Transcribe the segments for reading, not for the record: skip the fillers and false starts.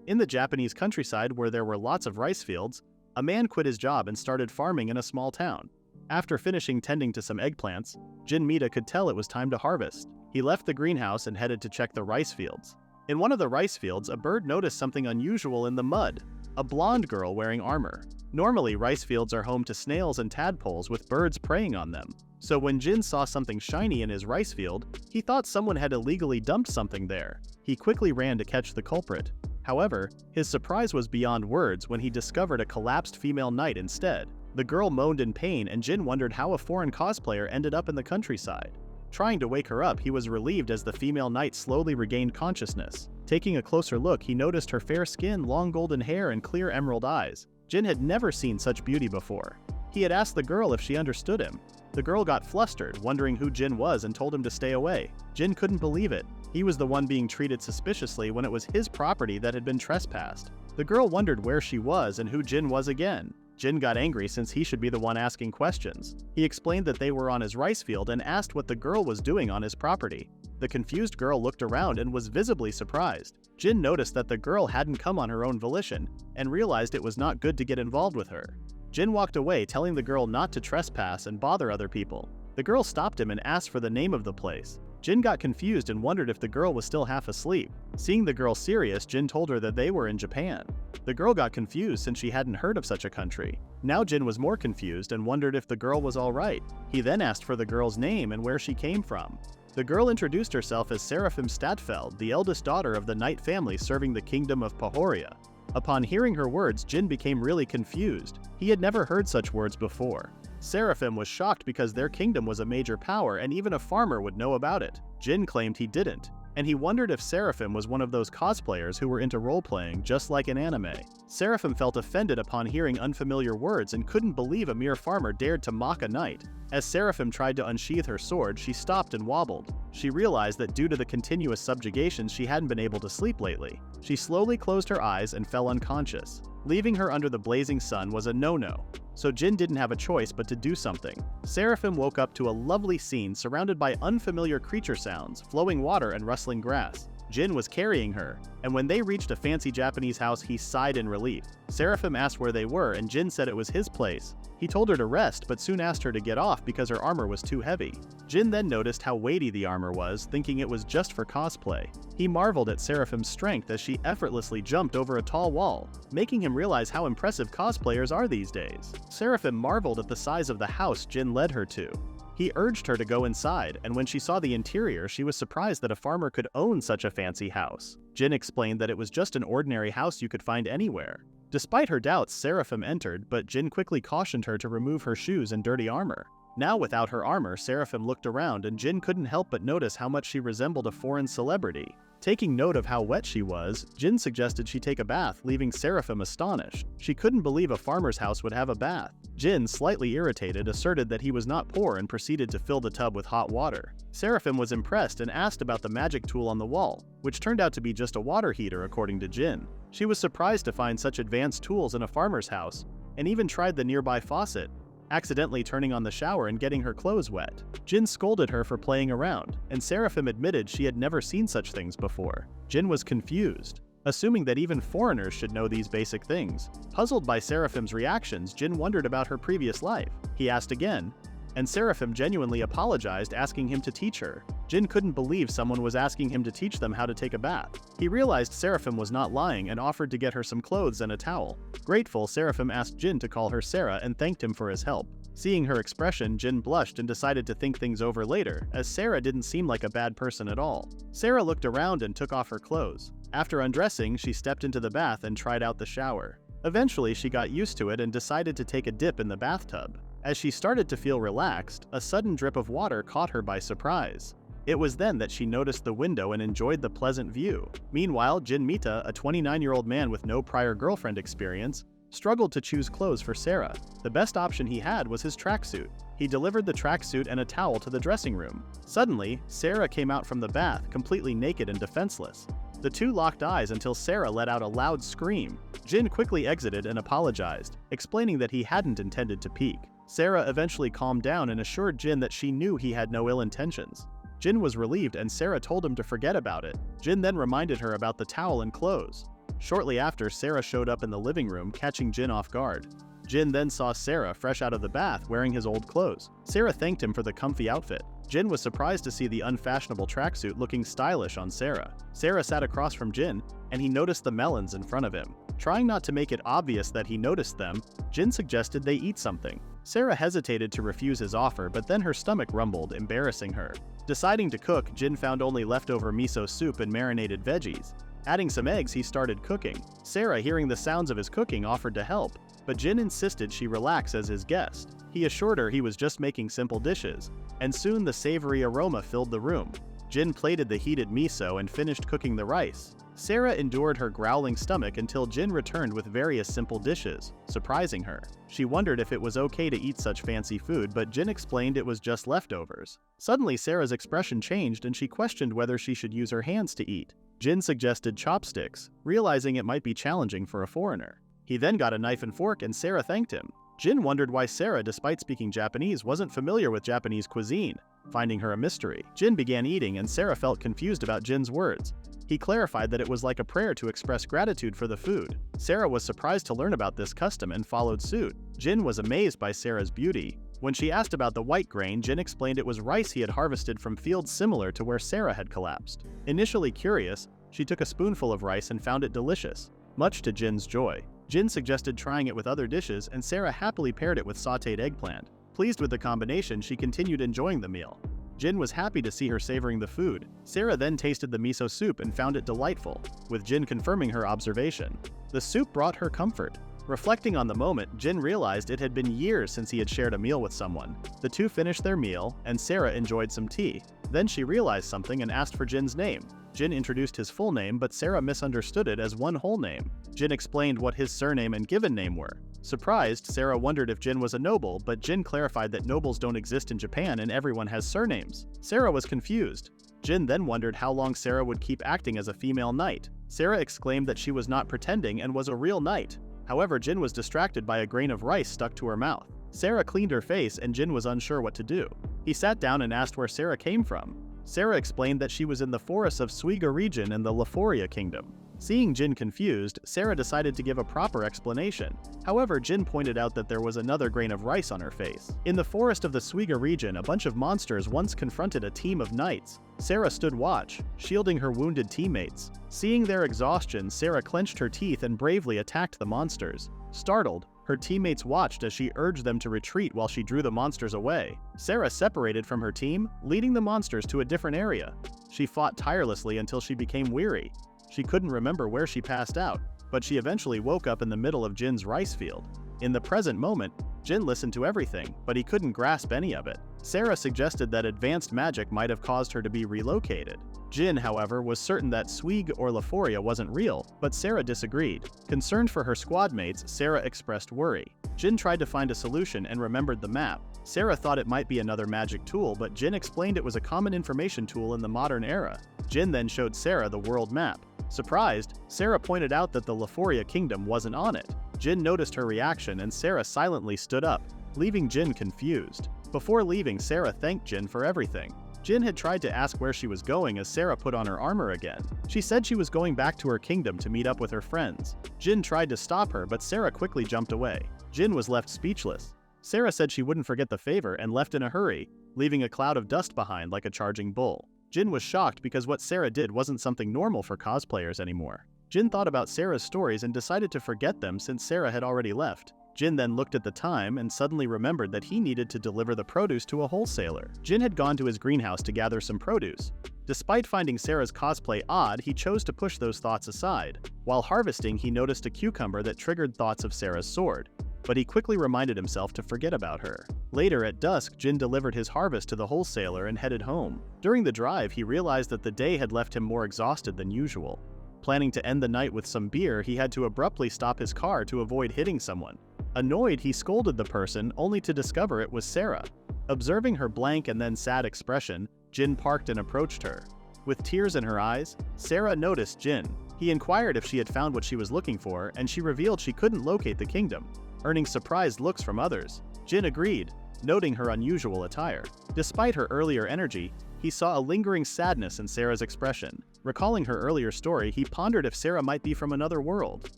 In the Japanese countryside where there were lots of rice fields, a man quit his job and started farming in a small town. After finishing tending to some eggplants, Jin Mita could tell it was time to harvest. He left the greenhouse and headed to check the rice fields. In one of the rice fields, a bird noticed something unusual in the mud: a blonde girl wearing armor. Normally, rice fields are home to snails and tadpoles with birds preying on them. So when Jin saw something shiny in his rice field, he thought someone had illegally dumped something there. He quickly ran to catch the culprit. However, his surprise was beyond words when he discovered a collapsed female knight instead. The girl moaned in pain, and Jin wondered how a foreign cosplayer ended up in the countryside. Trying to wake her up, he was relieved as the female knight slowly regained consciousness. Taking a closer look, he noticed her fair skin, long golden hair, and clear emerald eyes. Jin had never seen such beauty before. He had asked the girl if she understood him. The girl got flustered, wondering who Jin was, and told him to stay away. Jin couldn't believe it. He was the one being treated suspiciously when it was his property that had been trespassed. The girl wondered where she was and who Jin was again. Jin got angry since he should be the one asking questions. He explained that they were on his rice field and asked what the girl was doing on his property. The confused girl looked around and was visibly surprised. Jin noticed that the girl hadn't come on her own volition and realized it was not good to get involved with her. Jin walked away, telling the girl not to trespass and bother other people. The girl stopped him and asked for the name of the place. Jin got confused and wondered if the girl was still half asleep. Seeing the girl serious, Jin told her that they were in Japan. The girl got confused since she hadn't heard of such a country. Now Jin was more confused and wondered if the girl was alright. He then asked for the girl's name and where she came from. The girl introduced herself as Seraphim Stadfeld, the eldest daughter of the knight family serving the kingdom of Pahoria. Upon hearing her words, Jin became really confused. He had never heard such words before. Seraphim was shocked because their kingdom was a major power and even a farmer would know about it. Jin claimed he didn't, and he wondered if Seraphim was one of those cosplayers who were into role-playing just like in anime. Seraphim felt offended upon hearing unfamiliar words and couldn't believe a mere farmer dared to mock a knight. As Seraphim tried to unsheath her sword, she stopped and wobbled. She realized that due to the continuous subjugations, she hadn't been able to sleep lately. She slowly closed her eyes and fell unconscious. Leaving her under the blazing sun was a no-no, so Jin didn't have a choice but to do something. Seraphim woke up to a lovely scene surrounded by unfamiliar creature sounds, flowing water and rustling grass. Jin was carrying her, and when they reached a fancy Japanese house, he sighed in relief. Seraphim asked where they were, and Jin said it was his place. He told her to rest, but soon asked her to get off because her armor was too heavy. Jin then noticed how weighty the armor was, thinking it was just for cosplay. He marveled at Seraphim's strength as she effortlessly jumped over a tall wall, making him realize how impressive cosplayers are these days. Seraphim marveled at the size of the house Jin led her to. He urged her to go inside, and when she saw the interior, she was surprised that a farmer could own such a fancy house. Jin explained that it was just an ordinary house you could find anywhere. Despite her doubts, Seraphim entered, but Jin quickly cautioned her to remove her shoes and dirty armor. Now without her armor, Seraphim looked around, and Jin couldn't help but notice how much she resembled a foreign celebrity. Taking note of how wet she was, Jin suggested she take a bath, leaving Seraphim astonished. She couldn't believe a farmer's house would have a bath. Jin, slightly irritated, asserted that he was not poor and proceeded to fill the tub with hot water. Seraphim was impressed and asked about the magic tool on the wall, which turned out to be just a water heater according to Jin. She was surprised to find such advanced tools in a farmer's house, and even tried the nearby faucet, accidentally turning on the shower and getting her clothes wet. Jin scolded her for playing around, and Seraphim admitted she had never seen such things before. Jin was confused, assuming that even foreigners should know these basic things. Puzzled by Seraphim's reactions, Jin wondered about her previous life. He asked again, and Seraphim genuinely apologized, asking him to teach her. Jin couldn't believe someone was asking him to teach them how to take a bath. He realized Seraphim was not lying and offered to get her some clothes and a towel. Grateful, Seraphim asked Jin to call her Sarah and thanked him for his help. Seeing her expression, Jin blushed and decided to think things over later, as Sarah didn't seem like a bad person at all. Sarah looked around and took off her clothes. After undressing, she stepped into the bath and tried out the shower. Eventually, she got used to it and decided to take a dip in the bathtub. As she started to feel relaxed, a sudden drip of water caught her by surprise. It was then that she noticed the window and enjoyed the pleasant view. Meanwhile, Jin Mita, a 29-year-old man with no prior girlfriend experience, struggled to choose clothes for Sarah. The best option he had was his tracksuit. He delivered the tracksuit and a towel to the dressing room. Suddenly, Sarah came out from the bath, completely naked and defenseless. The two locked eyes until Sarah let out a loud scream. Jin quickly exited and apologized, explaining that he hadn't intended to peek. Sarah eventually calmed down and assured Jin that she knew he had no ill intentions. Jin was relieved and Sarah told him to forget about it. Jin then reminded her about the towel and clothes. Shortly after, Sarah showed up in the living room, catching Jin off guard. Jin then saw Sarah fresh out of the bath wearing his old clothes. Sarah thanked him for the comfy outfit. Jin was surprised to see the unfashionable tracksuit looking stylish on Sarah. Sarah sat across from Jin, and he noticed the melons in front of him. Trying not to make it obvious that he noticed them, Jin suggested they eat something. Sarah hesitated to refuse his offer, but then her stomach rumbled, embarrassing her. Deciding to cook, Jin found only leftover miso soup and marinated veggies. Adding some eggs, he started cooking. Sarah, hearing the sounds of his cooking, offered to help, but Jin insisted she relax as his guest. He assured her he was just making simple dishes, and soon the savory aroma filled the room. Jin plated the heated miso and finished cooking the rice. Sarah endured her growling stomach until Jin returned with various simple dishes, surprising her. She wondered if it was okay to eat such fancy food, but Jin explained it was just leftovers. Suddenly, Sarah's expression changed and she questioned whether she should use her hands to eat. Jin suggested chopsticks, realizing it might be challenging for a foreigner. He then got a knife and fork and Sarah thanked him. Jin wondered why Sarah, despite speaking Japanese, wasn't familiar with Japanese cuisine, finding her a mystery. Jin began eating and Sarah felt confused about Jin's words. He clarified that it was like a prayer to express gratitude for the food. Sarah was surprised to learn about this custom and followed suit. Jin was amazed by Sarah's beauty. When she asked about the white grain, Jin explained it was rice he had harvested from fields similar to where Sarah had collapsed. Initially curious, she took a spoonful of rice and found it delicious, much to Jin's joy. Jin suggested trying it with other dishes, and Sarah happily paired it with sautéed eggplant. Pleased with the combination, she continued enjoying the meal. Jin was happy to see her savoring the food. Sarah then tasted the miso soup and found it delightful, with Jin confirming her observation. The soup brought her comfort. Reflecting on the moment, Jin realized it had been years since he had shared a meal with someone. The two finished their meal, and Sarah enjoyed some tea. Then she realized something and asked for Jin's name. Jin introduced his full name, but Sarah misunderstood it as one whole name. Jin explained what his surname and given name were. Surprised, Sarah wondered if Jin was a noble, but Jin clarified that nobles don't exist in Japan and everyone has surnames. Sarah was confused. Jin then wondered how long Sarah would keep acting as a female knight. Sarah exclaimed that she was not pretending and was a real knight. However, Jin was distracted by a grain of rice stuck to her mouth. Sarah cleaned her face and Jin was unsure what to do. He sat down and asked where Sarah came from. Sarah explained that she was in the forests of Suiga region in the Leforia kingdom. Seeing Jin confused, Sarah decided to give a proper explanation. However, Jin pointed out that there was another grain of rice on her face. In the forest of the Suiga region, a bunch of monsters once confronted a team of knights. Sarah stood watch, shielding her wounded teammates. Seeing their exhaustion, Sarah clenched her teeth and bravely attacked the monsters. Startled, her teammates watched as she urged them to retreat while she drew the monsters away. Sarah separated from her team, leading the monsters to a different area. She fought tirelessly until she became weary. She couldn't remember where she passed out, but she eventually woke up in the middle of Jin's rice field. In the present moment, Jin listened to everything, but he couldn't grasp any of it. Sarah suggested that advanced magic might have caused her to be relocated. Jin, however, was certain that Suig or Leforia wasn't real, but Sarah disagreed. Concerned for her squad mates, Sarah expressed worry. Jin tried to find a solution and remembered the map. Sarah thought it might be another magic tool, but Jin explained it was a common information tool in the modern era. Jin then showed Sarah the world map. Surprised, Sarah pointed out that the Leforia kingdom wasn't on it. Jin noticed her reaction and Sarah silently stood up, leaving Jin confused. Before leaving, Sarah thanked Jin for everything. Jin had tried to ask where she was going as Sarah put on her armor again. She said she was going back to her kingdom to meet up with her friends. Jin tried to stop her, but Sarah quickly jumped away. Jin was left speechless. Sarah said she wouldn't forget the favor and left in a hurry, leaving a cloud of dust behind like a charging bull. Jin was shocked because what Sarah did wasn't something normal for cosplayers anymore. Jin thought about Sarah's stories and decided to forget them since Sarah had already left. Jin then looked at the time and suddenly remembered that he needed to deliver the produce to a wholesaler. Jin had gone to his greenhouse to gather some produce. Despite finding Sarah's cosplay odd, he chose to push those thoughts aside. While harvesting, he noticed a cucumber that triggered thoughts of Sarah's sword, but he quickly reminded himself to forget about her. Later at dusk, Jin delivered his harvest to the wholesaler and headed home. During the drive, he realized that the day had left him more exhausted than usual. Planning to end the night with some beer, he had to abruptly stop his car to avoid hitting someone. Annoyed, he scolded the person, only to discover it was Sarah. Observing her blank and then sad expression, Jin parked and approached her. With tears in her eyes, Sarah noticed Jin. He inquired if she had found what she was looking for, and she revealed she couldn't locate the kingdom, earning surprised looks from others. Jin agreed, noting her unusual attire. Despite her earlier energy, he saw a lingering sadness in Sarah's expression. Recalling her earlier story, he pondered if Sarah might be from another world.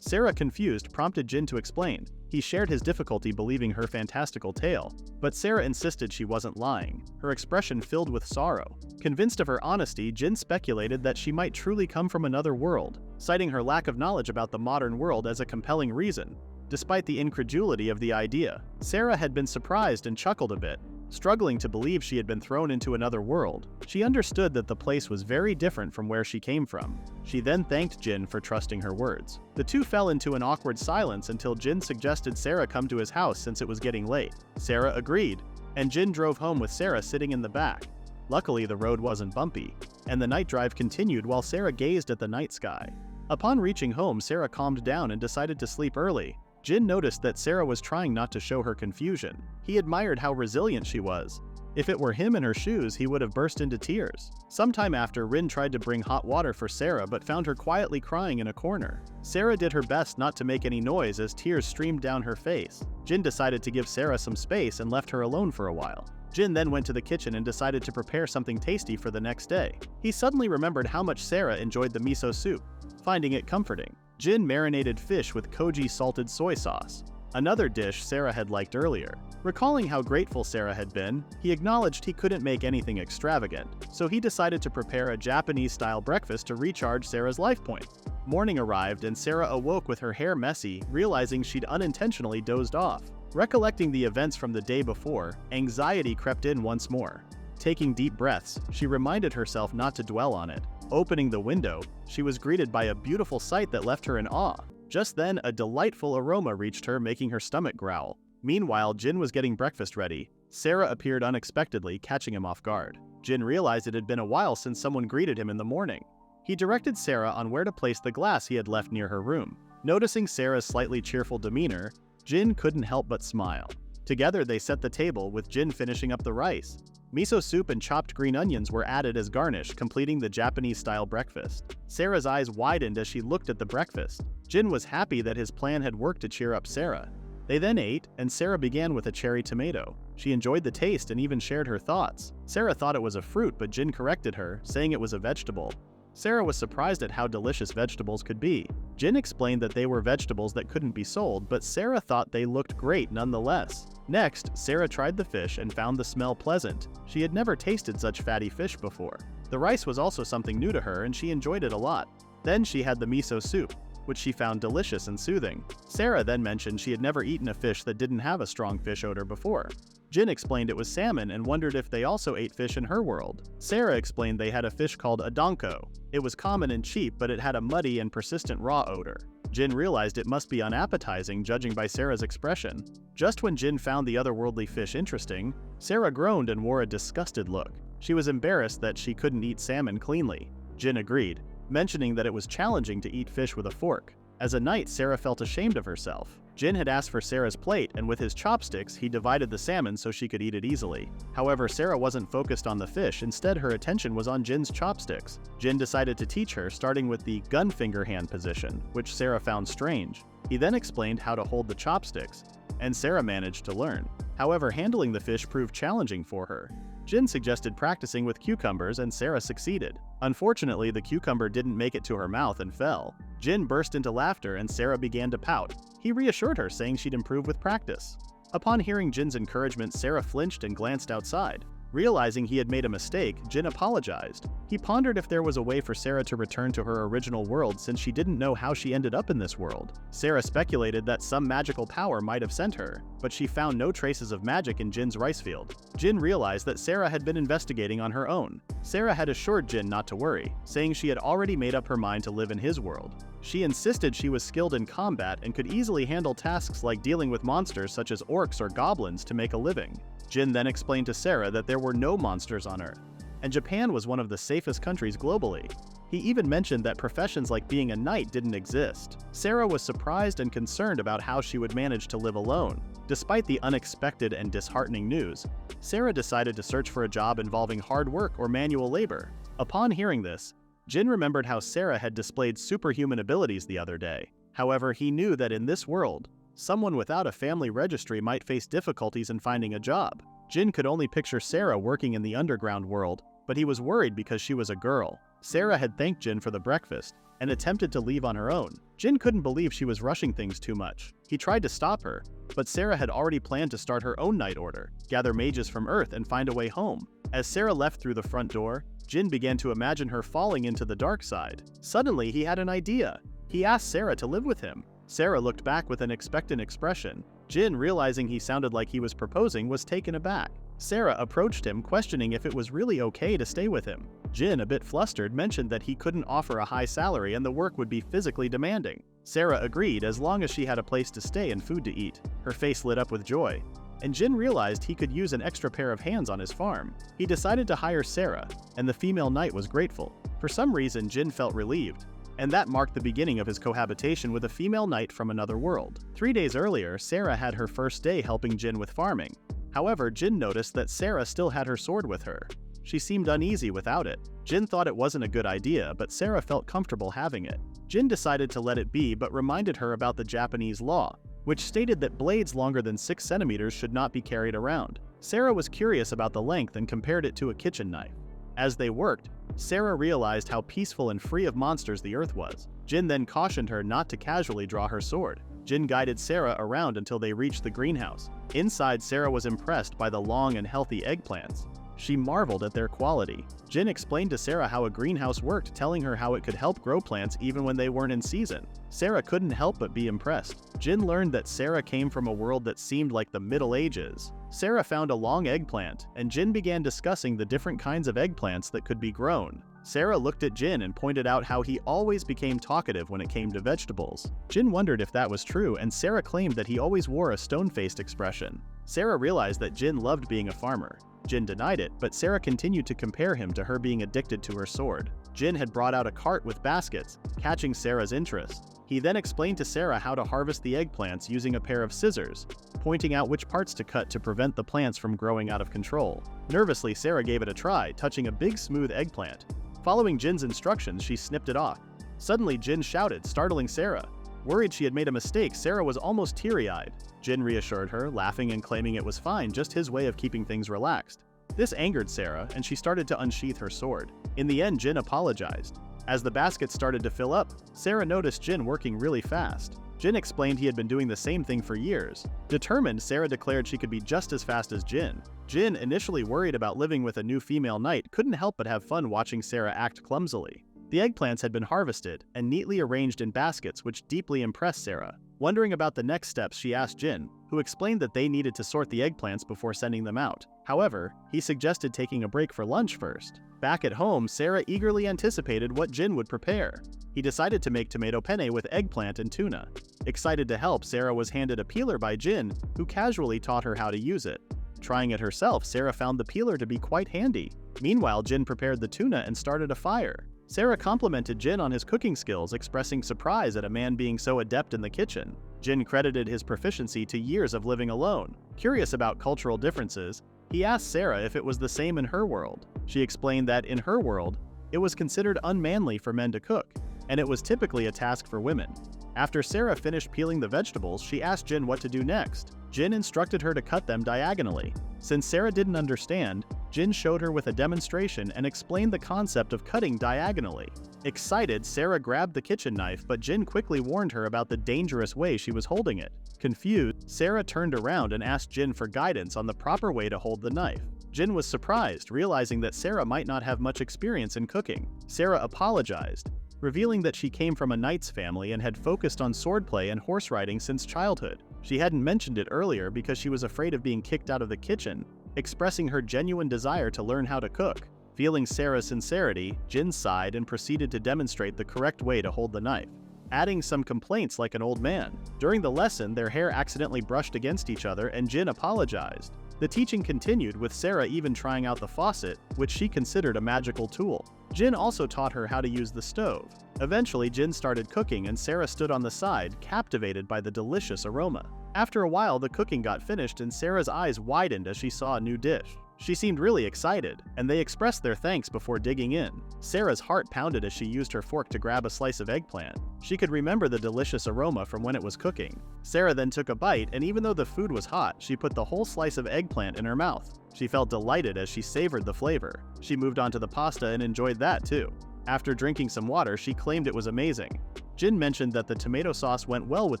Sarah, confused, prompted Jin to explain. He shared his difficulty believing her fantastical tale, but Sarah insisted she wasn't lying, her expression filled with sorrow. Convinced of her honesty, Jin speculated that she might truly come from another world, citing her lack of knowledge about the modern world as a compelling reason. Despite the incredulity of the idea, Sarah had been surprised and chuckled a bit, struggling to believe she had been thrown into another world. She understood that the place was very different from where she came from. She then thanked Jin for trusting her words. The two fell into an awkward silence until Jin suggested Sarah come to his house since it was getting late. Sarah agreed, and Jin drove home with Sarah sitting in the back. Luckily, the road wasn't bumpy, and the night drive continued while Sarah gazed at the night sky. Upon reaching home, Sarah calmed down and decided to sleep early. Jin noticed that Sarah was trying not to show her confusion. He admired how resilient she was. If it were him in her shoes, he would have burst into tears. Sometime after, Rin tried to bring hot water for Sarah but found her quietly crying in a corner. Sarah did her best not to make any noise as tears streamed down her face. Jin decided to give Sarah some space and left her alone for a while. Jin then went to the kitchen and decided to prepare something tasty for the next day. He suddenly remembered how much Sarah enjoyed the miso soup, finding it comforting. Jin marinated fish with koji salted soy sauce, another dish Sarah had liked earlier. Recalling how grateful Sarah had been, he acknowledged he couldn't make anything extravagant, so he decided to prepare a Japanese-style breakfast to recharge Sarah's life points. Morning arrived and Sarah awoke with her hair messy, realizing she'd unintentionally dozed off. Recollecting the events from the day before, anxiety crept in once more. Taking deep breaths, she reminded herself not to dwell on it. Opening the window, she was greeted by a beautiful sight that left her in awe. Just then, a delightful aroma reached her, making her stomach growl. Meanwhile, Jin was getting breakfast ready. Sarah appeared unexpectedly, catching him off guard. Jin realized it had been a while since someone greeted him in the morning. He directed Sarah on where to place the glass he had left near her room. Noticing Sarah's slightly cheerful demeanor, Jin couldn't help but smile. Together, they set the table, with Jin finishing up the rice. Miso soup and chopped green onions were added as garnish, completing the Japanese-style breakfast. Sarah's eyes widened as she looked at the breakfast. Jin was happy that his plan had worked to cheer up Sarah. They then ate, and Sarah began with a cherry tomato. She enjoyed the taste and even shared her thoughts. Sarah thought it was a fruit, but Jin corrected her, saying it was a vegetable. Sarah was surprised at how delicious vegetables could be. Jin explained that they were vegetables that couldn't be sold, but Sarah thought they looked great nonetheless. Next, Sarah tried the fish and found the smell pleasant. She had never tasted such fatty fish before. The rice was also something new to her and she enjoyed it a lot. Then she had the miso soup, which she found delicious and soothing. Sarah then mentioned she had never eaten a fish that didn't have a strong fish odor before. Jin explained it was salmon and wondered if they also ate fish in her world. Sarah explained they had a fish called a donko. It was common and cheap, but it had a muddy and persistent raw odor. Jin realized it must be unappetizing, judging by Sarah's expression. Just when Jin found the otherworldly fish interesting, Sarah groaned and wore a disgusted look. She was embarrassed that she couldn't eat salmon cleanly. Jin agreed, mentioning that it was challenging to eat fish with a fork. As a knight, Sarah felt ashamed of herself. Jin had asked for Sarah's plate, and with his chopsticks, he divided the salmon so she could eat it easily. However, Sarah wasn't focused on the fish, instead her attention was on Jin's chopsticks. Jin decided to teach her, starting with the gun finger hand position, which Sarah found strange. He then explained how to hold the chopsticks, and Sarah managed to learn. However, handling the fish proved challenging for her. Jin suggested practicing with cucumbers, and Sarah succeeded. Unfortunately, the cucumber didn't make it to her mouth and fell. Jin burst into laughter and Sarah began to pout. He reassured her, saying she'd improve with practice. Upon hearing Jin's encouragement, Sarah flinched and glanced outside. Realizing he had made a mistake, Jin apologized. He pondered if there was a way for Sarah to return to her original world since she didn't know how she ended up in this world. Sarah speculated that some magical power might have sent her, but she found no traces of magic in Jin's rice field. Jin realized that Sarah had been investigating on her own. Sarah had assured Jin not to worry, saying she had already made up her mind to live in his world. She insisted she was skilled in combat and could easily handle tasks like dealing with monsters such as orcs or goblins to make a living. Jin then explained to Sarah that there were no monsters on Earth, and Japan was one of the safest countries globally. He even mentioned that professions like being a knight didn't exist. Sarah was surprised and concerned about how she would manage to live alone. Despite the unexpected and disheartening news, Sarah decided to search for a job involving hard work or manual labor. Upon hearing this, Jin remembered how Sarah had displayed superhuman abilities the other day. However, he knew that in this world, someone without a family registry might face difficulties in finding a job. Jin could only picture Sarah working in the underground world, but he was worried because she was a girl. Sarah had thanked Jin for the breakfast and attempted to leave on her own. Jin couldn't believe she was rushing things too much. He tried to stop her, but Sarah had already planned to start her own night order, gather mages from Earth and find a way home. As Sarah left through the front door, Jin began to imagine her falling into the dark side. Suddenly, he had an idea. He asked Sarah to live with him. Sarah looked back with an expectant expression. Jin, realizing he sounded like he was proposing, was taken aback. Sarah approached him, questioning if it was really okay to stay with him. Jin, a bit flustered, mentioned that he couldn't offer a high salary and the work would be physically demanding. Sarah agreed as long as she had a place to stay and food to eat. Her face lit up with joy, and Jin realized he could use an extra pair of hands on his farm. He decided to hire Sarah, and the female knight was grateful. For some reason, Jin felt relieved, and that marked the beginning of his cohabitation with a female knight from another world. 3 days earlier, Sarah had her first day helping Jin with farming. However, Jin noticed that Sarah still had her sword with her. She seemed uneasy without it. Jin thought it wasn't a good idea, but Sarah felt comfortable having it. Jin decided to let it be, but reminded her about the Japanese law, which stated that blades longer than 6 centimeters should not be carried around. Sarah was curious about the length and compared it to a kitchen knife. As they worked, Sarah realized how peaceful and free of monsters the earth was. Jin then cautioned her not to casually draw her sword. Jin guided Sarah around until they reached the greenhouse. Inside, Sarah was impressed by the long and healthy eggplants. She marveled at their quality. Jin explained to Sarah how a greenhouse worked, telling her how it could help grow plants even when they weren't in season. Sarah couldn't help but be impressed. Jin learned that Sarah came from a world that seemed like the Middle Ages. Sarah found a long eggplant, and Jin began discussing the different kinds of eggplants that could be grown. Sarah looked at Jin and pointed out how he always became talkative when it came to vegetables. Jin wondered if that was true, and Sarah claimed that he always wore a stone-faced expression. Sarah realized that Jin loved being a farmer. Jin denied it, but Sarah continued to compare him to her being addicted to her sword. Jin had brought out a cart with baskets, catching Sarah's interest. He then explained to Sarah how to harvest the eggplants using a pair of scissors, pointing out which parts to cut to prevent the plants from growing out of control. Nervously, Sarah gave it a try, touching a big smooth eggplant. Following Jin's instructions, she snipped it off. Suddenly, Jin shouted, startling Sarah. Worried she had made a mistake, Sarah was almost teary-eyed. Jin reassured her, laughing and claiming it was fine, just his way of keeping things relaxed. This angered Sarah, and she started to unsheath her sword. In the end, Jin apologized. As the basket started to fill up, Sarah noticed Jin working really fast. Jin explained he had been doing the same thing for years. Determined, Sarah declared she could be just as fast as Jin. Jin, initially worried about living with a new female knight, couldn't help but have fun watching Sarah act clumsily. The eggplants had been harvested and neatly arranged in baskets, which deeply impressed Sarah. Wondering about the next steps, she asked Jin, who explained that they needed to sort the eggplants before sending them out. However, he suggested taking a break for lunch first. Back at home, Sarah eagerly anticipated what Jin would prepare. He decided to make tomato penne with eggplant and tuna. Excited to help, Sarah was handed a peeler by Jin, who casually taught her how to use it. Trying it herself, Sarah found the peeler to be quite handy. Meanwhile, Jin prepared the tuna and started a fire. Sarah complimented Jin on his cooking skills, expressing surprise at a man being so adept in the kitchen. Jin credited his proficiency to years of living alone. Curious about cultural differences, he asked Sarah if it was the same in her world. She explained that in her world, it was considered unmanly for men to cook, and it was typically a task for women. After Sarah finished peeling the vegetables, she asked Jin what to do next. Jin instructed her to cut them diagonally. Since Sarah didn't understand, Jin showed her with a demonstration and explained the concept of cutting diagonally. Excited, Sarah grabbed the kitchen knife, but Jin quickly warned her about the dangerous way she was holding it. Confused, Sarah turned around and asked Jin for guidance on the proper way to hold the knife. Jin was surprised, realizing that Sarah might not have much experience in cooking. Sarah apologized, revealing that she came from a knight's family and had focused on swordplay and horse riding since childhood. She hadn't mentioned it earlier because she was afraid of being kicked out of the kitchen, expressing her genuine desire to learn how to cook. Feeling Sarah's sincerity, Jin sighed and proceeded to demonstrate the correct way to hold the knife, adding some complaints like an old man. During the lesson, their hair accidentally brushed against each other and Jin apologized. The teaching continued, with Sarah even trying out the faucet, which she considered a magical tool. Jin also taught her how to use the stove. Eventually, Jin started cooking and Sarah stood on the side, captivated by the delicious aroma. After a while, the cooking got finished and Sarah's eyes widened as she saw a new dish. She seemed really excited, and they expressed their thanks before digging in. Sarah's heart pounded as she used her fork to grab a slice of eggplant. She could remember the delicious aroma from when it was cooking. Sarah then took a bite, and even though the food was hot, she put the whole slice of eggplant in her mouth. She felt delighted as she savored the flavor. She moved on to the pasta and enjoyed that too. After drinking some water, she claimed it was amazing. Jin mentioned that the tomato sauce went well with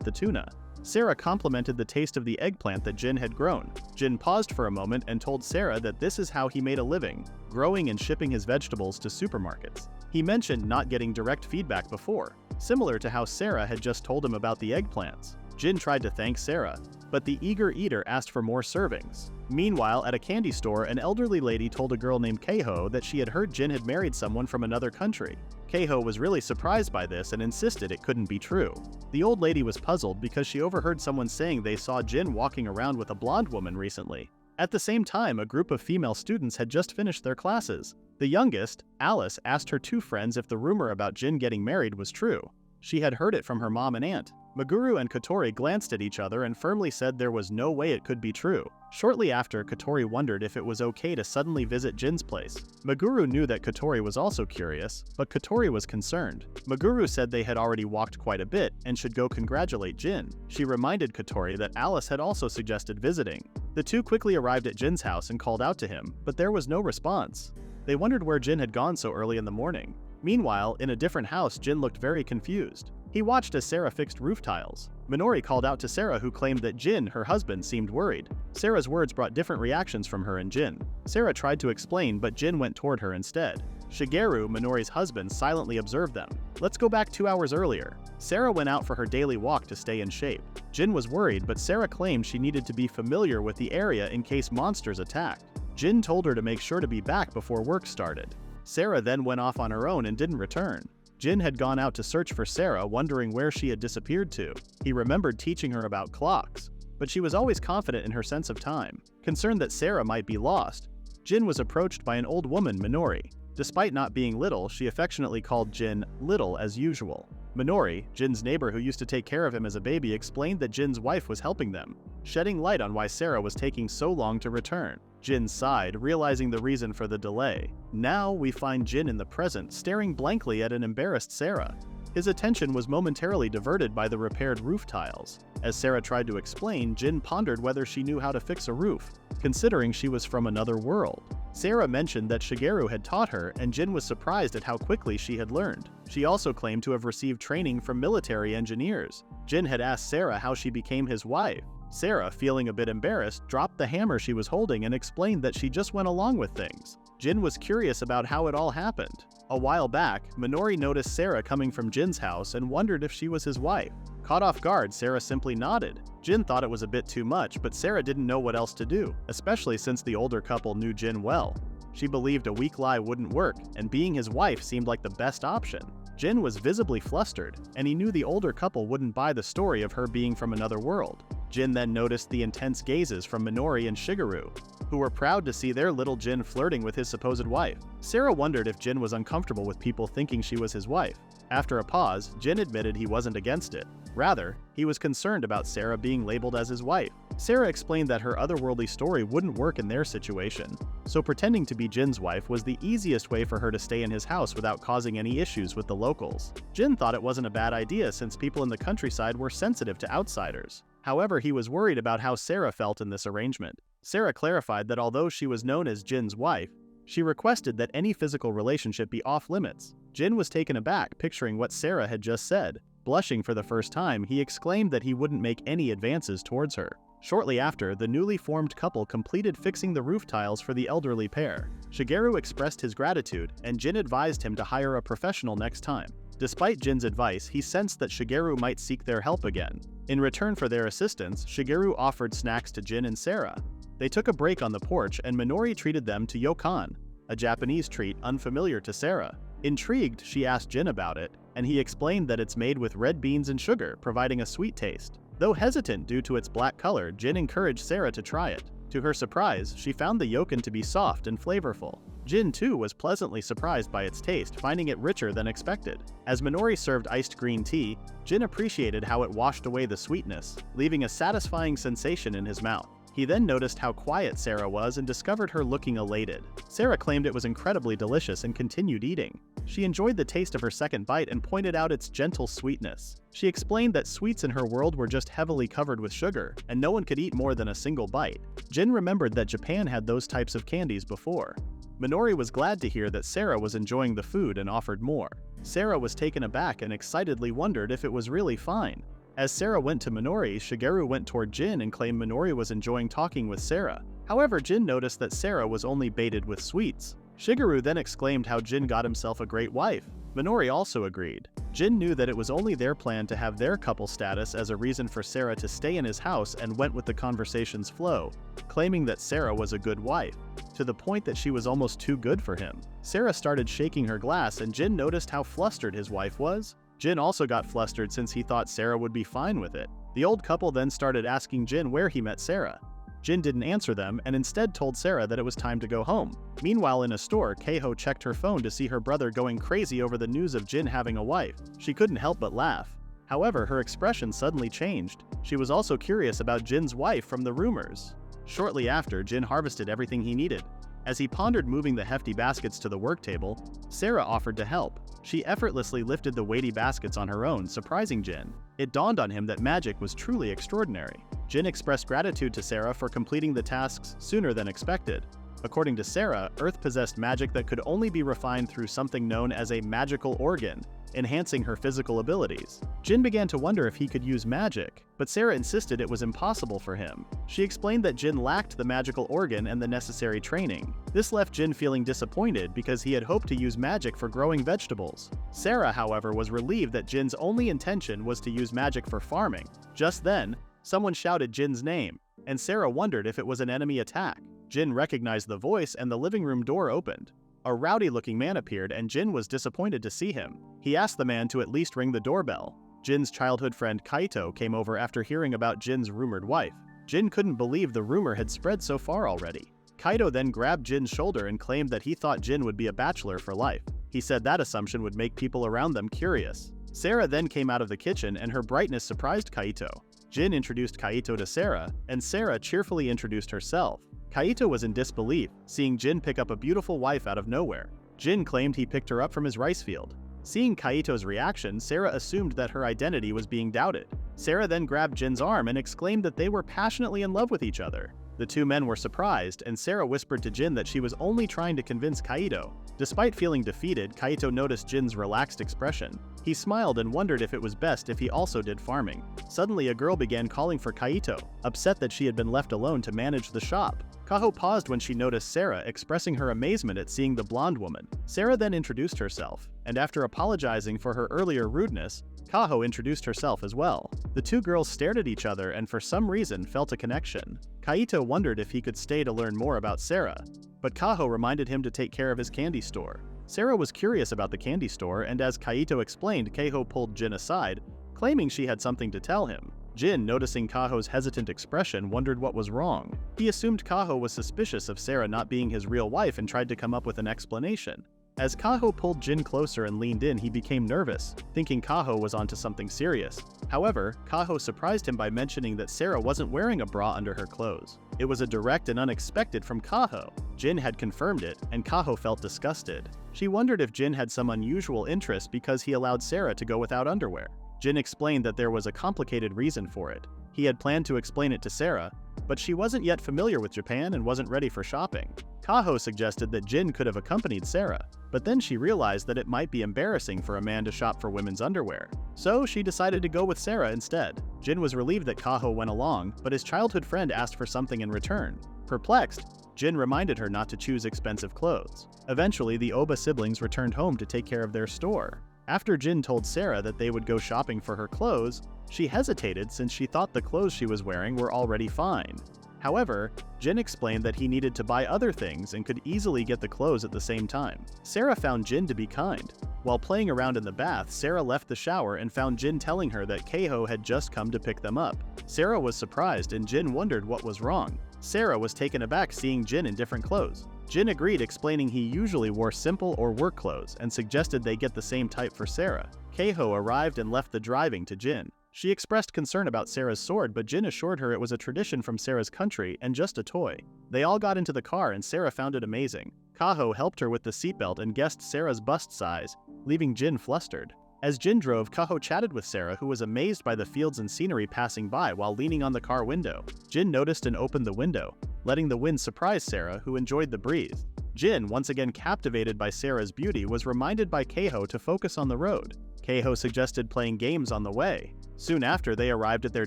the tuna. Sarah complimented the taste of the eggplant that Jin had grown. Jin paused for a moment and told Sarah that this is how he made a living, growing and shipping his vegetables to supermarkets. He mentioned not getting direct feedback before, similar to how Sarah had just told him about the eggplants. Jin tried to thank Sarah, but the eager eater asked for more servings. Meanwhile, at a candy store, an elderly lady told a girl named Keiho that she had heard Jin had married someone from another country. Keiho was really surprised by this and insisted it couldn't be true. The old lady was puzzled because she overheard someone saying they saw Jin walking around with a blonde woman recently. At the same time, a group of female students had just finished their classes. The youngest, Alice, asked her two friends if the rumor about Jin getting married was true. She had heard it from her mom and aunt. Meguru and Kotori glanced at each other and firmly said there was no way it could be true. Shortly after, Kotori wondered if it was okay to suddenly visit Jin's place. Meguru knew that Kotori was also curious, but Kotori was concerned. Meguru said they had already walked quite a bit and should go congratulate Jin. She reminded Kotori that Alice had also suggested visiting. The two quickly arrived at Jin's house and called out to him, but there was no response. They wondered where Jin had gone so early in the morning. Meanwhile, in a different house, Jin looked very confused. He watched as Sarah fixed roof tiles. Minori called out to Sarah, who claimed that Jin, her husband, seemed worried. Sarah's words brought different reactions from her and Jin. Sarah tried to explain, but Jin went toward her instead. Shigeru, Minori's husband, silently observed them. Let's go back 2 hours earlier. Sarah went out for her daily walk to stay in shape. Jin was worried, but Sarah claimed she needed to be familiar with the area in case monsters attacked. Jin told her to make sure to be back before work started. Sarah then went off on her own and didn't return. Jin had gone out to search for Sarah, wondering where she had disappeared to. He remembered teaching her about clocks, but she was always confident in her sense of time. Concerned that Sarah might be lost, Jin was approached by an old woman, Minori. Despite not being little, she affectionately called Jin Little as usual. Minori, Jin's neighbor who used to take care of him as a baby, explained that Jin's wife was helping them, shedding light on why Sarah was taking so long to return. Jin sighed, realizing the reason for the delay. Now we find Jin in the present, staring blankly at an embarrassed Sarah. His attention was momentarily diverted by the repaired roof tiles. As Sarah tried to explain, Jin pondered whether she knew how to fix a roof, considering she was from another world. Sarah mentioned that Shigeru had taught her, and Jin was surprised at how quickly she had learned. She also claimed to have received training from military engineers. Jin had asked Sarah how she became his wife. Sarah, feeling a bit embarrassed, dropped the hammer she was holding and explained that she just went along with things. Jin was curious about how it all happened. A while back, Minori noticed Sarah coming from Jin's house and wondered if she was his wife. Caught off guard, Sarah simply nodded. Jin thought it was a bit too much, but Sarah didn't know what else to do, especially since the older couple knew Jin well. She believed a weak lie wouldn't work, and being his wife seemed like the best option. Jin was visibly flustered, and he knew the older couple wouldn't buy the story of her being from another world. Jin then noticed the intense gazes from Minori and Shigeru, who were proud to see their little Jin flirting with his supposed wife. Sarah wondered if Jin was uncomfortable with people thinking she was his wife. After a pause, Jin admitted he wasn't against it. Rather, he was concerned about Sarah being labeled as his wife. Sarah explained that her otherworldly story wouldn't work in their situation, so pretending to be Jin's wife was the easiest way for her to stay in his house without causing any issues with the locals. Jin thought it wasn't a bad idea since people in the countryside were sensitive to outsiders. However, he was worried about how Sarah felt in this arrangement. Sarah clarified that although she was known as Jin's wife, she requested that any physical relationship be off-limits. Jin was taken aback, picturing what Sarah had just said. Blushing for the first time, he exclaimed that he wouldn't make any advances towards her. Shortly after, the newly formed couple completed fixing the roof tiles for the elderly pair. Shigeru expressed his gratitude, and Jin advised him to hire a professional next time. Despite Jin's advice, he sensed that Shigeru might seek their help again. In return for their assistance, Shigeru offered snacks to Jin and Sarah. They took a break on the porch, and Minori treated them to yokan, a Japanese treat unfamiliar to Sarah. Intrigued, she asked Jin about it, and he explained that it's made with red beans and sugar, providing a sweet taste. Though hesitant due to its black color, Jin encouraged Sarah to try it. To her surprise, she found the yokan to be soft and flavorful. Jin, too, was pleasantly surprised by its taste, finding it richer than expected. As Minori served iced green tea, Jin appreciated how it washed away the sweetness, leaving a satisfying sensation in his mouth. He then noticed how quiet Sarah was and discovered her looking elated. Sarah claimed it was incredibly delicious and continued eating. She enjoyed the taste of her second bite and pointed out its gentle sweetness. She explained that sweets in her world were just heavily covered with sugar, and no one could eat more than a single bite. Jin remembered that Japan had those types of candies before. Minori was glad to hear that Sarah was enjoying the food and offered more. Sarah was taken aback and excitedly wondered if it was really fine. As Sarah went to Minori, Shigeru went toward Jin and claimed Minori was enjoying talking with Sarah. However, Jin noticed that Sarah was only baited with sweets. Shigeru then exclaimed how Jin got himself a great wife. Minori also agreed. Jin knew that it was only their plan to have their couple status as a reason for Sarah to stay in his house and went with the conversation's flow, claiming that Sarah was a good wife, to the point that she was almost too good for him. Sarah started shaking her glass and Jin noticed how flustered his wife was. Jin also got flustered since he thought Sarah would be fine with it. The old couple then started asking Jin where he met Sarah. Jin didn't answer them and instead told Sarah that it was time to go home. Meanwhile, in a store, Keiho checked her phone to see her brother going crazy over the news of Jin having a wife. She couldn't help but laugh. However, her expression suddenly changed. She was also curious about Jin's wife from the rumors. Shortly after, Jin harvested everything he needed. As he pondered moving the hefty baskets to the work table, Sarah offered to help. She effortlessly lifted the weighty baskets on her own, surprising Jin. It dawned on him that magic was truly extraordinary. Jin expressed gratitude to Sarah for completing the tasks sooner than expected. According to Sarah, Earth possessed magic that could only be refined through something known as a magical organ, enhancing her physical abilities. Jin began to wonder if he could use magic, but Sarah insisted it was impossible for him. She explained that Jin lacked the magical organ and the necessary training. This left Jin feeling disappointed because he had hoped to use magic for growing vegetables. Sarah, however, was relieved that Jin's only intention was to use magic for farming. Just then, someone shouted Jin's name, and Sarah wondered if it was an enemy attack. Jin recognized the voice and the living room door opened. A rowdy-looking man appeared and Jin was disappointed to see him. He asked the man to at least ring the doorbell. Jin's childhood friend Kaito came over after hearing about Jin's rumored wife. Jin couldn't believe the rumor had spread so far already. Kaito then grabbed Jin's shoulder and claimed that he thought Jin would be a bachelor for life. He said that assumption would make people around them curious. Sarah then came out of the kitchen and her brightness surprised Kaito. Jin introduced Kaito to Sarah, and Sarah cheerfully introduced herself. Kaito was in disbelief, seeing Jin pick up a beautiful wife out of nowhere. Jin claimed he picked her up from his rice field. Seeing Kaito's reaction, Sarah assumed that her identity was being doubted. Sarah then grabbed Jin's arm and exclaimed that they were passionately in love with each other. The two men were surprised, and Sarah whispered to Jin that she was only trying to convince Kaito. Despite feeling defeated, Kaito noticed Jin's relaxed expression. He smiled and wondered if it was best if he also did farming. Suddenly, a girl began calling for Kaito, upset that she had been left alone to manage the shop. Kaho paused when she noticed Sarah, expressing her amazement at seeing the blonde woman. Sarah then introduced herself, and after apologizing for her earlier rudeness, Kaho introduced herself as well. The two girls stared at each other and for some reason felt a connection. Kaito wondered if he could stay to learn more about Sarah, but Kaho reminded him to take care of his candy store. Sarah was curious about the candy store, and as Kaito explained, Keiho pulled Jin aside, claiming she had something to tell him. Jin, noticing Kaho's hesitant expression, wondered what was wrong. He assumed Kaho was suspicious of Sarah not being his real wife and tried to come up with an explanation. As Kaho pulled Jin closer and leaned in, he became nervous, thinking Kaho was onto something serious. However, Kaho surprised him by mentioning that Sarah wasn't wearing a bra under her clothes. It was a direct and unexpected from Kaho. Jin had confirmed it, and Kaho felt disgusted. She wondered if Jin had some unusual interest because he allowed Sarah to go without underwear. Jin explained that there was a complicated reason for it. He had planned to explain it to Sarah, but she wasn't yet familiar with Japan and wasn't ready for shopping. Kaho suggested that Jin could have accompanied Sarah, but then she realized that it might be embarrassing for a man to shop for women's underwear. So she decided to go with Sarah instead. Jin was relieved that Kaho went along, but his childhood friend asked for something in return. Perplexed, Jin reminded her not to choose expensive clothes. Eventually, the Oba siblings returned home to take care of their store. After Jin told Sarah that they would go shopping for her clothes, she hesitated since she thought the clothes she was wearing were already fine. However, Jin explained that he needed to buy other things and could easily get the clothes at the same time. Sarah found Jin to be kind. While playing around in the bath, Sarah left the shower and found Jin telling her that Keiho had just come to pick them up. Sarah was surprised and Jin wondered what was wrong. Sarah was taken aback seeing Jin in different clothes. Jin agreed, explaining he usually wore simple or work clothes and suggested they get the same type for Sarah. Keiho arrived and left the driving to Jin. She expressed concern about Sarah's sword, but Jin assured her it was a tradition from Sarah's country and just a toy. They all got into the car and Sarah found it amazing. Kaho helped her with the seatbelt and guessed Sarah's bust size, leaving Jin flustered. As Jin drove, Kaho chatted with Sarah, who was amazed by the fields and scenery passing by while leaning on the car window. Jin noticed and opened the window, letting the wind surprise Sarah, who enjoyed the breeze. Jin, once again captivated by Sera's beauty, was reminded by Keiho to focus on the road. Keiho suggested playing games on the way. Soon after, they arrived at their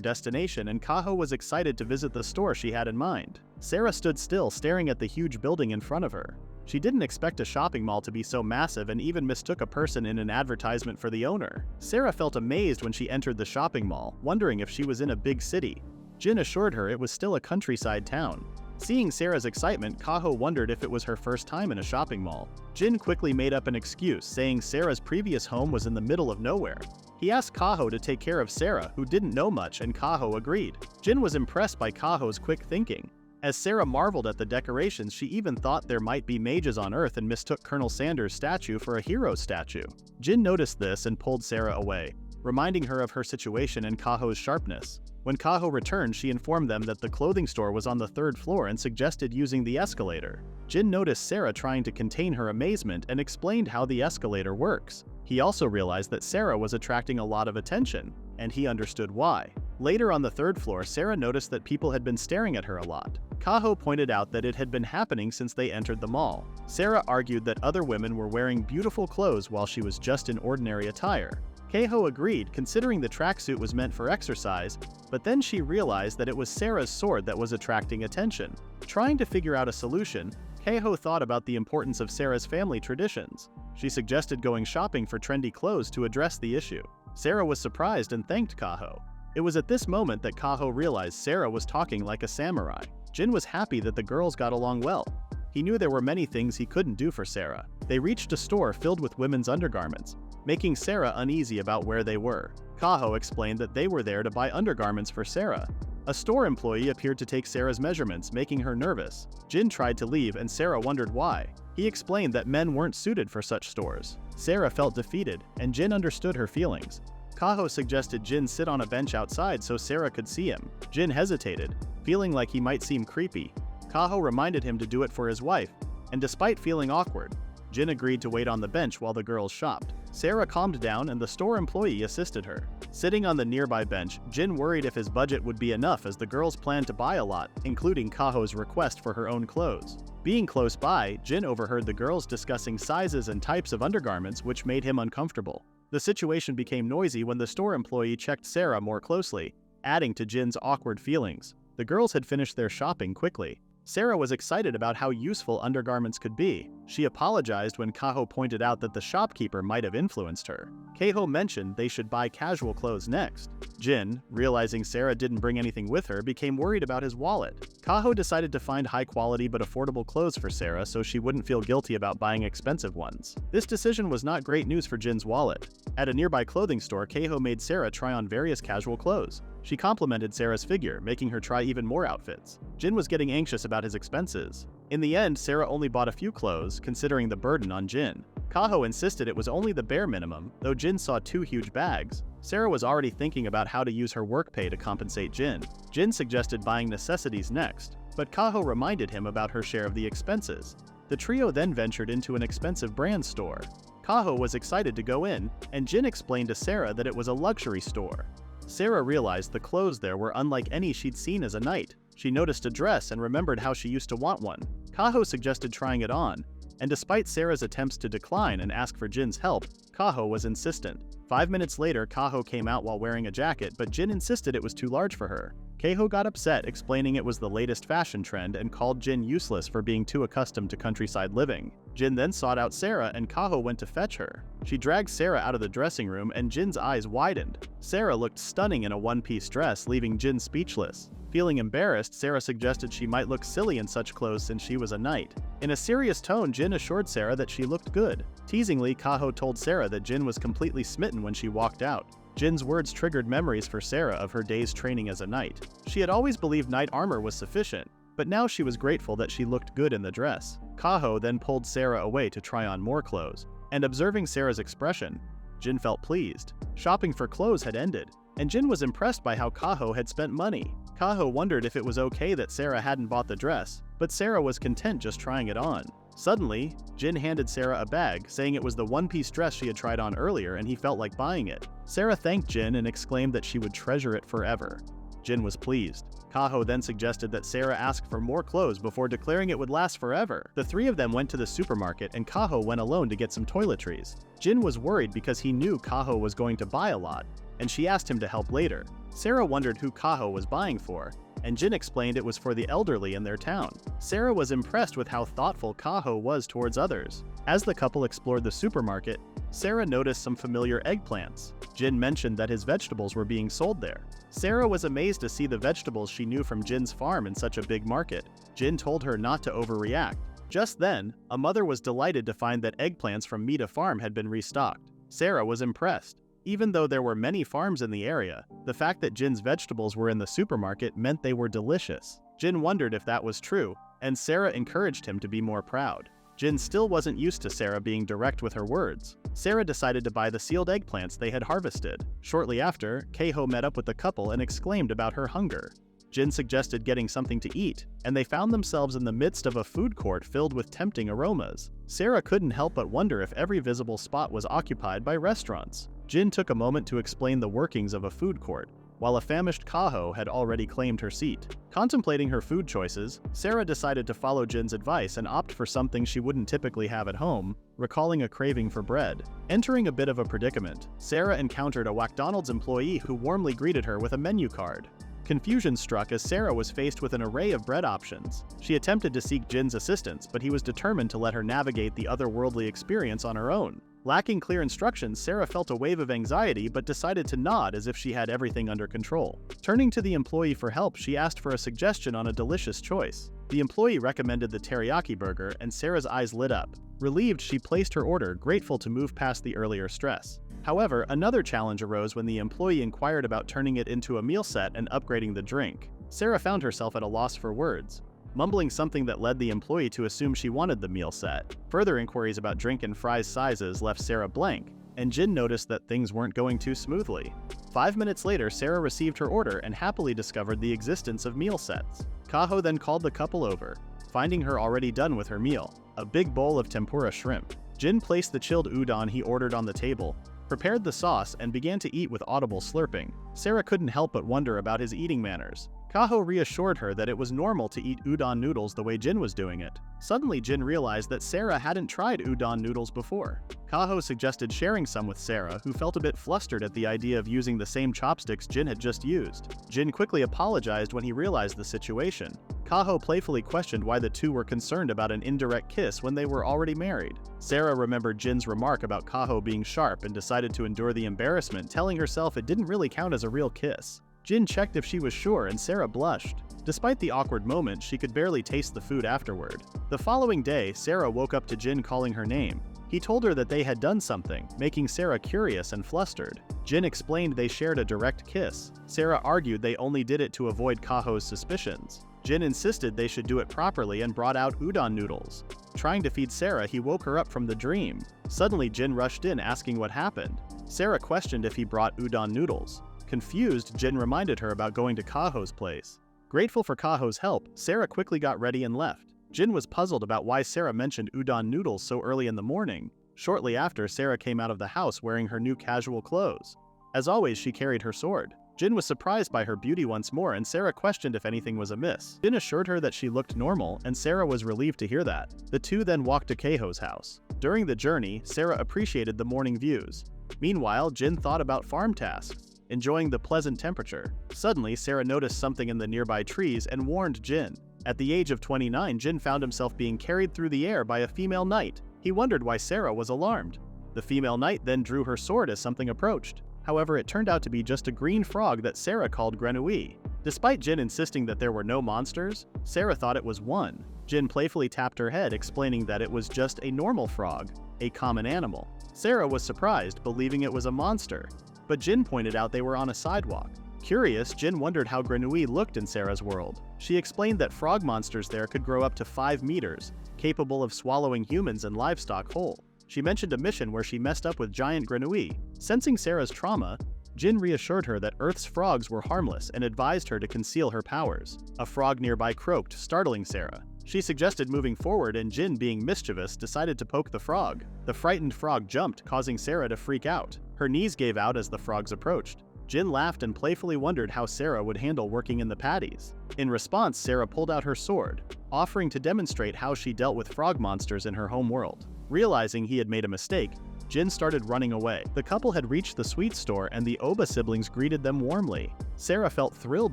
destination and Keiho was excited to visit the store she had in mind. Sera stood still, staring at the huge building in front of her. She didn't expect a shopping mall to be so massive and even mistook a person in an advertisement for the owner. Sera felt amazed when she entered the shopping mall, wondering if she was in a big city. Jin assured her it was still a countryside town. Seeing Sera's excitement, Keiho wondered if it was her first time in a shopping mall. Jin quickly made up an excuse, saying Sera's previous home was in the middle of nowhere. He asked Keiho to take care of Sera, who didn't know much, and Keiho agreed. Jin was impressed by Keiho's quick thinking. As Sera marveled at the decorations, she even thought there might be mages on Earth and mistook Colonel Sanders' statue for a hero statue. Jin noticed this and pulled Sera away, reminding her of her situation and Keiho's sharpness. When Keiho returned, she informed them that the clothing store was on the 3rd floor and suggested using the escalator. Jin noticed Sera trying to contain her amazement and explained how the escalator works. He also realized that Sera was attracting a lot of attention, and he understood why. Later on the 3rd floor, Sera noticed that people had been staring at her a lot. Keiho pointed out that it had been happening since they entered the mall. Sera argued that other women were wearing beautiful clothes while she was just in ordinary attire. Keiho agreed, considering the tracksuit was meant for exercise, but then she realized that it was Sera's sword that was attracting attention. Trying to figure out a solution, Keiho thought about the importance of Sera's family traditions. She suggested going shopping for trendy clothes to address the issue. Sera was surprised and thanked Keiho. It was at this moment that Keiho realized Sera was talking like a samurai. Jin was happy that the girls got along well. He knew there were many things he couldn't do for Sera. They reached a store filled with women's undergarments, making Sera uneasy about where they were. Keiho explained that they were there to buy undergarments for Sera. A store employee appeared to take Sera's measurements, making her nervous. Jin tried to leave and Sera wondered why. He explained that men weren't suited for such stores. Sera felt defeated, and Jin understood her feelings. Keiho suggested Jin sit on a bench outside so Sera could see him. Jin hesitated, feeling like he might seem creepy. Keiho reminded him to do it for his wife, and despite feeling awkward, Jin agreed to wait on the bench while the girls shopped. Sera calmed down and the store employee assisted her. Sitting on the nearby bench, Jin worried if his budget would be enough as the girls planned to buy a lot, including Keiho's request for her own clothes. Being close by, Jin overheard the girls discussing sizes and types of undergarments, which made him uncomfortable. The situation became noisy when the store employee checked Sera more closely, adding to Jin's awkward feelings. The girls had finished their shopping quickly. Sera was excited about how useful undergarments could be. She apologized when Keiho pointed out that the shopkeeper might have influenced her. Keiho mentioned they should buy casual clothes next. Jin, realizing Sera didn't bring anything with her, became worried about his wallet. Keiho decided to find high-quality but affordable clothes for Sera so she wouldn't feel guilty about buying expensive ones. This decision was not great news for Jin's wallet. At a nearby clothing store, Keiho made Sera try on various casual clothes. She complimented Sera's figure, making her try even more outfits. Jin was getting anxious about his expenses. In the end, Sera only bought a few clothes, considering the burden on Jin. Keiho insisted it was only the bare minimum, though Jin saw 2 huge bags. Sera was already thinking about how to use her work pay to compensate Jin. Jin suggested buying necessities next, but Keiho reminded him about her share of the expenses. The trio then ventured into an expensive brand store. Keiho was excited to go in, and Jin explained to Sera that it was a luxury store. Sera realized the clothes there were unlike any she'd seen as a knight. She noticed a dress and remembered how she used to want one. Keiho suggested trying it on, and despite Sera's attempts to decline and ask for Jin's help, Keiho was insistent. 5 minutes later, Keiho came out while wearing a jacket, but Jin insisted it was too large for her. Keiho got upset, explaining it was the latest fashion trend and called Jin useless for being too accustomed to countryside living. Jin then sought out Sera and Keiho went to fetch her. She dragged Sera out of the dressing room and Jin's eyes widened. Sera looked stunning in a one-piece dress, leaving Jin speechless. Feeling embarrassed, Sera suggested she might look silly in such clothes since she was a knight. In a serious tone, Jin assured Sera that she looked good. Teasingly, Keiho told Sera that Jin was completely smitten when she walked out. Jin's words triggered memories for Sera of her days training as a knight. She had always believed knight armor was sufficient, but now she was grateful that she looked good in the dress. Keiho then pulled Sera away to try on more clothes, and observing Sera's expression, Jin felt pleased. Shopping for clothes had ended, and Jin was impressed by how Keiho had spent money. Keiho wondered if it was okay that Sera hadn't bought the dress, but Sera was content just trying it on. Suddenly, Jin handed Sera a bag, saying it was the one-piece dress she had tried on earlier and he felt like buying it. Sera thanked Jin and exclaimed that she would treasure it forever. Jin was pleased. Kaho then suggested that Sarah ask for more clothes before declaring it would last forever. The three of them went to the supermarket and Kaho went alone to get some toiletries. Jin was worried because he knew Kaho was going to buy a lot, and she asked him to help later. Sarah wondered who Kaho was buying for, and Jin explained it was for the elderly in their town. Sarah was impressed with how thoughtful Kaho was towards others. As the couple explored the supermarket, Sarah noticed some familiar eggplants. Jin mentioned that his vegetables were being sold there. Sarah was amazed to see the vegetables she knew from Jin's farm in such a big market. Jin told her not to overreact. Just then, a mother was delighted to find that eggplants from Mita farm had been restocked. Sarah was impressed. Even though there were many farms in the area, the fact that Jin's vegetables were in the supermarket meant they were delicious. Jin wondered if that was true, and Sarah encouraged him to be more proud. Jin still wasn't used to Sarah being direct with her words. Sarah decided to buy the sealed eggplants they had harvested. Shortly after, Kaho met up with the couple and exclaimed about her hunger. Jin suggested getting something to eat, and they found themselves in the midst of a food court filled with tempting aromas. Sarah couldn't help but wonder if every visible spot was occupied by restaurants. Jin took a moment to explain the workings of a food court, while a famished Kaho had already claimed her seat. Contemplating her food choices, Sarah decided to follow Jin's advice and opt for something she wouldn't typically have at home, recalling a craving for bread. Entering a bit of a predicament, Sarah encountered a McDonald's employee who warmly greeted her with a menu card. Confusion struck as Sarah was faced with an array of bread options. She attempted to seek Jin's assistance, but he was determined to let her navigate the otherworldly experience on her own. Lacking clear instructions, Sarah felt a wave of anxiety but decided to nod as if she had everything under control. Turning to the employee for help, she asked for a suggestion on a delicious choice. The employee recommended the teriyaki burger, and Sarah's eyes lit up. Relieved, she placed her order, grateful to move past the earlier stress. However, another challenge arose when the employee inquired about turning it into a meal set and upgrading the drink. Sarah found herself at a loss for words, mumbling something that led the employee to assume she wanted the meal set. Further inquiries about drink and fries sizes left Sarah blank, and Jin noticed that things weren't going too smoothly. 5 minutes later, Sarah received her order and happily discovered the existence of meal sets. Kaho then called the couple over, finding her already done with her meal, a big bowl of tempura shrimp. Jin placed the chilled udon he ordered on the table, prepared the sauce, and began to eat with audible slurping. Sarah couldn't help but wonder about his eating manners. Kaho reassured her that it was normal to eat udon noodles the way Jin was doing it. Suddenly, Jin realized that Sarah hadn't tried udon noodles before. Kaho suggested sharing some with Sarah, who felt a bit flustered at the idea of using the same chopsticks Jin had just used. Jin quickly apologized when he realized the situation. Kaho playfully questioned why the two were concerned about an indirect kiss when they were already married. Sarah remembered Jin's remark about Kaho being sharp and decided to endure the embarrassment, telling herself it didn't really count as a real kiss. Jin checked if she was sure, and Sarah blushed. Despite the awkward moment, she could barely taste the food afterward. The following day, Sarah woke up to Jin calling her name. He told her that they had done something, making Sarah curious and flustered. Jin explained they shared a direct kiss. Sarah argued they only did it to avoid Kaho's suspicions. Jin insisted they should do it properly and brought out udon noodles. Trying to feed Sarah, he woke her up from the dream. Suddenly, Jin rushed in asking what happened. Sarah questioned if he brought udon noodles. Confused, Jin reminded her about going to Kaho's place. Grateful for Kaho's help, Sarah quickly got ready and left. Jin was puzzled about why Sarah mentioned udon noodles so early in the morning. Shortly after, Sarah came out of the house wearing her new casual clothes. As always, she carried her sword. Jin was surprised by her beauty once more, and Sarah questioned if anything was amiss. Jin assured her that she looked normal, and Sarah was relieved to hear that. The two then walked to Kaho's house. During the journey, Sarah appreciated the morning views. Meanwhile, Jin thought about farm tasks, enjoying the pleasant temperature. Suddenly, Sarah noticed something in the nearby trees and warned Jin. At the age of 29, Jin found himself being carried through the air by a female knight. He wondered why Sarah was alarmed. The female knight then drew her sword as something approached. However, it turned out to be just a green frog that Sarah called Grenouille. Despite Jin insisting that there were no monsters, Sarah thought it was one. Jin playfully tapped her head, explaining that it was just a normal frog, a common animal. Sarah was surprised, believing it was a monster, but Jin pointed out they were on a sidewalk. Curious, Jin wondered how Grenouille looked in Sarah's world. She explained that frog monsters there could grow up to 5 meters, capable of swallowing humans and livestock whole. She mentioned a mission where she messed up with giant Grenouille. Sensing Sarah's trauma, Jin reassured her that Earth's frogs were harmless and advised her to conceal her powers. A frog nearby croaked, startling Sarah. She suggested moving forward, and Jin, being mischievous, decided to poke the frog. The frightened frog jumped, causing Sarah to freak out. Her knees gave out as the frogs approached. Jin laughed and playfully wondered how Sarah would handle working in the patties. In response, Sarah pulled out her sword, offering to demonstrate how she dealt with frog monsters in her home world. Realizing he had made a mistake, Jin started running away. The couple had reached the sweet store and the Oba siblings greeted them warmly. Sarah felt thrilled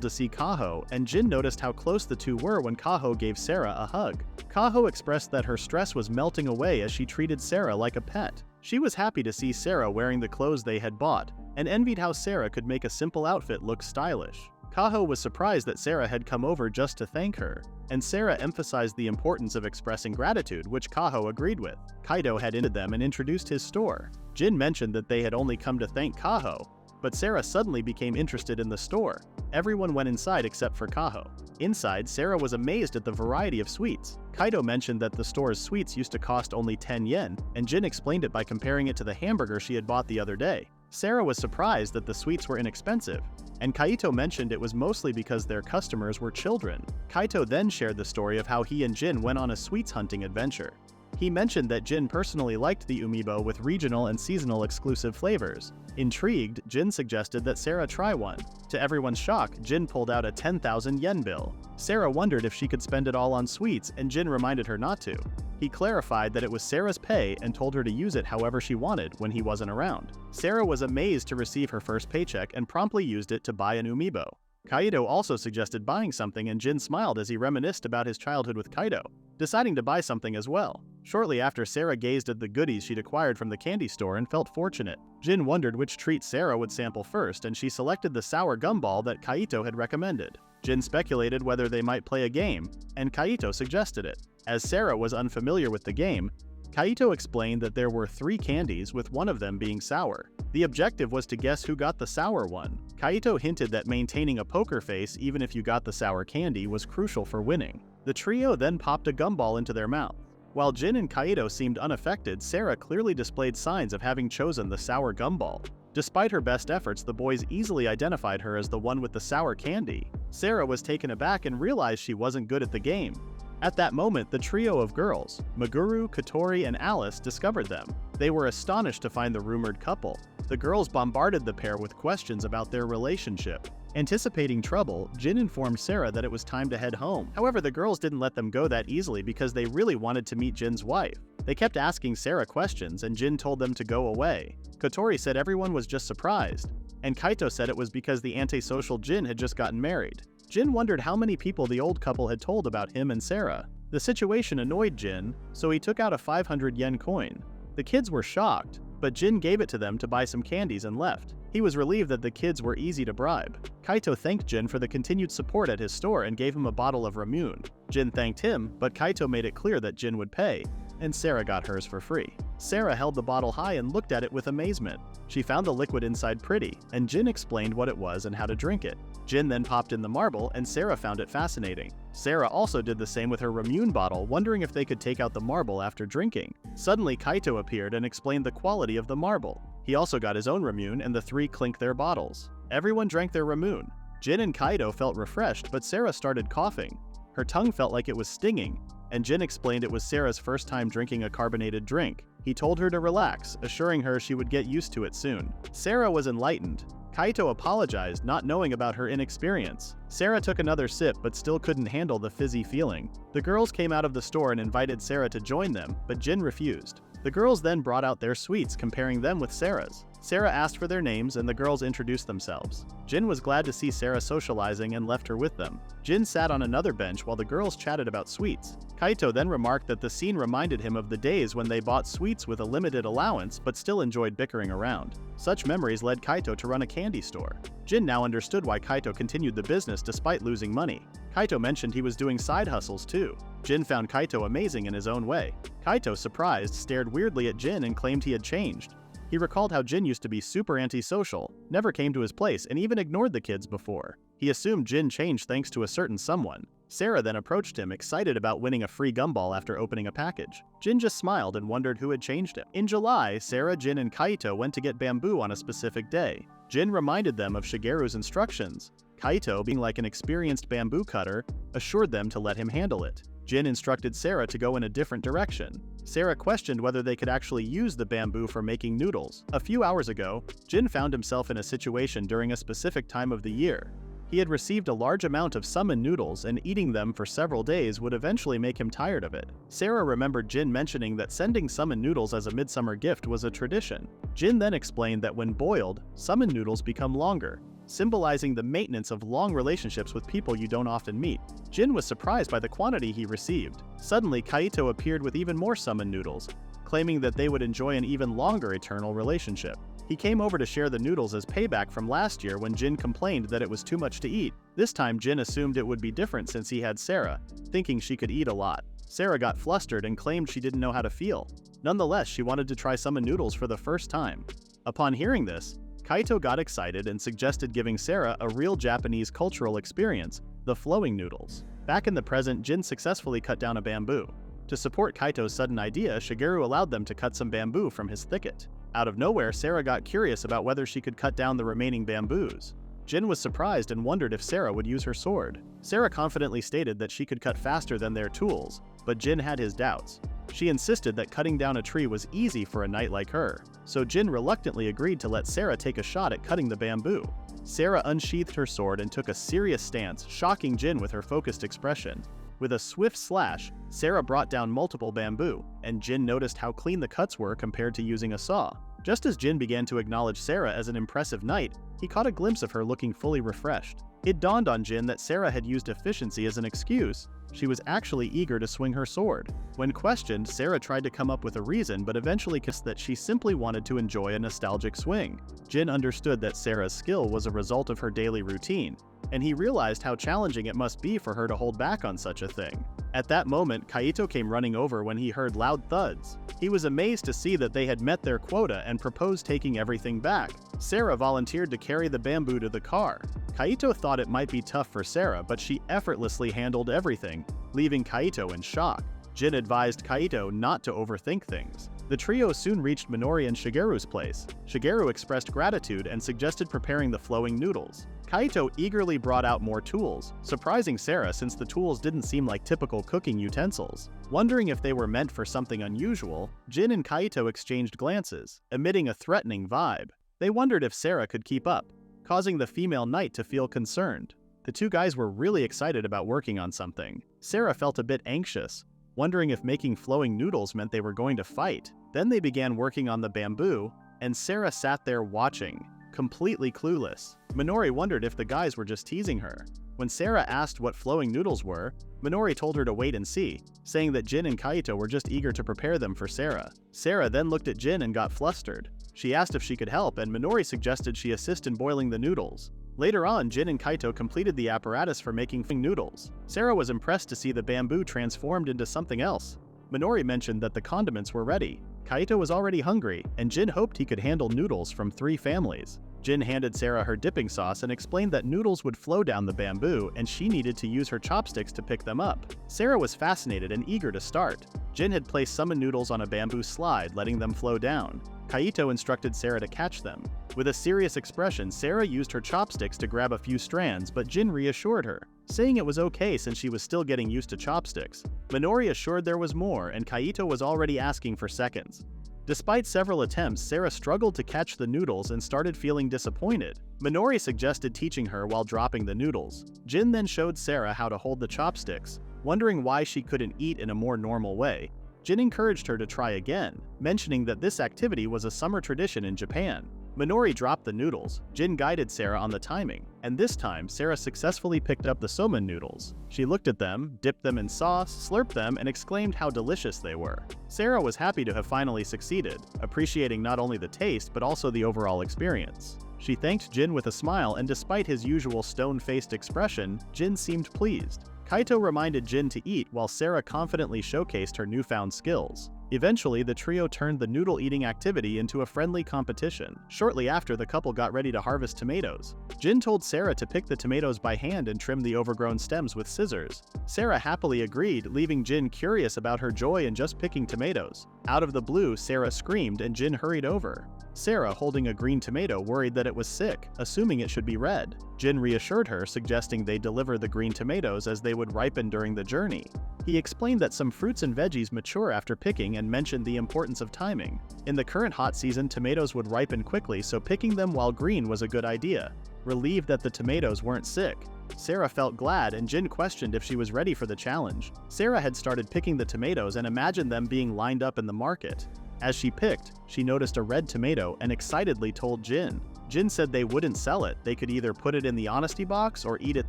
to see Kaho, and Jin noticed how close the two were when Kaho gave Sarah a hug. Kaho expressed that her stress was melting away as she treated Sarah like a pet. She was happy to see Sarah wearing the clothes they had bought, and envied how Sarah could make a simple outfit look stylish. Kaho was surprised that Sarah had come over just to thank her, and Sarah emphasized the importance of expressing gratitude, which Kaho agreed with. Kaido had ended them and introduced his store. Jin mentioned that they had only come to thank Kaho, but Sarah suddenly became interested in the store. Everyone went inside except for Kaho. Inside, Sarah was amazed at the variety of sweets. Kaido mentioned that the store's sweets used to cost only 10 yen, and Jin explained it by comparing it to the hamburger she had bought the other day. Sarah was surprised that the sweets were inexpensive, and Kaito mentioned it was mostly because their customers were children. Kaito then shared the story of how he and Jin went on a sweets hunting adventure. He mentioned that Jin personally liked the Umibo with regional and seasonal exclusive flavors. Intrigued, Jin suggested that Sarah try one. To everyone's shock, Jin pulled out a 10,000 yen bill. Sarah wondered if she could spend it all on sweets, and Jin reminded her not to. He clarified that it was Sarah's pay and told her to use it however she wanted when he wasn't around. Sarah was amazed to receive her first paycheck and promptly used it to buy an Umibo. Kaido also suggested buying something, and Jin smiled as he reminisced about his childhood with Kaido, deciding to buy something as well. Shortly after, Sarah gazed at the goodies she'd acquired from the candy store and felt fortunate. Jin wondered which treat Sarah would sample first, and she selected the sour gumball that Kaito had recommended. Jin speculated whether they might play a game, and Kaito suggested it. As Sarah was unfamiliar with the game, Kaito explained that there were 3 candies, with one of them being sour. The objective was to guess who got the sour one. Kaito hinted that maintaining a poker face even if you got the sour candy was crucial for winning. The trio then popped a gumball into their mouth. While Jin and Kaito seemed unaffected, Sarah clearly displayed signs of having chosen the sour gumball. Despite her best efforts, the boys easily identified her as the one with the sour candy. Sarah was taken aback and realized she wasn't good at the game. At that moment, the trio of girls, Meguru, Katori, and Alice, discovered them. They were astonished to find the rumored couple. The girls bombarded the pair with questions about their relationship. Anticipating trouble, Jin informed Sarah that it was time to head home. However, the girls didn't let them go that easily because they really wanted to meet Jin's wife. They kept asking Sarah questions, and Jin told them to go away. Katori said everyone was just surprised, and Kaito said it was because the antisocial Jin had just gotten married. Jin wondered how many people the old couple had told about him and Sarah. The situation annoyed Jin, so he took out a 500 yen coin. The kids were shocked, but Jin gave it to them to buy some candies and left. He was relieved that the kids were easy to bribe. Kaito thanked Jin for the continued support at his store and gave him a bottle of Ramune. Jin thanked him, but Kaito made it clear that Jin would pay, and Sarah got hers for free. Sarah held the bottle high and looked at it with amazement. She found the liquid inside pretty, and Jin explained what it was and how to drink it. Jin then popped in the marble, and Sarah found it fascinating. Sarah also did the same with her Ramune bottle, wondering if they could take out the marble after drinking. Suddenly, Kaito appeared and explained the quality of the marble. He also got his own Ramune, and the 3 clinked their bottles. Everyone drank their Ramune. Jin and Kaito felt refreshed, but Sarah started coughing. Her tongue felt like it was stinging, and Jin explained it was Sarah's first time drinking a carbonated drink. He told her to relax, assuring her she would get used to it soon. Sarah was enlightened. Kaito apologized, not knowing about her inexperience. Sarah took another sip but still couldn't handle the fizzy feeling. The girls came out of the store and invited Sarah to join them, but Jin refused. The girls then brought out their sweets, comparing them with Sarah's. Sarah asked for their names and the girls introduced themselves. Jin was glad to see Sarah socializing and left her with them. Jin sat on another bench while the girls chatted about sweets. Kaito then remarked that the scene reminded him of the days when they bought sweets with a limited allowance but still enjoyed bickering around. Such memories led Kaito to run a candy store. Jin now understood why Kaito continued the business despite losing money. Kaito mentioned he was doing side hustles too. Jin found Kaito amazing in his own way. Kaito, surprised, stared weirdly at Jin and claimed he had changed. He recalled how Jin used to be super antisocial, never came to his place, and even ignored the kids before. He assumed Jin changed thanks to a certain someone. Sarah then approached him, excited about winning a free gumball after opening a package. Jin just smiled and wondered who had changed him. In July, Sarah, Jin, and Kaito went to get bamboo on a specific day. Jin reminded them of Shigeru's instructions. Kaito, being like an experienced bamboo cutter, assured them to let him handle it. Jin instructed Sarah to go in a different direction. Sarah questioned whether they could actually use the bamboo for making noodles. A few hours ago, Jin found himself in a situation during a specific time of the year. He had received a large amount of summon noodles, and eating them for several days would eventually make him tired of it. Sarah remembered Jin mentioning that sending summon noodles as a midsummer gift was a tradition. Jin then explained that when boiled, summon noodles become longer, symbolizing the maintenance of long relationships with people you don't often meet. Jin was surprised by the quantity he received. Suddenly, Kaito appeared with even more summon noodles, claiming that they would enjoy an even longer eternal relationship. He came over to share the noodles as payback from last year when Jin complained that it was too much to eat. This time Jin assumed it would be different since he had Sarah, thinking she could eat a lot. Sarah got flustered and claimed she didn't know how to feel. Nonetheless, she wanted to try summon noodles for the first time. Upon hearing this, Kaito got excited and suggested giving Sarah a real Japanese cultural experience, the flowing noodles. Back in the present, Jin successfully cut down a bamboo. To support Kaito's sudden idea, Shigeru allowed them to cut some bamboo from his thicket. Out of nowhere, Sarah got curious about whether she could cut down the remaining bamboos. Jin was surprised and wondered if Sarah would use her sword. Sarah confidently stated that she could cut faster than their tools, but Jin had his doubts. She insisted that cutting down a tree was easy for a knight like her, so Jin reluctantly agreed to let Sarah take a shot at cutting the bamboo. Sarah unsheathed her sword and took a serious stance, shocking Jin with her focused expression. With a swift slash, Sarah brought down multiple bamboo, and Jin noticed how clean the cuts were compared to using a saw. Just as Jin began to acknowledge Sarah as an impressive knight, he caught a glimpse of her looking fully refreshed. It dawned on Jin that Sarah had used efficiency as an excuse. She was actually eager to swing her sword. When questioned, Sarah tried to come up with a reason but eventually guessed that she simply wanted to enjoy a nostalgic swing. Jin understood that Sarah's skill was a result of her daily routine, and he realized how challenging it must be for her to hold back on such a thing. At that moment, Kaito came running over when he heard loud thuds. He was amazed to see that they had met their quota and proposed taking everything back. Sarah volunteered to carry the bamboo to the car. Kaito thought it might be tough for Sarah, but she effortlessly handled everything, leaving Kaito in shock. Jin advised Kaito not to overthink things. The trio soon reached Minori and Shigeru's place. Shigeru expressed gratitude and suggested preparing the flowing noodles. Kaito eagerly brought out more tools, surprising Sarah since the tools didn't seem like typical cooking utensils. Wondering if they were meant for something unusual, Jin and Kaito exchanged glances, emitting a threatening vibe. They wondered if Sarah could keep up, causing the female knight to feel concerned. The two guys were really excited about working on something. Sarah felt a bit anxious, wondering if making flowing noodles meant they were going to fight. Then they began working on the bamboo, and Sarah sat there watching, completely clueless. Minori wondered if the guys were just teasing her. When Sarah asked what flowing noodles were, Minori told her to wait and see, saying that Jin and Kaito were just eager to prepare them for Sarah. Sarah then looked at Jin and got flustered. She asked if she could help, and Minori suggested she assist in boiling the noodles. Later on, Jin and Kaito completed the apparatus for making noodles. Sarah was impressed to see the bamboo transformed into something else. Minori mentioned that the condiments were ready. Kaito was already hungry, and Jin hoped he could handle noodles from 3 families. Jin handed Sarah her dipping sauce and explained that noodles would flow down the bamboo and she needed to use her chopsticks to pick them up. Sarah was fascinated and eager to start. Jin had placed summon noodles on a bamboo slide, letting them flow down. Kaito instructed Sarah to catch them. With a serious expression, Sarah used her chopsticks to grab a few strands, but Jin reassured her, saying it was okay since she was still getting used to chopsticks. Minori assured there was more, and Kaito was already asking for seconds. Despite several attempts, Sarah struggled to catch the noodles and started feeling disappointed. Minori suggested teaching her while dropping the noodles. Jin then showed Sarah how to hold the chopsticks, wondering why she couldn't eat in a more normal way. Jin encouraged her to try again, mentioning that this activity was a summer tradition in Japan. Minori dropped the noodles. Jin guided Sarah on the timing, and this time Sarah successfully picked up the somen noodles. She looked at them, dipped them in sauce, slurped them, and exclaimed how delicious they were. Sarah was happy to have finally succeeded, appreciating not only the taste but also the overall experience. She thanked Jin with a smile, and despite his usual stone-faced expression, Jin seemed pleased. Kaito reminded Jin to eat while Sarah confidently showcased her newfound skills. Eventually, the trio turned the noodle-eating activity into a friendly competition. Shortly after, the couple got ready to harvest tomatoes. Jin told Sarah to pick the tomatoes by hand and trim the overgrown stems with scissors. Sarah happily agreed, leaving Jin curious about her joy in just picking tomatoes. Out of the blue, Sarah screamed and Jin hurried over. Sarah, holding a green tomato, worried that it was sick, assuming it should be red. Jin reassured her, suggesting they deliver the green tomatoes as they would ripen during the journey. He explained that some fruits and veggies mature after picking and mentioned the importance of timing. In the current hot season, tomatoes would ripen quickly, so picking them while green was a good idea. Relieved that the tomatoes weren't sick, Sarah felt glad, and Jin questioned if she was ready for the challenge. Sarah had started picking the tomatoes and imagined them being lined up in the market. As she picked, she noticed a red tomato and excitedly told Jin. Jin said they wouldn't sell it, they could either put it in the honesty box or eat it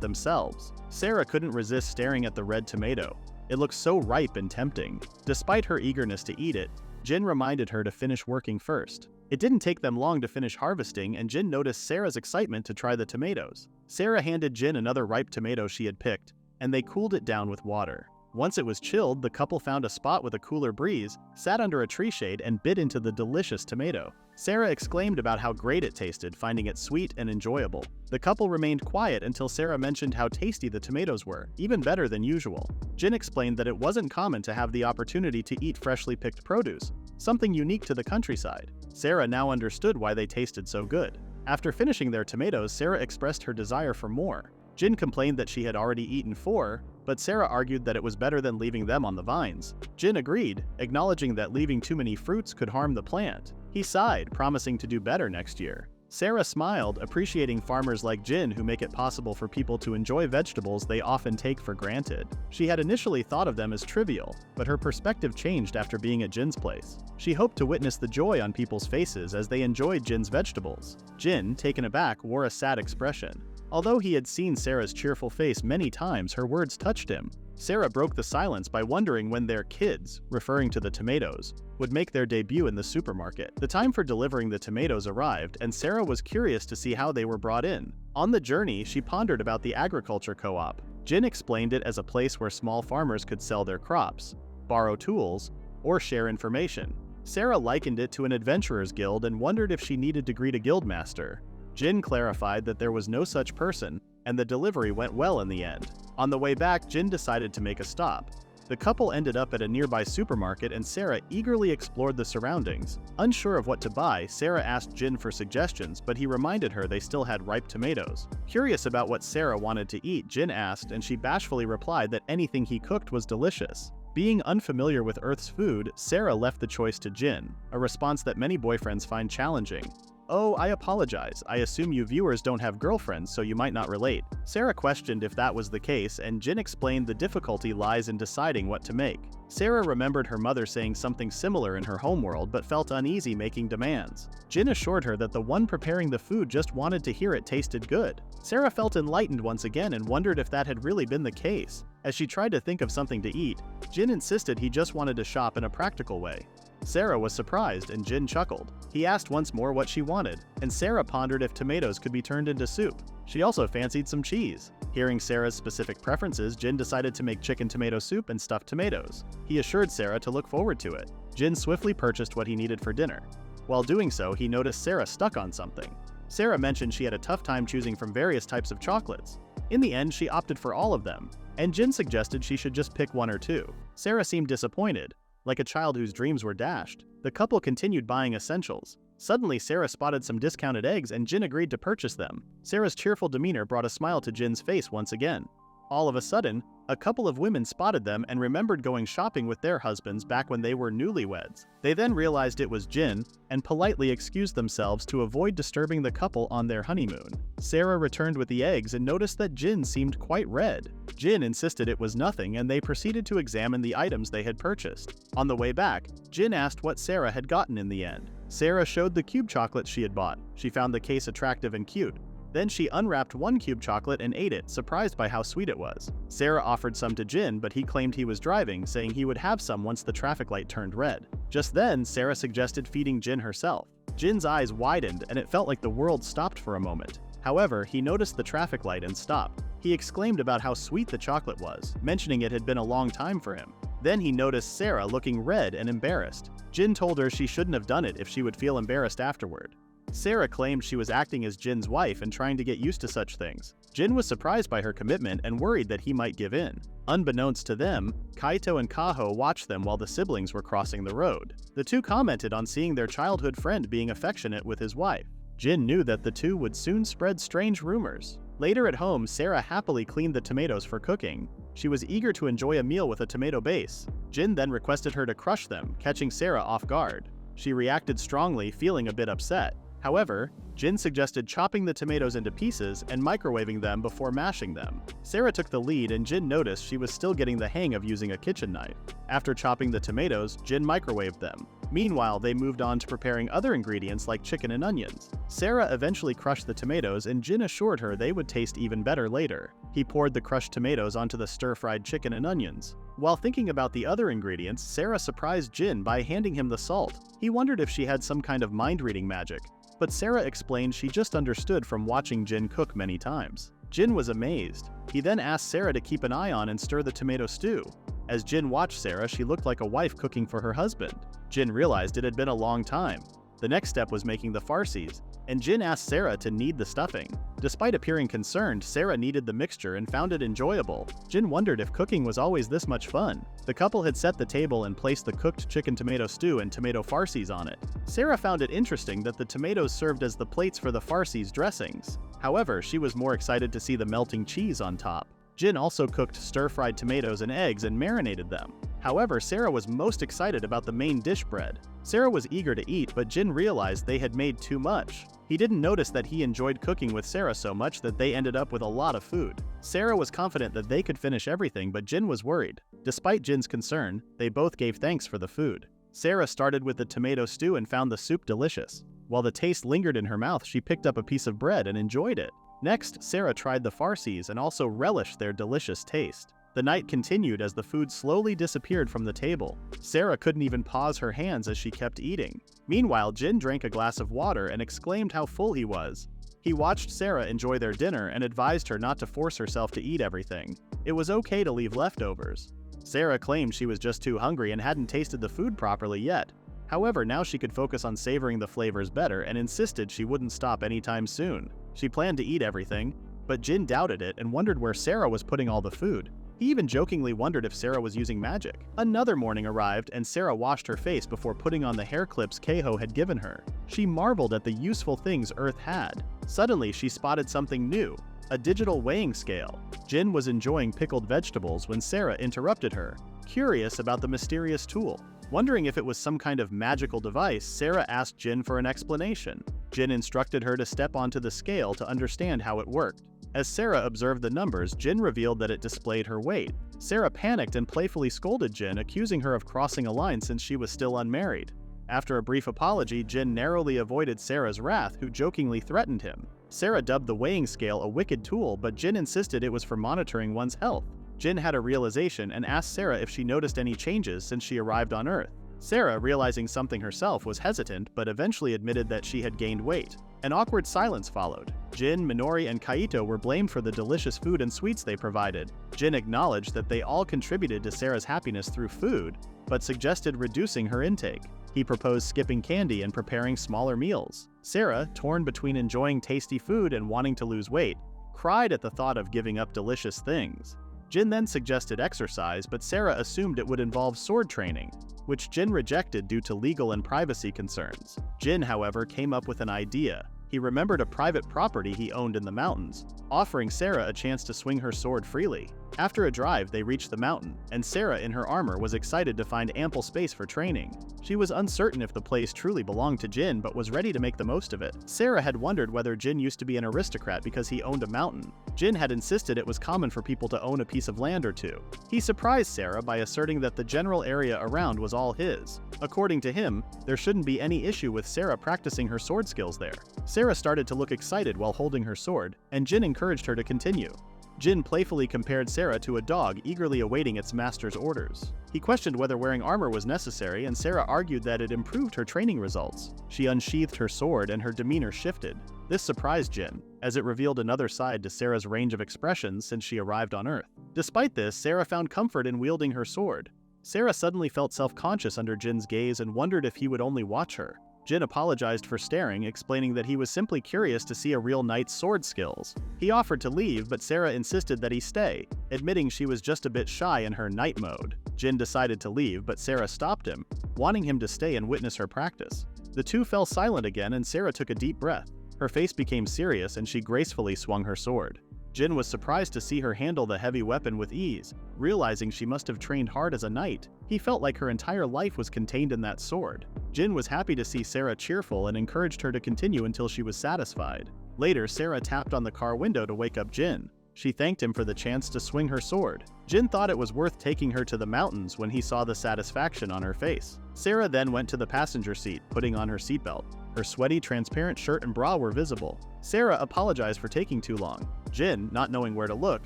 themselves. Sarah couldn't resist staring at the red tomato. It looked so ripe and tempting. Despite her eagerness to eat it, Jin reminded her to finish working first. It didn't take them long to finish harvesting, and Jin noticed Sarah's excitement to try the tomatoes. Sarah handed Jin another ripe tomato she had picked, and they cooled it down with water. Once it was chilled, the couple found a spot with a cooler breeze, sat under a tree shade, and bit into the delicious tomato. Sarah exclaimed about how great it tasted, finding it sweet and enjoyable. The couple remained quiet until Sarah mentioned how tasty the tomatoes were, even better than usual. Jin explained that it wasn't common to have the opportunity to eat freshly picked produce, something unique to the countryside. Sarah now understood why they tasted so good. After finishing their tomatoes, Sarah expressed her desire for more. Jin complained that she had already eaten 4, but Sarah argued that it was better than leaving them on the vines. Jin agreed, acknowledging that leaving too many fruits could harm the plant. He sighed, promising to do better next year. Sarah smiled, appreciating farmers like Jin who make it possible for people to enjoy vegetables they often take for granted. She had initially thought of them as trivial, but her perspective changed after being at Jin's place. She hoped to witness the joy on people's faces as they enjoyed Jin's vegetables. Jin, taken aback, wore a sad expression. Although he had seen Sarah's cheerful face many times, her words touched him. Sarah broke the silence by wondering when their kids, referring to the tomatoes, would make their debut in the supermarket. The time for delivering the tomatoes arrived, and Sarah was curious to see how they were brought in. On the journey, she pondered about the agriculture co-op. Jin explained it as a place where small farmers could sell their crops, borrow tools, or share information. Sarah likened it to an adventurer's guild and wondered if she needed to greet a guildmaster. Jin clarified that there was no such person, and the delivery went well in the end. On the way back, Jin decided to make a stop. The couple ended up at a nearby supermarket, and Sarah eagerly explored the surroundings. Unsure of what to buy, Sarah asked Jin for suggestions, but he reminded her they still had ripe tomatoes. Curious about what Sarah wanted to eat, Jin asked, and she bashfully replied that anything he cooked was delicious. Being unfamiliar with Earth's food, Sarah left the choice to Jin, a response that many boyfriends find challenging. "Oh, I apologize. I assume you viewers don't have girlfriends, so you might not relate." Sarah questioned if that was the case, and Jin explained the difficulty lies in deciding what to make. Sarah remembered her mother saying something similar in her homeworld but felt uneasy making demands. Jin assured her that the one preparing the food just wanted to hear it tasted good. Sarah felt enlightened once again and wondered if that had really been the case. As she tried to think of something to eat, Jin insisted he just wanted to shop in a practical way. Sarah was surprised, and Jin chuckled. He asked once more what she wanted, and Sarah pondered if tomatoes could be turned into soup. She also fancied some cheese. Hearing Sarah's specific preferences, Jin decided to make chicken tomato soup and stuffed tomatoes. He assured Sarah to look forward to it. Jin swiftly purchased what he needed for dinner. While doing so, he noticed Sarah stuck on something. Sarah mentioned she had a tough time choosing from various types of chocolates. In the end, she opted for all of them, and Jin suggested she should just pick 1 or 2. Sarah seemed disappointed, like a child whose dreams were dashed. The couple continued buying essentials. Suddenly, Sarah spotted some discounted eggs, and Jin agreed to purchase them. Sarah's cheerful demeanor brought a smile to Jin's face once again. All of a sudden, a couple of women spotted them and remembered going shopping with their husbands back when they were newlyweds. They then realized it was Jin and politely excused themselves to avoid disturbing the couple on their honeymoon. Sarah returned with the eggs and noticed that Jin seemed quite red. Jin insisted it was nothing, and they proceeded to examine the items they had purchased. On the way back, Jin asked what Sarah had gotten in the end. Sarah showed the cube chocolate she had bought. She found the case attractive and cute. Then she unwrapped 1 cube chocolate and ate it, surprised by how sweet it was. Sarah offered some to Jin, but he claimed he was driving, saying he would have some once the traffic light turned red. Just then, Sarah suggested feeding Jin herself. Jin's eyes widened, and it felt like the world stopped for a moment. However, he noticed the traffic light and stopped. He exclaimed about how sweet the chocolate was, mentioning it had been a long time for him. Then he noticed Sarah looking red and embarrassed. Jin told her she shouldn't have done it if she would feel embarrassed afterward. Sarah claimed she was acting as Jin's wife and trying to get used to such things. Jin was surprised by her commitment and worried that he might give in. Unbeknownst to them, Kaito and Kaho watched them while the siblings were crossing the road. The two commented on seeing their childhood friend being affectionate with his wife. Jin knew that the two would soon spread strange rumors. Later at home, Sarah happily cleaned the tomatoes for cooking. She was eager to enjoy a meal with a tomato base. Jin then requested her to crush them, catching Sarah off guard. She reacted strongly, feeling a bit upset. However, Jin suggested chopping the tomatoes into pieces and microwaving them before mashing them. Sarah took the lead and Jin noticed she was still getting the hang of using a kitchen knife. After chopping the tomatoes, Jin microwaved them. Meanwhile, they moved on to preparing other ingredients like chicken and onions. Sarah eventually crushed the tomatoes and Jin assured her they would taste even better later. He poured the crushed tomatoes onto the stir-fried chicken and onions. While thinking about the other ingredients, Sarah surprised Jin by handing him the salt. He wondered if she had some kind of mind-reading magic, but Sarah explained she just understood from watching Jin cook many times. Jin was amazed. He then asked Sarah to keep an eye on and stir the tomato stew. As Jin watched Sarah, she looked like a wife cooking for her husband. Jin realized it had been a long time. The next step was making the farcies, and Jin asked Sarah to knead the stuffing. Despite appearing concerned, Sarah kneaded the mixture and found it enjoyable. Jin wondered if cooking was always this much fun. The couple had set the table and placed the cooked chicken tomato stew and tomato farcies on it. Sarah found it interesting that the tomatoes served as the plates for the farcies' dressings. However, she was more excited to see the melting cheese on top. Jin also cooked stir-fried tomatoes and eggs and marinated them. However, Sarah was most excited about the main dish bread. Sarah was eager to eat, but Jin realized they had made too much. He didn't notice that he enjoyed cooking with Sarah so much that they ended up with a lot of food. Sarah was confident that they could finish everything, but Jin was worried. Despite Jin's concern, they both gave thanks for the food. Sarah started with the tomato stew and found the soup delicious. While the taste lingered in her mouth, she picked up a piece of bread and enjoyed it. Next, Sarah tried the farcies and also relished their delicious taste. The night continued as the food slowly disappeared from the table. Sarah couldn't even pause her hands as she kept eating. Meanwhile, Jin drank a glass of water and exclaimed how full he was. He watched Sarah enjoy their dinner and advised her not to force herself to eat everything. It was okay to leave leftovers. Sarah claimed she was just too hungry and hadn't tasted the food properly yet. However, now she could focus on savoring the flavors better and insisted she wouldn't stop anytime soon. She planned to eat everything, but Jin doubted it and wondered where Sarah was putting all the food. He even jokingly wondered if Sarah was using magic. Another morning arrived and Sarah washed her face before putting on the hair clips Kaho had given her. She marveled at the useful things Earth had. Suddenly, she spotted something new, a digital weighing scale. Jin was enjoying pickled vegetables when Sarah interrupted her, curious about the mysterious tool. Wondering if it was some kind of magical device, Sarah asked Jin for an explanation. Jin instructed her to step onto the scale to understand how it worked. As Sarah observed the numbers, Jin revealed that it displayed her weight. Sarah panicked and playfully scolded Jin, accusing her of crossing a line since she was still unmarried. After a brief apology, Jin narrowly avoided Sarah's wrath, who jokingly threatened him. Sarah dubbed the weighing scale a wicked tool, but Jin insisted it was for monitoring one's health. Jin had a realization and asked Sarah if she noticed any changes since she arrived on Earth. Sarah, realizing something herself, was hesitant but eventually admitted that she had gained weight. An awkward silence followed. Jin, Minori, and Kaito were blamed for the delicious food and sweets they provided. Jin acknowledged that they all contributed to Sarah's happiness through food, but suggested reducing her intake. He proposed skipping candy and preparing smaller meals. Sarah, torn between enjoying tasty food and wanting to lose weight, cried at the thought of giving up delicious things. Jin then suggested exercise, but Sarah assumed it would involve sword training, which Jin rejected due to legal and privacy concerns. Jin, however, came up with an idea. He remembered a private property he owned in the mountains, offering Sarah a chance to swing her sword freely. After a drive, they reached the mountain, and Sarah in her armor was excited to find ample space for training. She was uncertain if the place truly belonged to Jin, but was ready to make the most of it. Sarah had wondered whether Jin used to be an aristocrat because he owned a mountain. Jin had insisted it was common for people to own a piece of land or two. He surprised Sarah by asserting that the general area around was all his. According to him, there shouldn't be any issue with Sarah practicing her sword skills there. Sarah started to look excited while holding her sword, and Jin encouraged her to continue. Jin playfully compared Sarah to a dog eagerly awaiting its master's orders. He questioned whether wearing armor was necessary, and Sarah argued that it improved her training results. She unsheathed her sword and her demeanor shifted. This surprised Jin, as it revealed another side to Sarah's range of expressions since she arrived on Earth. Despite this, Sarah found comfort in wielding her sword. Sarah suddenly felt self-conscious under Jin's gaze and wondered if he would only watch her. Jin apologized for staring, explaining that he was simply curious to see a real knight's sword skills. He offered to leave, but Sarah insisted that he stay, admitting she was just a bit shy in her knight mode. Jin decided to leave, but Sarah stopped him, wanting him to stay and witness her practice. The two fell silent again, and Sarah took a deep breath. Her face became serious and she gracefully swung her sword. Jin was surprised to see her handle the heavy weapon with ease, realizing she must have trained hard as a knight. He felt like her entire life was contained in that sword. Jin was happy to see Sarah cheerful and encouraged her to continue until she was satisfied. Later, Sarah tapped on the car window to wake up Jin. She thanked him for the chance to swing her sword. Jin thought it was worth taking her to the mountains when he saw the satisfaction on her face. Sarah then went to the passenger seat, putting on her seatbelt. Her sweaty, transparent shirt and bra were visible. Sarah apologized for taking too long. Jin, not knowing where to look,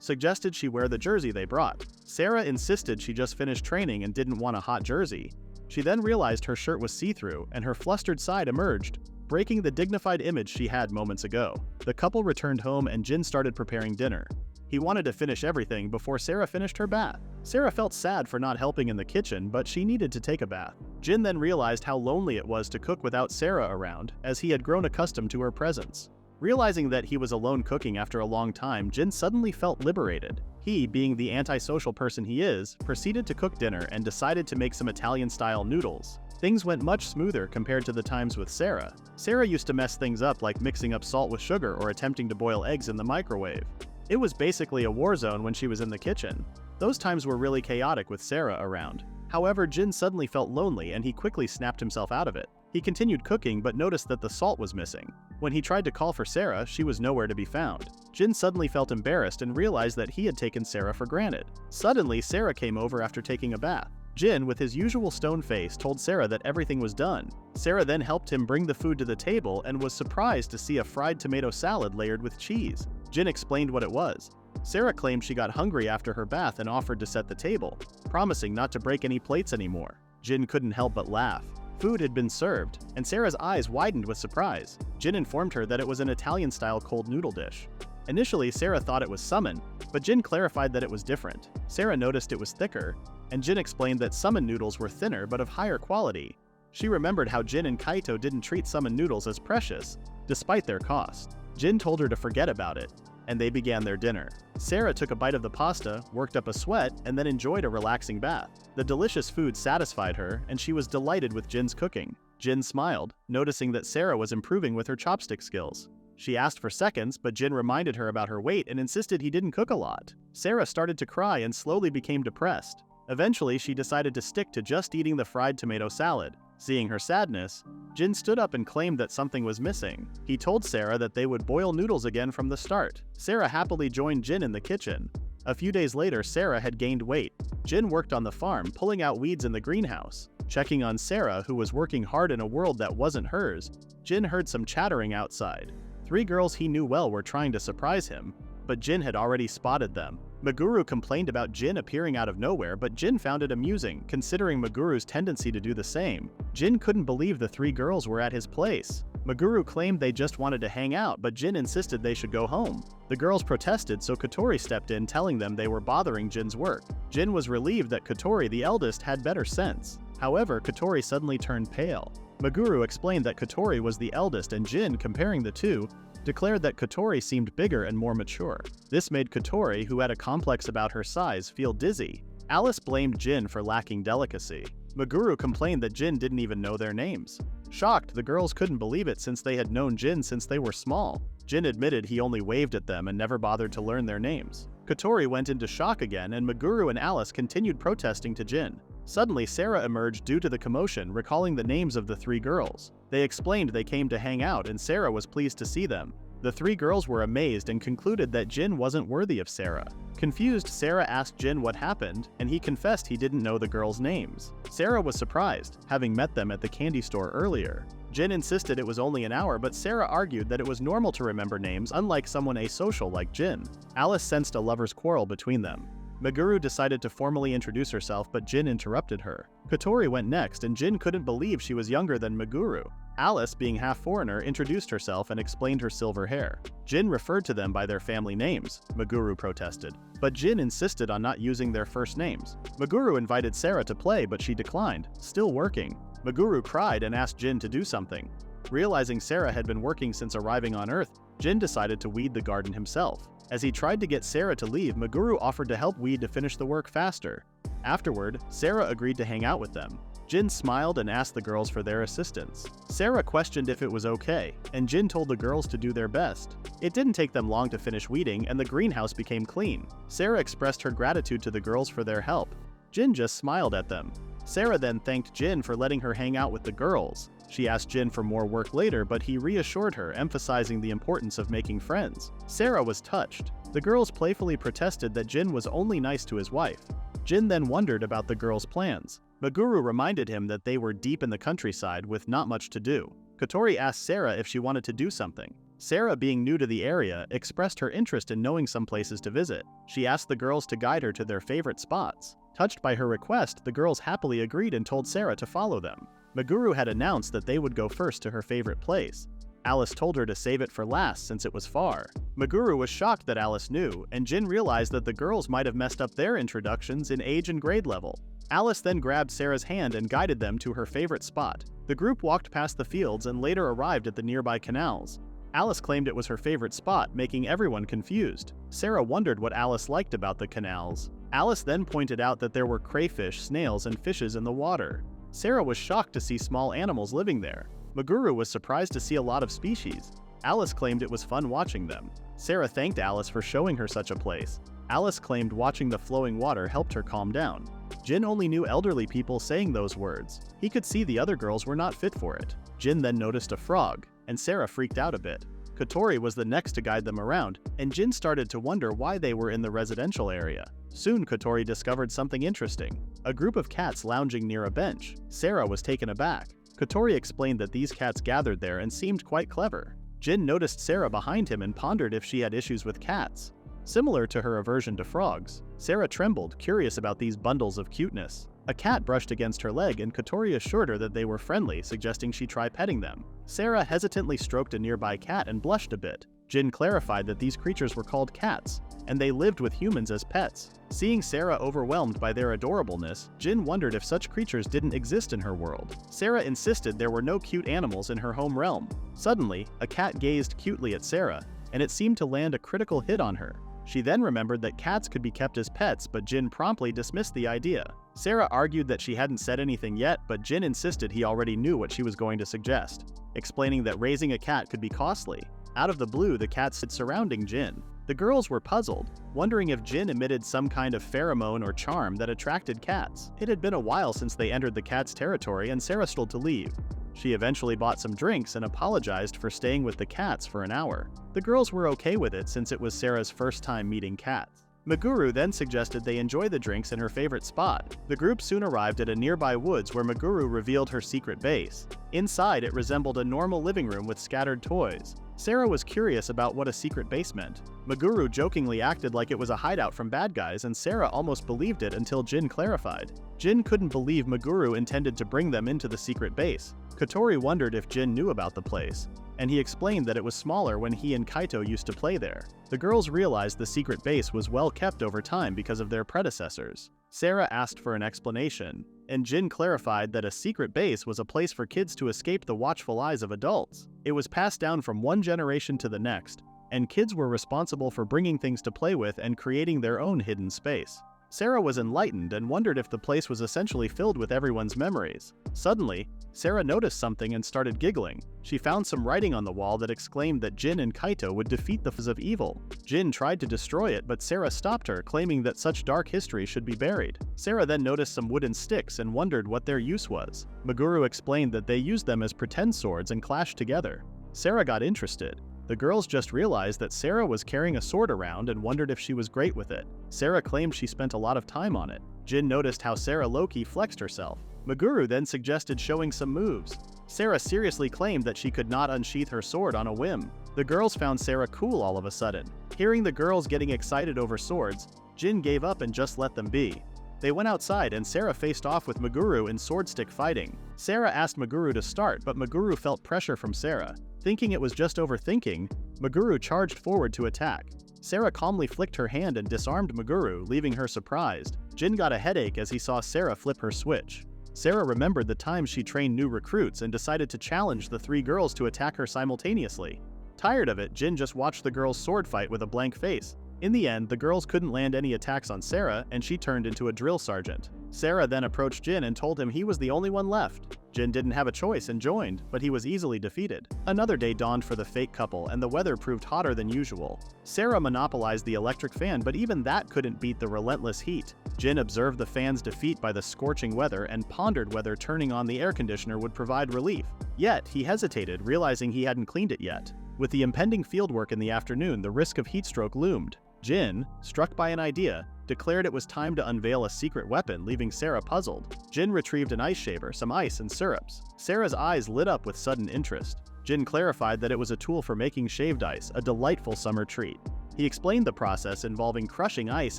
suggested she wear the jersey they brought. Sarah insisted she just finished training and didn't want a hot jersey. She then realized her shirt was see-through and her flustered side emerged, breaking the dignified image she had moments ago. The couple returned home and Jin started preparing dinner. He wanted to finish everything before Sarah finished her bath. Sarah felt sad for not helping in the kitchen, but she needed to take a bath. Jin then realized how lonely it was to cook without Sarah around, as he had grown accustomed to her presence. Realizing that he was alone cooking after a long time, Jin suddenly felt liberated. He, being the antisocial person he is, proceeded to cook dinner and decided to make some Italian-style noodles. Things went much smoother compared to the times with Sarah. Sarah used to mess things up, like mixing up salt with sugar or attempting to boil eggs in the microwave. It was basically a war zone when she was in the kitchen. Those times were really chaotic with Sarah around. However, Jin suddenly felt lonely and he quickly snapped himself out of it. He continued cooking but noticed that the salt was missing. When he tried to call for Sarah, she was nowhere to be found. Jin suddenly felt embarrassed and realized that he had taken Sarah for granted. Suddenly, Sarah came over after taking a bath. Jin, with his usual stone face, told Sarah that everything was done. Sarah then helped him bring the food to the table and was surprised to see a fried tomato salad layered with cheese. Jin explained what it was. Sarah claimed she got hungry after her bath and offered to set the table, promising not to break any plates anymore. Jin couldn't help but laugh. Food had been served, and Sarah's eyes widened with surprise. Jin informed her that it was an Italian-style cold noodle dish. Initially, Sarah thought it was summon, but Jin clarified that it was different. Sarah noticed it was thicker, and Jin explained that summon noodles were thinner but of higher quality. She remembered how Jin and Kaito didn't treat summon noodles as precious, despite their cost. Jin told her to forget about it, and they began their dinner. Sarah took a bite of the pasta, worked up a sweat, and then enjoyed a relaxing bath. The delicious food satisfied her, and she was delighted with Jin's cooking. Jin smiled, noticing that Sarah was improving with her chopstick skills. She asked for seconds, but Jin reminded her about her weight and insisted he didn't cook a lot. Sarah started to cry and slowly became depressed. Eventually, she decided to stick to just eating the fried tomato salad. Seeing her sadness, Jin stood up and claimed that something was missing. He told Sarah that they would boil noodles again from the start. Sarah happily joined Jin in the kitchen. A few days later, Sarah had gained weight. Jin worked on the farm, pulling out weeds in the greenhouse. Checking on Sarah, who was working hard in a world that wasn't hers, Jin heard some chattering outside. 3 girls he knew well were trying to surprise him, but Jin had already spotted them. Meguru complained about Jin appearing out of nowhere, but Jin found it amusing, considering Meguru's tendency to do the same. Jin couldn't believe the 3 girls were at his place. Meguru claimed they just wanted to hang out, but Jin insisted they should go home. The girls protested, so Kotori stepped in, telling them they were bothering Jin's work. Jin was relieved that Kotori, the eldest, had better sense. However, Kotori suddenly turned pale. Meguru explained that Kotori was the eldest, and Jin, comparing the two, declared that Kotori seemed bigger and more mature. This made Kotori, who had a complex about her size, feel dizzy. Alice blamed Jin for lacking delicacy. Meguru complained that Jin didn't even know their names. Shocked, the girls couldn't believe it since they had known Jin since they were small. Jin admitted he only waved at them and never bothered to learn their names. Kotori went into shock again, and Meguru and Alice continued protesting to Jin. Suddenly, Sarah emerged due to the commotion, recalling the names of the 3 girls. They explained they came to hang out, and Sarah was pleased to see them. The 3 girls were amazed and concluded that Jin wasn't worthy of Sarah. Confused, Sarah asked Jin what happened, and he confessed he didn't know the girls' names. Sarah was surprised, having met them at the candy store earlier. Jin insisted it was only an hour, but Sarah argued that it was normal to remember names, unlike someone asocial like Jin. Alice sensed a lover's quarrel between them. Meguru decided to formally introduce herself, but Jin interrupted her. Kotori went next, and Jin couldn't believe she was younger than Meguru. Alice, being half foreigner, introduced herself and explained her silver hair. Jin referred to them by their family names. Meguru protested, but Jin insisted on not using their first names. Meguru invited Sarah to play, but she declined, still working. Meguru cried and asked Jin to do something. Realizing Sera had been working since arriving on Earth, Jin decided to weed the garden himself. As he tried to get Sera to leave, Meguru offered to help weed to finish the work faster. Afterward, Sera agreed to hang out with them. Jin smiled and asked the girls for their assistance. Sera questioned if it was okay, and Jin told the girls to do their best. It didn't take them long to finish weeding, and the greenhouse became clean. Sera expressed her gratitude to the girls for their help. Jin just smiled at them. Sera then thanked Jin for letting her hang out with the girls. She asked Jin for more work later, but he reassured her, emphasizing the importance of making friends. Sera was touched. The girls playfully protested that Jin was only nice to his wife. Jin then wondered about the girls' plans. Meguru reminded him that they were deep in the countryside with not much to do. Kotori asked Sera if she wanted to do something. Sera, being new to the area, expressed her interest in knowing some places to visit. She asked the girls to guide her to their favorite spots. Touched by her request, the girls happily agreed and told Sera to follow them. Meguru had announced that they would go first to her favorite place. Alice told her to save it for last since it was far. Meguru was shocked that Alice knew, and Jin realized that the girls might have messed up their introductions in age and grade level. Alice then grabbed Sera's hand and guided them to her favorite spot. The group walked past the fields and later arrived at the nearby canals. Alice claimed it was her favorite spot, making everyone confused. Sera wondered what Alice liked about the canals. Alice then pointed out that there were crayfish, snails, and fishes in the water. Sera was shocked to see small animals living there. Meguru was surprised to see a lot of species. Alice claimed it was fun watching them. Sera thanked Alice for showing her such a place. Alice claimed watching the flowing water helped her calm down. Jin only knew elderly people saying those words. He could see the other girls were not fit for it. Jin then noticed a frog, and Sera freaked out a bit. Kotori was the next to guide them around, and Jin started to wonder why they were in the residential area. Soon Kotori discovered something interesting. A group of cats lounging near a bench. Sera was taken aback. Kotori explained that these cats gathered there and seemed quite clever. Jin noticed Sera behind him and pondered if she had issues with cats. Similar to her aversion to frogs, Sera trembled, curious about these bundles of cuteness. A cat brushed against her leg and Kotori assured her that they were friendly, suggesting she try petting them. Sera hesitantly stroked a nearby cat and blushed a bit. Jin clarified that these creatures were called cats, and they lived with humans as pets. Seeing Sera overwhelmed by their adorableness, Jin wondered if such creatures didn't exist in her world. Sera insisted there were no cute animals in her home realm. Suddenly, a cat gazed cutely at Sera, and it seemed to land a critical hit on her. She then remembered that cats could be kept as pets, but Jin promptly dismissed the idea. Sera argued that she hadn't said anything yet, but Jin insisted he already knew what she was going to suggest, explaining that raising a cat could be costly. Out of the blue, the cats stood surrounding Jin. The girls were puzzled, wondering if Jin emitted some kind of pheromone or charm that attracted cats. It had been a while since they entered the cat's territory, and Sera struggled to leave. She eventually bought some drinks and apologized for staying with the cats for an hour. The girls were okay with it since it was Sera's first time meeting cats. Meguru then suggested they enjoy the drinks in her favorite spot. The group soon arrived at a nearby woods where Meguru revealed her secret base. Inside, it resembled a normal living room with scattered toys. Sera was curious about what a secret base meant. Meguru jokingly acted like it was a hideout from bad guys, and Sera almost believed it until Jin clarified. Jin couldn't believe Meguru intended to bring them into the secret base. Kotori wondered if Jin knew about the place, and he explained that it was smaller when he and Kaito used to play there. The girls realized the secret base was well kept over time because of their predecessors. Sera asked for an explanation, and Jin clarified that a secret base was a place for kids to escape the watchful eyes of adults. It was passed down from one generation to the next, and kids were responsible for bringing things to play with and creating their own hidden space. Sera was enlightened and wondered if the place was essentially filled with everyone's memories. Suddenly, Sera noticed something and started giggling. She found some writing on the wall that exclaimed that Jin and Kaito would defeat the foes of evil. Jin tried to destroy it, but Sera stopped her, claiming that such dark history should be buried. Sera then noticed some wooden sticks and wondered what their use was. Meguru explained that they used them as pretend swords and clashed together. Sera got interested. The girls just realized that Sera was carrying a sword around and wondered if she was great with it. Sera claimed she spent a lot of time on it. Jin noticed how Sera low-key flexed herself. Meguru then suggested showing some moves. Sera seriously claimed that she could not unsheath her sword on a whim. The girls found Sera cool all of a sudden. Hearing the girls getting excited over swords, Jin gave up and just let them be. They went outside and Sera faced off with Meguru in swordstick fighting. Sera asked Meguru to start, but Meguru felt pressure from Sera. Thinking it was just overthinking, Meguru charged forward to attack. Sera calmly flicked her hand and disarmed Meguru, leaving her surprised. Jin got a headache as he saw Sera flip her switch. Sarah remembered the time she trained new recruits and decided to challenge the 3 girls to attack her simultaneously. Tired of it, Jin just watched the girls sword fight with a blank face. In the end, the girls couldn't land any attacks on Sarah, and she turned into a drill sergeant. Sarah then approached Jin and told him he was the only one left. Jin didn't have a choice and joined, but he was easily defeated. Another day dawned for the fake couple, and the weather proved hotter than usual. Sarah monopolized the electric fan, but even that couldn't beat the relentless heat. Jin observed the fan's defeat by the scorching weather and pondered whether turning on the air conditioner would provide relief. Yet, he hesitated, realizing he hadn't cleaned it yet. With the impending fieldwork in the afternoon, the risk of heatstroke loomed. Jin, struck by an idea, declared it was time to unveil a secret weapon, leaving Sarah puzzled. Jin retrieved an ice shaver, some ice, and syrups. Sarah's eyes lit up with sudden interest. Jin clarified that it was a tool for making shaved ice, a delightful summer treat. He explained the process involving crushing ice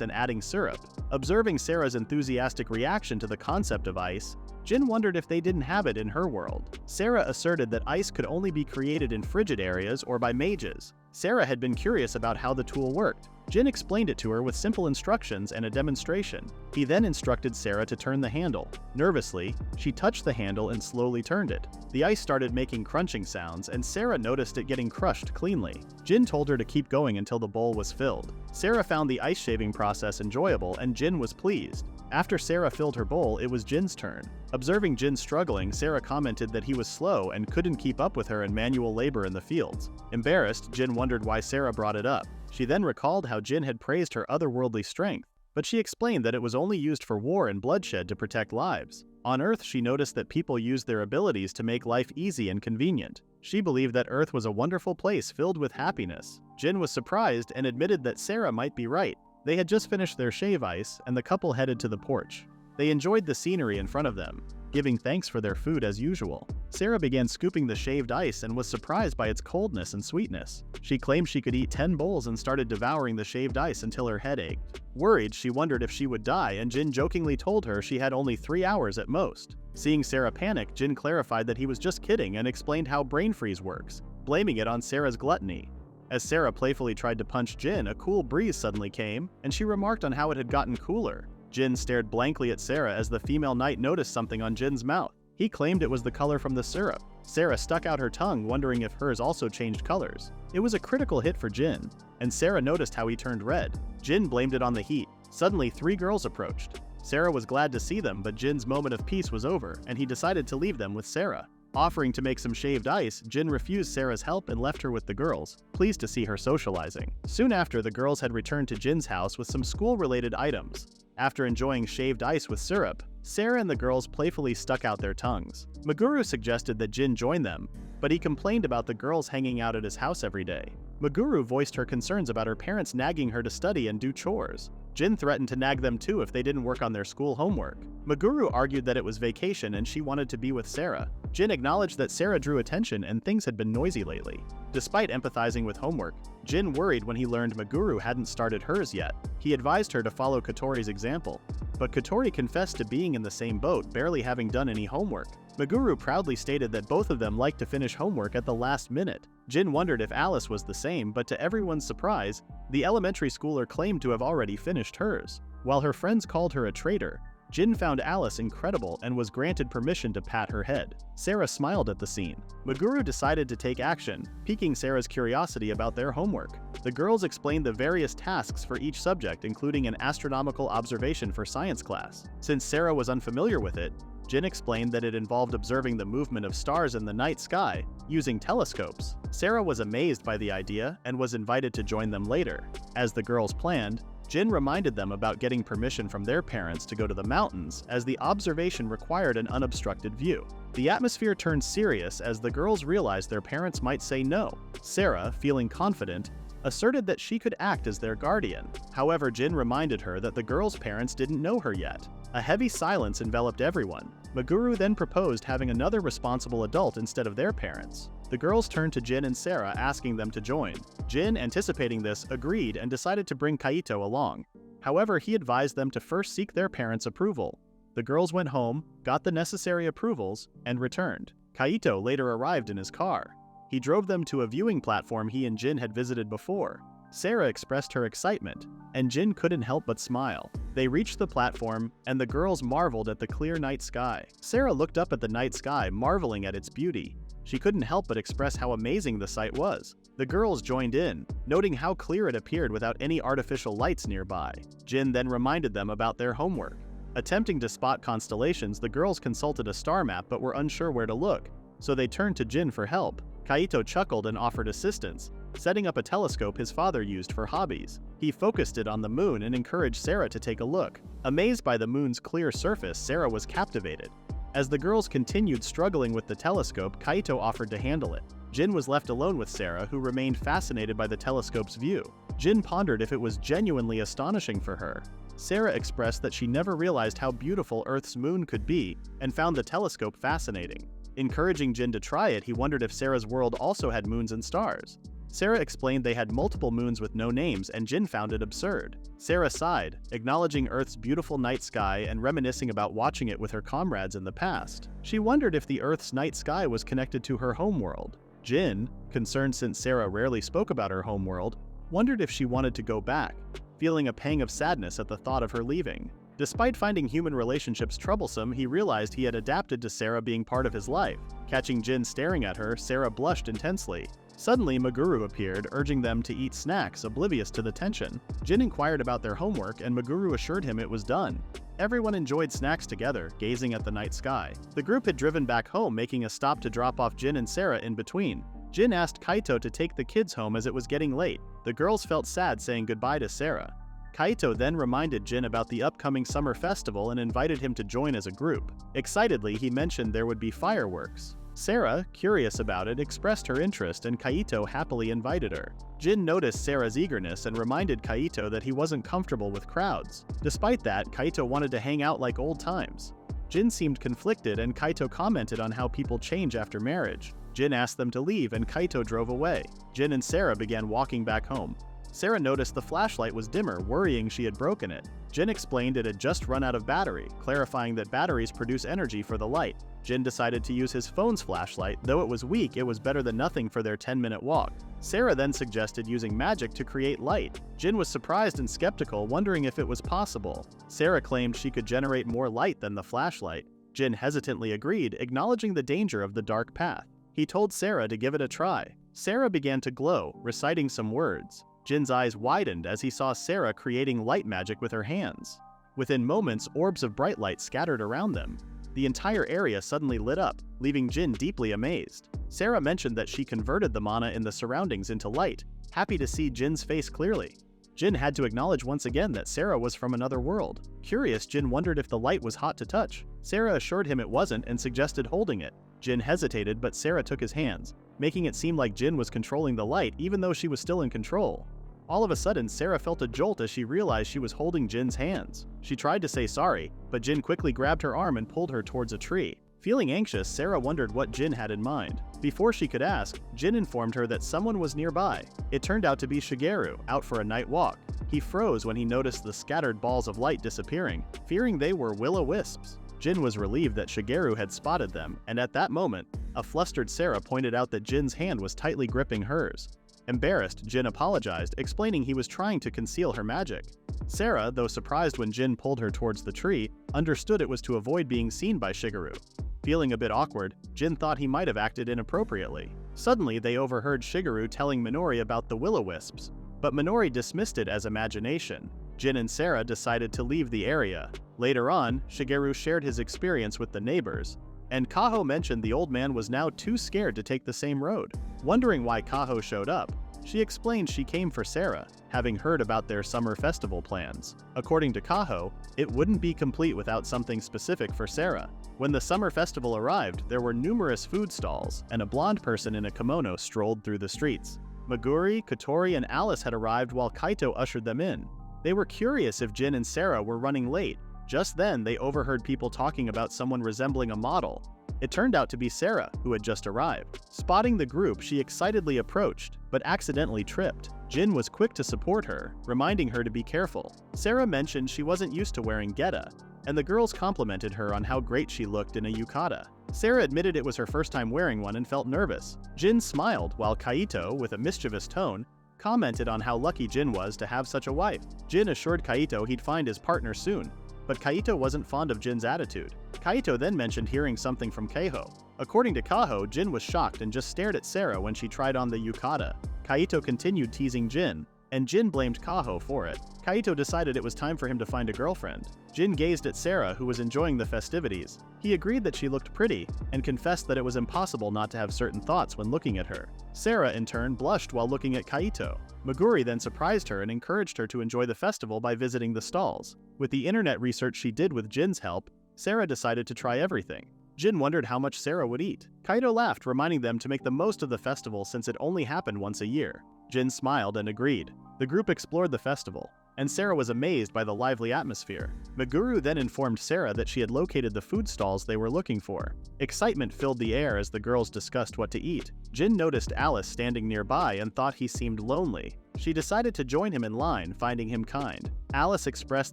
and adding syrup. Observing Sarah's enthusiastic reaction to the concept of ice, Jin wondered if they didn't have it in her world. Sarah asserted that ice could only be created in frigid areas or by mages. Sarah had been curious about how the tool worked. Jin explained it to her with simple instructions and a demonstration. He then instructed Sarah to turn the handle. Nervously, she touched the handle and slowly turned it. The ice started making crunching sounds, and Sarah noticed it getting crushed cleanly. Jin told her to keep going until the bowl was filled. Sarah found the ice shaving process enjoyable, and Jin was pleased. After Sarah filled her bowl, it was Jin's turn. Observing Jin struggling, Sarah commented that he was slow and couldn't keep up with her in manual labor in the fields. Embarrassed, Jin wondered why Sarah brought it up. She then recalled how Jin had praised her otherworldly strength, but she explained that it was only used for war and bloodshed to protect lives. On Earth, she noticed that people used their abilities to make life easy and convenient. She believed that Earth was a wonderful place filled with happiness. Jin was surprised and admitted that Sarah might be right. They had just finished their shave ice, and the couple headed to the porch. They enjoyed the scenery in front of them, giving thanks for their food as usual. Sarah began scooping the shaved ice and was surprised by its coldness and sweetness. She claimed she could eat 10 bowls and started devouring the shaved ice until her head ached. Worried, she wondered if she would die, and Jin jokingly told her she had only 3 hours at most. Seeing Sarah panic, Jin clarified that he was just kidding and explained how brain freeze works, blaming it on Sarah's gluttony. As Sarah playfully tried to punch Jin, a cool breeze suddenly came, and she remarked on how it had gotten cooler. Jin stared blankly at Sarah as the female knight noticed something on Jin's mouth. He claimed it was the color from the syrup. Sarah stuck out her tongue, wondering if hers also changed colors. It was a critical hit for Jin, and Sarah noticed how he turned red. Jin blamed it on the heat. Suddenly, 3 girls approached. Sarah was glad to see them, but Jin's moment of peace was over, and he decided to leave them with Sarah. Offering to make some shaved ice, Jin refused Sarah's help and left her with the girls, pleased to see her socializing. Soon after, the girls had returned to Jin's house with some school-related items. After enjoying shaved ice with syrup, Sarah and the girls playfully stuck out their tongues. Meguru suggested that Jin join them, but he complained about the girls hanging out at his house every day. Meguru voiced her concerns about her parents nagging her to study and do chores. Jin threatened to nag them too if they didn't work on their school homework. Meguru argued that it was vacation and she wanted to be with Sarah. Jin acknowledged that Sarah drew attention and things had been noisy lately. Despite empathizing with homework, Jin worried when he learned Meguru hadn't started hers yet. He advised her to follow Kotori's example, but Kotori confessed to being in the same boat, barely having done any homework. Meguru proudly stated that both of them liked to finish homework at the last minute. Jin wondered if Alice was the same, but to everyone's surprise, the elementary schooler claimed to have already finished hers. While her friends called her a traitor, Jin found Alice incredible and was granted permission to pat her head. Sarah smiled at the scene. Meguru decided to take action, piquing Sarah's curiosity about their homework. The girls explained the various tasks for each subject, including an astronomical observation for science class. Since Sarah was unfamiliar with it, Jin explained that it involved observing the movement of stars in the night sky using telescopes. Sarah was amazed by the idea and was invited to join them later. As the girls planned, Jin reminded them about getting permission from their parents to go to the mountains, as the observation required an unobstructed view. The atmosphere turned serious as the girls realized their parents might say no. Sarah, feeling confident, asserted that she could act as their guardian. However, Jin reminded her that the girls' parents didn't know her yet. A heavy silence enveloped everyone. Meguru then proposed having another responsible adult instead of their parents. The girls turned to Jin and Sarah, asking them to join. Jin, anticipating this, agreed and decided to bring Kaito along. However, he advised them to first seek their parents' approval. The girls went home, got the necessary approvals, and returned. Kaito later arrived in his car. He drove them to a viewing platform he and Jin had visited before. Sarah expressed her excitement, and Jin couldn't help but smile. They reached the platform, and the girls marveled at the clear night sky. Sarah looked up at the night sky, marveling at its beauty. She couldn't help but express how amazing the sight was. The girls joined in, noting how clear it appeared without any artificial lights nearby. Jin then reminded them about their homework. Attempting to spot constellations, the girls consulted a star map but were unsure where to look, so they turned to Jin for help. Kaito chuckled and offered assistance, setting up a telescope his father used for hobbies. He focused it on the moon and encouraged Sarah to take a look. Amazed by the moon's clear surface, Sarah was captivated. As the girls continued struggling with the telescope, Kaito offered to handle it. Jin was left alone with Sarah, who remained fascinated by the telescope's view. Jin pondered if it was genuinely astonishing for her. Sarah expressed that she never realized how beautiful Earth's moon could be and found the telescope fascinating. Encouraging Jin to try it, he wondered if Sarah's world also had moons and stars. Sarah explained they had multiple moons with no names, and Jin found it absurd. Sarah sighed, acknowledging Earth's beautiful night sky and reminiscing about watching it with her comrades in the past. She wondered if the Earth's night sky was connected to her homeworld. Jin, concerned since Sarah rarely spoke about her homeworld, wondered if she wanted to go back, feeling a pang of sadness at the thought of her leaving. Despite finding human relationships troublesome, he realized he had adapted to Sarah being part of his life. Catching Jin staring at her, Sarah blushed intensely. Suddenly, Meguru appeared, urging them to eat snacks, oblivious to the tension. Jin inquired about their homework, and Meguru assured him it was done. Everyone enjoyed snacks together, gazing at the night sky. The group had driven back home, making a stop to drop off Jin and Sarah in between. Jin asked Kaito to take the kids home as it was getting late. The girls felt sad saying goodbye to Sarah. Kaito then reminded Jin about the upcoming summer festival and invited him to join as a group. Excitedly, he mentioned there would be fireworks. Sarah, curious about it, expressed her interest, and Kaito happily invited her. Jin noticed Sarah's eagerness and reminded Kaito that he wasn't comfortable with crowds. Despite that, Kaito wanted to hang out like old times. Jin seemed conflicted, and Kaito commented on how people change after marriage. Jin asked them to leave, and Kaito drove away. Jin and Sarah began walking back home. Sarah noticed the flashlight was dimmer, worrying she had broken it. Jin explained it had just run out of battery, clarifying that batteries produce energy for the light. Jin decided to use his phone's flashlight. Though it was weak, it was better than nothing for their 10-minute walk. Sarah then suggested using magic to create light. Jin was surprised and skeptical, wondering if it was possible. Sarah claimed she could generate more light than the flashlight. Jin hesitantly agreed, acknowledging the danger of the dark path. He told Sarah to give it a try. Sarah began to glow, reciting some words. Jin's eyes widened as he saw Sarah creating light magic with her hands. Within moments, orbs of bright light scattered around them. The entire area suddenly lit up, leaving Jin deeply amazed. Sarah mentioned that she converted the mana in the surroundings into light, happy to see Jin's face clearly. Jin had to acknowledge once again that Sarah was from another world. Curious, Jin wondered if the light was hot to touch. Sarah assured him it wasn't and suggested holding it. Jin hesitated, but Sarah took his hands, making it seem like Jin was controlling the light even though she was still in control. All of a sudden, Sarah felt a jolt as she realized she was holding Jin's hands. She tried to say sorry, but Jin quickly grabbed her arm and pulled her towards a tree. Feeling anxious, Sarah wondered what Jin had in mind. Before she could ask, Jin informed her that someone was nearby. It turned out to be Shigeru, out for a night walk. He froze when he noticed the scattered balls of light disappearing, fearing they were will-o-wisps. Jin was relieved that Shigeru had spotted them, and at that moment, a flustered Sarah pointed out that Jin's hand was tightly gripping hers. Embarrassed, Jin apologized, explaining he was trying to conceal her magic. Sarah, though surprised when Jin pulled her towards the tree, understood it was to avoid being seen by Shigeru. Feeling a bit awkward, Jin thought he might have acted inappropriately. Suddenly, they overheard Shigeru telling Minori about the will-o-wisps, but Minori dismissed it as imagination. Jin and Sarah decided to leave the area. Later on, Shigeru shared his experience with the neighbors, and Kaho mentioned the old man was now too scared to take the same road. Wondering why Kaho showed up, she explained she came for Sarah, having heard about their summer festival plans. According to Kaho, it wouldn't be complete without something specific for Sarah. When the summer festival arrived, there were numerous food stalls, and a blonde person in a kimono strolled through the streets. Meguri, Kotori, and Alice had arrived while Kaito ushered them in. They were curious if Jin and Sarah were running late. Just then, they overheard people talking about someone resembling a model. It turned out to be Sarah, who had just arrived. Spotting the group, she excitedly approached, but accidentally tripped. Jin was quick to support her, reminding her to be careful. Sarah mentioned she wasn't used to wearing geta, and the girls complimented her on how great she looked in a yukata. Sarah admitted it was her first time wearing one and felt nervous. Jin smiled, while Kaito, with a mischievous tone, commented on how lucky Jin was to have such a wife. Jin assured Kaito he'd find his partner soon, but Kaito wasn't fond of Jin's attitude. Kaito then mentioned hearing something from Keiho. According to Kaho, Jin was shocked and just stared at Sera when she tried on the yukata. Kaito continued teasing Jin, and Jin blamed Kaho for it. Kaito decided it was time for him to find a girlfriend. Jin gazed at Sera, who was enjoying the festivities. He agreed that she looked pretty, and confessed that it was impossible not to have certain thoughts when looking at her. Sera, in turn, blushed while looking at Kaito. Meguri then surprised her and encouraged her to enjoy the festival by visiting the stalls. With the internet research she did with Jin's help, Sera decided to try everything. Jin wondered how much Sera would eat. Kaito laughed, reminding them to make the most of the festival since it only happened once a year. Jin smiled and agreed. The group explored the festival, and Sera was amazed by the lively atmosphere. Meguru then informed Sera that she had located the food stalls they were looking for. Excitement filled the air as the girls discussed what to eat. Jin noticed Alice standing nearby and thought he seemed lonely. She decided to join him in line, finding him kind. Alice expressed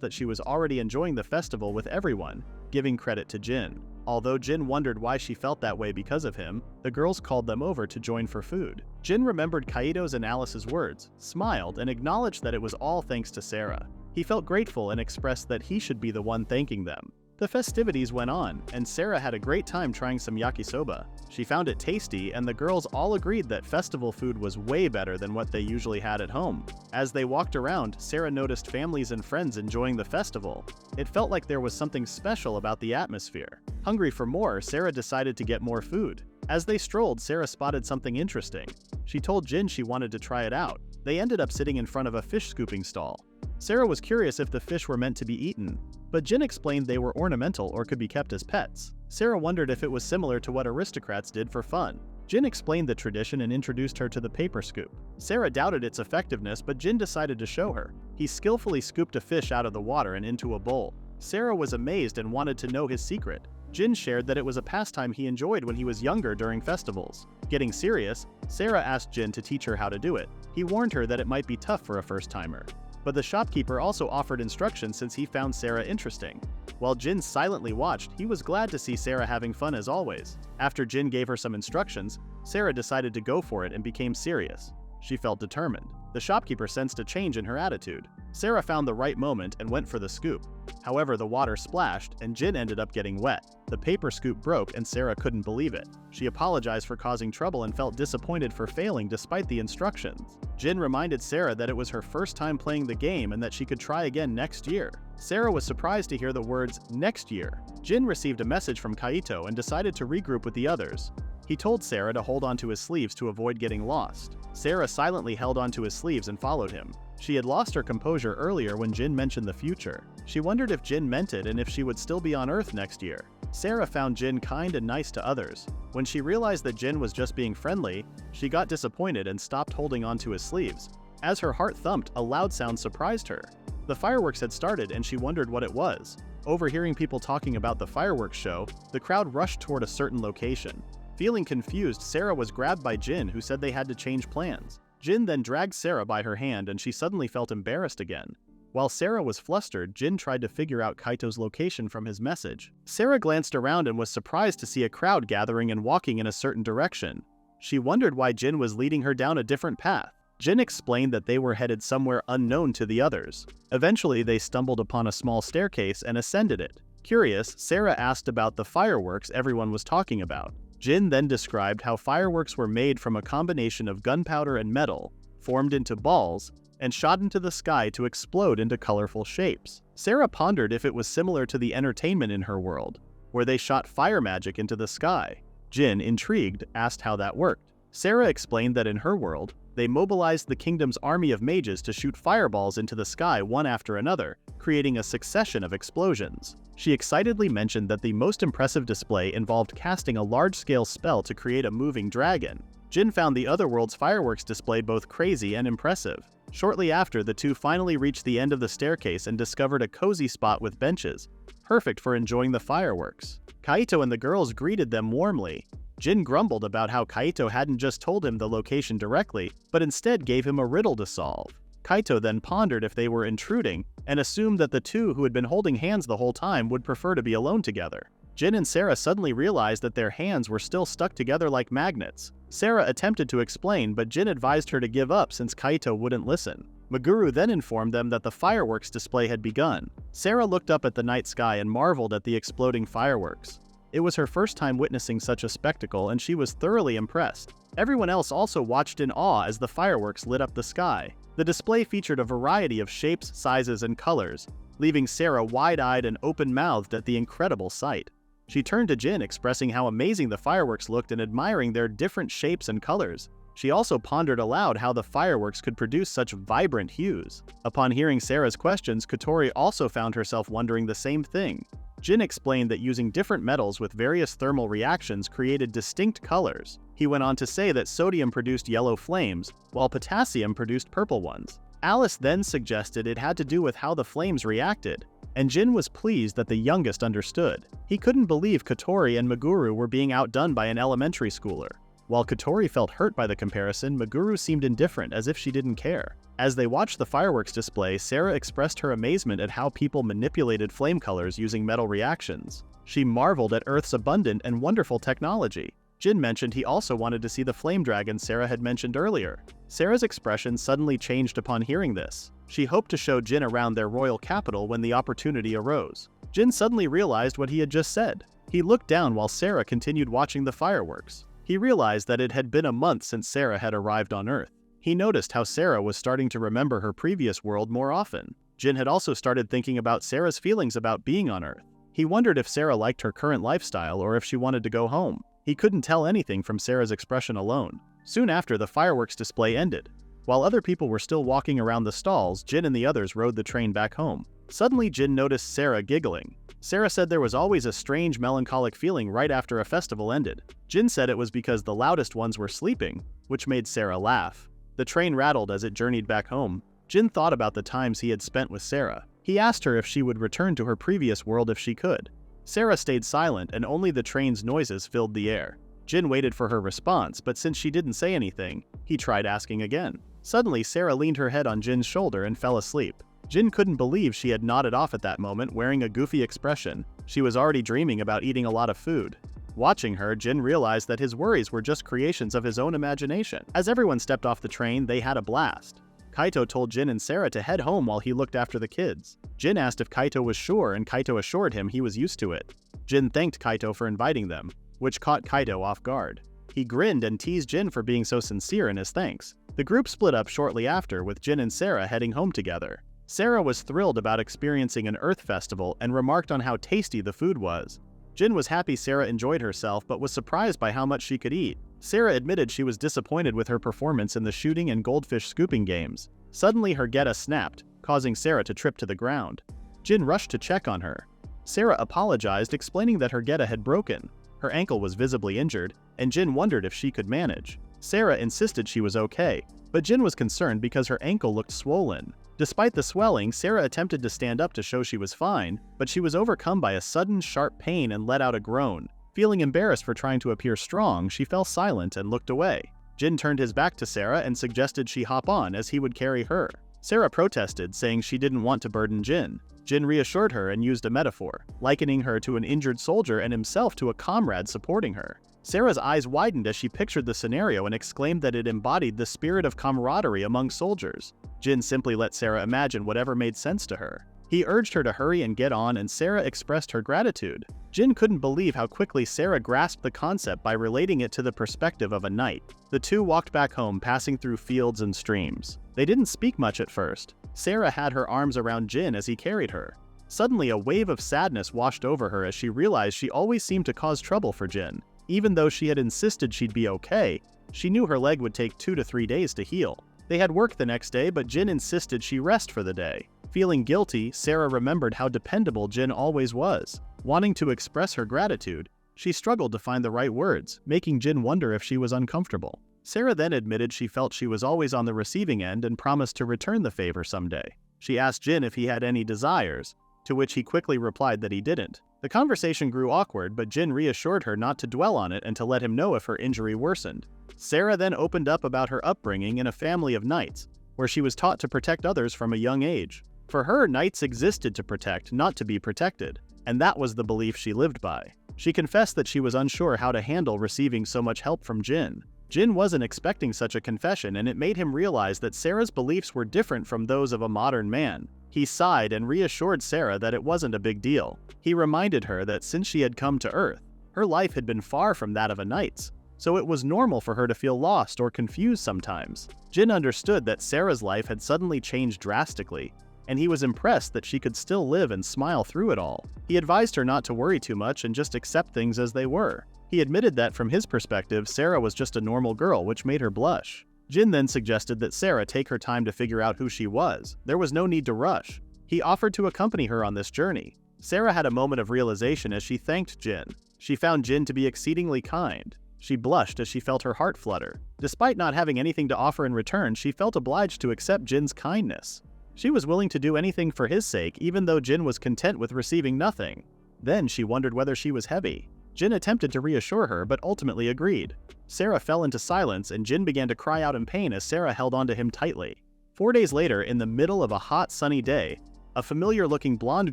that she was already enjoying the festival with everyone, giving credit to Jin. Although Jin wondered why she felt that way because of him, the girls called them over to join for food. Jin remembered Kaito's and Alice's words, smiled, and acknowledged that it was all thanks to Sera. He felt grateful and expressed that he should be the one thanking them. The festivities went on, and Sera had a great time trying some yakisoba. She found it tasty, and the girls all agreed that festival food was way better than what they usually had at home. As they walked around, Sera noticed families and friends enjoying the festival. It felt like there was something special about the atmosphere. Hungry for more, Sera decided to get more food. As they strolled, Sera spotted something interesting. She told Jin she wanted to try it out. They ended up sitting in front of a fish scooping stall. Sera was curious if the fish were meant to be eaten, but Jin explained they were ornamental or could be kept as pets. Sera wondered if it was similar to what aristocrats did for fun. Jin explained the tradition and introduced her to the paper scoop. Sera doubted its effectiveness, but Jin decided to show her. He skillfully scooped a fish out of the water and into a bowl. Sera was amazed and wanted to know his secret. Jin shared that it was a pastime he enjoyed when he was younger during festivals. Getting serious, Sera asked Jin to teach her how to do it. He warned her that it might be tough for a first-timer. But the shopkeeper also offered instruction since he found Sera interesting. While Jin silently watched, he was glad to see Sera having fun as always. After Jin gave her some instructions, Sera decided to go for it and became serious. She felt determined. The shopkeeper sensed a change in her attitude. Sera found the right moment and went for the scoop. However, the water splashed, and Jin ended up getting wet. The paper scoop broke, and Sera couldn't believe it. She apologized for causing trouble and felt disappointed for failing despite the instructions. Jin reminded Sera that it was her first time playing the game and that she could try again next year. Sera was surprised to hear the words, "next year." Jin received a message from Kaito and decided to regroup with the others. He told Sera to hold onto his sleeves to avoid getting lost. Sera silently held onto his sleeves and followed him. She had lost her composure earlier when Jin mentioned the future. She wondered if Jin meant it and if she would still be on Earth next year. Sera found Jin kind and nice to others. When she realized that Jin was just being friendly, she got disappointed and stopped holding onto his sleeves. As her heart thumped, a loud sound surprised her. The fireworks had started and she wondered what it was. Overhearing people talking about the fireworks show, the crowd rushed toward a certain location. Feeling confused, Sera was grabbed by Jin, who said they had to change plans. Jin then dragged Sera by her hand and she suddenly felt embarrassed again. While Sera was flustered, Jin tried to figure out Kaito's location from his message. Sera glanced around and was surprised to see a crowd gathering and walking in a certain direction. She wondered why Jin was leading her down a different path. Jin explained that they were headed somewhere unknown to the others. Eventually, they stumbled upon a small staircase and ascended it. Curious, Sera asked about the fireworks everyone was talking about. Jin then described how fireworks were made from a combination of gunpowder and metal, formed into balls, and shot into the sky to explode into colorful shapes. Sera pondered if it was similar to the entertainment in her world, where they shot fire magic into the sky. Jin, intrigued, asked how that worked. Sera explained that in her world, they mobilized the kingdom's army of mages to shoot fireballs into the sky one after another, creating a succession of explosions. She excitedly mentioned that the most impressive display involved casting a large-scale spell to create a moving dragon. Jin found the other world's fireworks display both crazy and impressive. Shortly after, the two finally reached the end of the staircase and discovered a cozy spot with benches, perfect for enjoying the fireworks. Kaito and the girls greeted them warmly. Jin grumbled about how Kaito hadn't just told him the location directly, but instead gave him a riddle to solve. Kaito then pondered if they were intruding, and assumed that the two who had been holding hands the whole time would prefer to be alone together. Jin and Sera suddenly realized that their hands were still stuck together like magnets. Sera attempted to explain, but Jin advised her to give up since Kaito wouldn't listen. Meguru then informed them that the fireworks display had begun. Sera looked up at the night sky and marveled at the exploding fireworks. It was her first time witnessing such a spectacle, and she was thoroughly impressed. Everyone else also watched in awe as the fireworks lit up the sky. The display featured a variety of shapes, sizes, and colors, leaving Sera wide-eyed and open-mouthed at the incredible sight. She turned to Jin, expressing how amazing the fireworks looked and admiring their different shapes and colors. She also pondered aloud how the fireworks could produce such vibrant hues. Upon hearing Sera's questions, Kotori also found herself wondering the same thing. Jin explained that using different metals with various thermal reactions created distinct colors. He went on to say that sodium produced yellow flames, while potassium produced purple ones. Alice then suggested it had to do with how the flames reacted, and Jin was pleased that the youngest understood. He couldn't believe Kotori and Meguru were being outdone by an elementary schooler. While Kotori felt hurt by the comparison, Meguru seemed indifferent, as if she didn't care. As they watched the fireworks display, Sera expressed her amazement at how people manipulated flame colors using metal reactions. She marveled at Earth's abundant and wonderful technology. Jin mentioned he also wanted to see the flame dragon Sera had mentioned earlier. Sera's expression suddenly changed upon hearing this. She hoped to show Jin around their royal capital when the opportunity arose. Jin suddenly realized what he had just said. He looked down while Sera continued watching the fireworks. He realized that it had been a month since Sera had arrived on Earth. He noticed how Sera was starting to remember her previous world more often. Jin had also started thinking about Sera's feelings about being on Earth. He wondered if Sera liked her current lifestyle or if she wanted to go home. He couldn't tell anything from Sera's expression alone. Soon after, the fireworks display ended. While other people were still walking around the stalls, Jin and the others rode the train back home. Suddenly, Jin noticed Sera giggling. Sera said there was always a strange melancholic feeling right after a festival ended. Jin said it was because the loudest ones were sleeping, which made Sera laugh. The train rattled as it journeyed back home. Jin thought about the times he had spent with Sera. He asked her if she would return to her previous world if she could. Sera stayed silent, and only the train's noises filled the air. Jin waited for her response, but since she didn't say anything, he tried asking again. Suddenly, Sera leaned her head on Jin's shoulder and fell asleep. Jin couldn't believe she had nodded off at that moment, wearing a goofy expression. She was already dreaming about eating a lot of food. Watching her, Jin realized that his worries were just creations of his own imagination. As everyone stepped off the train, they had a blast. Kaito told Jin and Sera to head home while he looked after the kids. Jin asked if Kaito was sure, and Kaito assured him he was used to it. Jin thanked Kaito for inviting them, which caught Kaito off guard. He grinned and teased Jin for being so sincere in his thanks. The group split up shortly after, with Jin and Sera heading home together. Sera was thrilled about experiencing an Earth festival and remarked on how tasty the food was. Jin was happy Sera enjoyed herself, but was surprised by how much she could eat. Sera admitted she was disappointed with her performance in the shooting and goldfish scooping games. Suddenly, her geta snapped, causing Sera to trip to the ground. Jin rushed to check on her. Sera apologized, explaining that her geta had broken. Her ankle was visibly injured, and Jin wondered if she could manage. Sera insisted she was okay, but Jin was concerned because her ankle looked swollen. Despite the swelling, Sera attempted to stand up to show she was fine, but she was overcome by a sudden, sharp pain and let out a groan. Feeling embarrassed for trying to appear strong, she fell silent and looked away. Jin turned his back to Sera and suggested she hop on as he would carry her. Sera protested, saying she didn't want to burden Jin. Jin reassured her and used a metaphor, likening her to an injured soldier and himself to a comrade supporting her. Sera's eyes widened as she pictured the scenario and exclaimed that it embodied the spirit of camaraderie among soldiers. Jin simply let Sera imagine whatever made sense to her. He urged her to hurry and get on, and Sera expressed her gratitude. Jin couldn't believe how quickly Sera grasped the concept by relating it to the perspective of a knight. The two walked back home, passing through fields and streams. They didn't speak much at first. Sera had her arms around Jin as he carried her. Suddenly, a wave of sadness washed over her as she realized she always seemed to cause trouble for Jin. Even though she had insisted she'd be okay, she knew her leg would take 2 to 3 days to heal. They had work the next day, but Jin insisted she rest for the day. Feeling guilty, Sera remembered how dependable Jin always was. Wanting to express her gratitude, she struggled to find the right words, making Jin wonder if she was uncomfortable. Sera then admitted she felt she was always on the receiving end and promised to return the favor someday. She asked Jin if he had any desires, to which he quickly replied that he didn't. The conversation grew awkward, but Jin reassured her not to dwell on it and to let him know if her injury worsened. Sera then opened up about her upbringing in a family of knights, where she was taught to protect others from a young age. For her, knights existed to protect, not to be protected, and that was the belief she lived by. She confessed that she was unsure how to handle receiving so much help from Jin. Jin wasn't expecting such a confession, and it made him realize that Sarah's beliefs were different from those of a modern man. He sighed and reassured Sarah that it wasn't a big deal. He reminded her that since she had come to Earth, her life had been far from that of a knight's, so it was normal for her to feel lost or confused sometimes. Jin understood that Sarah's life had suddenly changed drastically, and he was impressed that she could still live and smile through it all. He advised her not to worry too much and just accept things as they were. He admitted that from his perspective, Sarah was just a normal girl, which made her blush. Jin then suggested that Sarah take her time to figure out who she was. There was no need to rush. He offered to accompany her on this journey. Sarah had a moment of realization as she thanked Jin. She found Jin to be exceedingly kind. She blushed as she felt her heart flutter. Despite not having anything to offer in return, she felt obliged to accept Jin's kindness. She was willing to do anything for his sake, even though Jin was content with receiving nothing. Then she wondered whether she was heavy. Jin attempted to reassure her, but ultimately agreed. Sarah fell into silence, and Jin began to cry out in pain as Sarah held onto him tightly. 4 days later, in the middle of a hot, sunny day, a familiar-looking blonde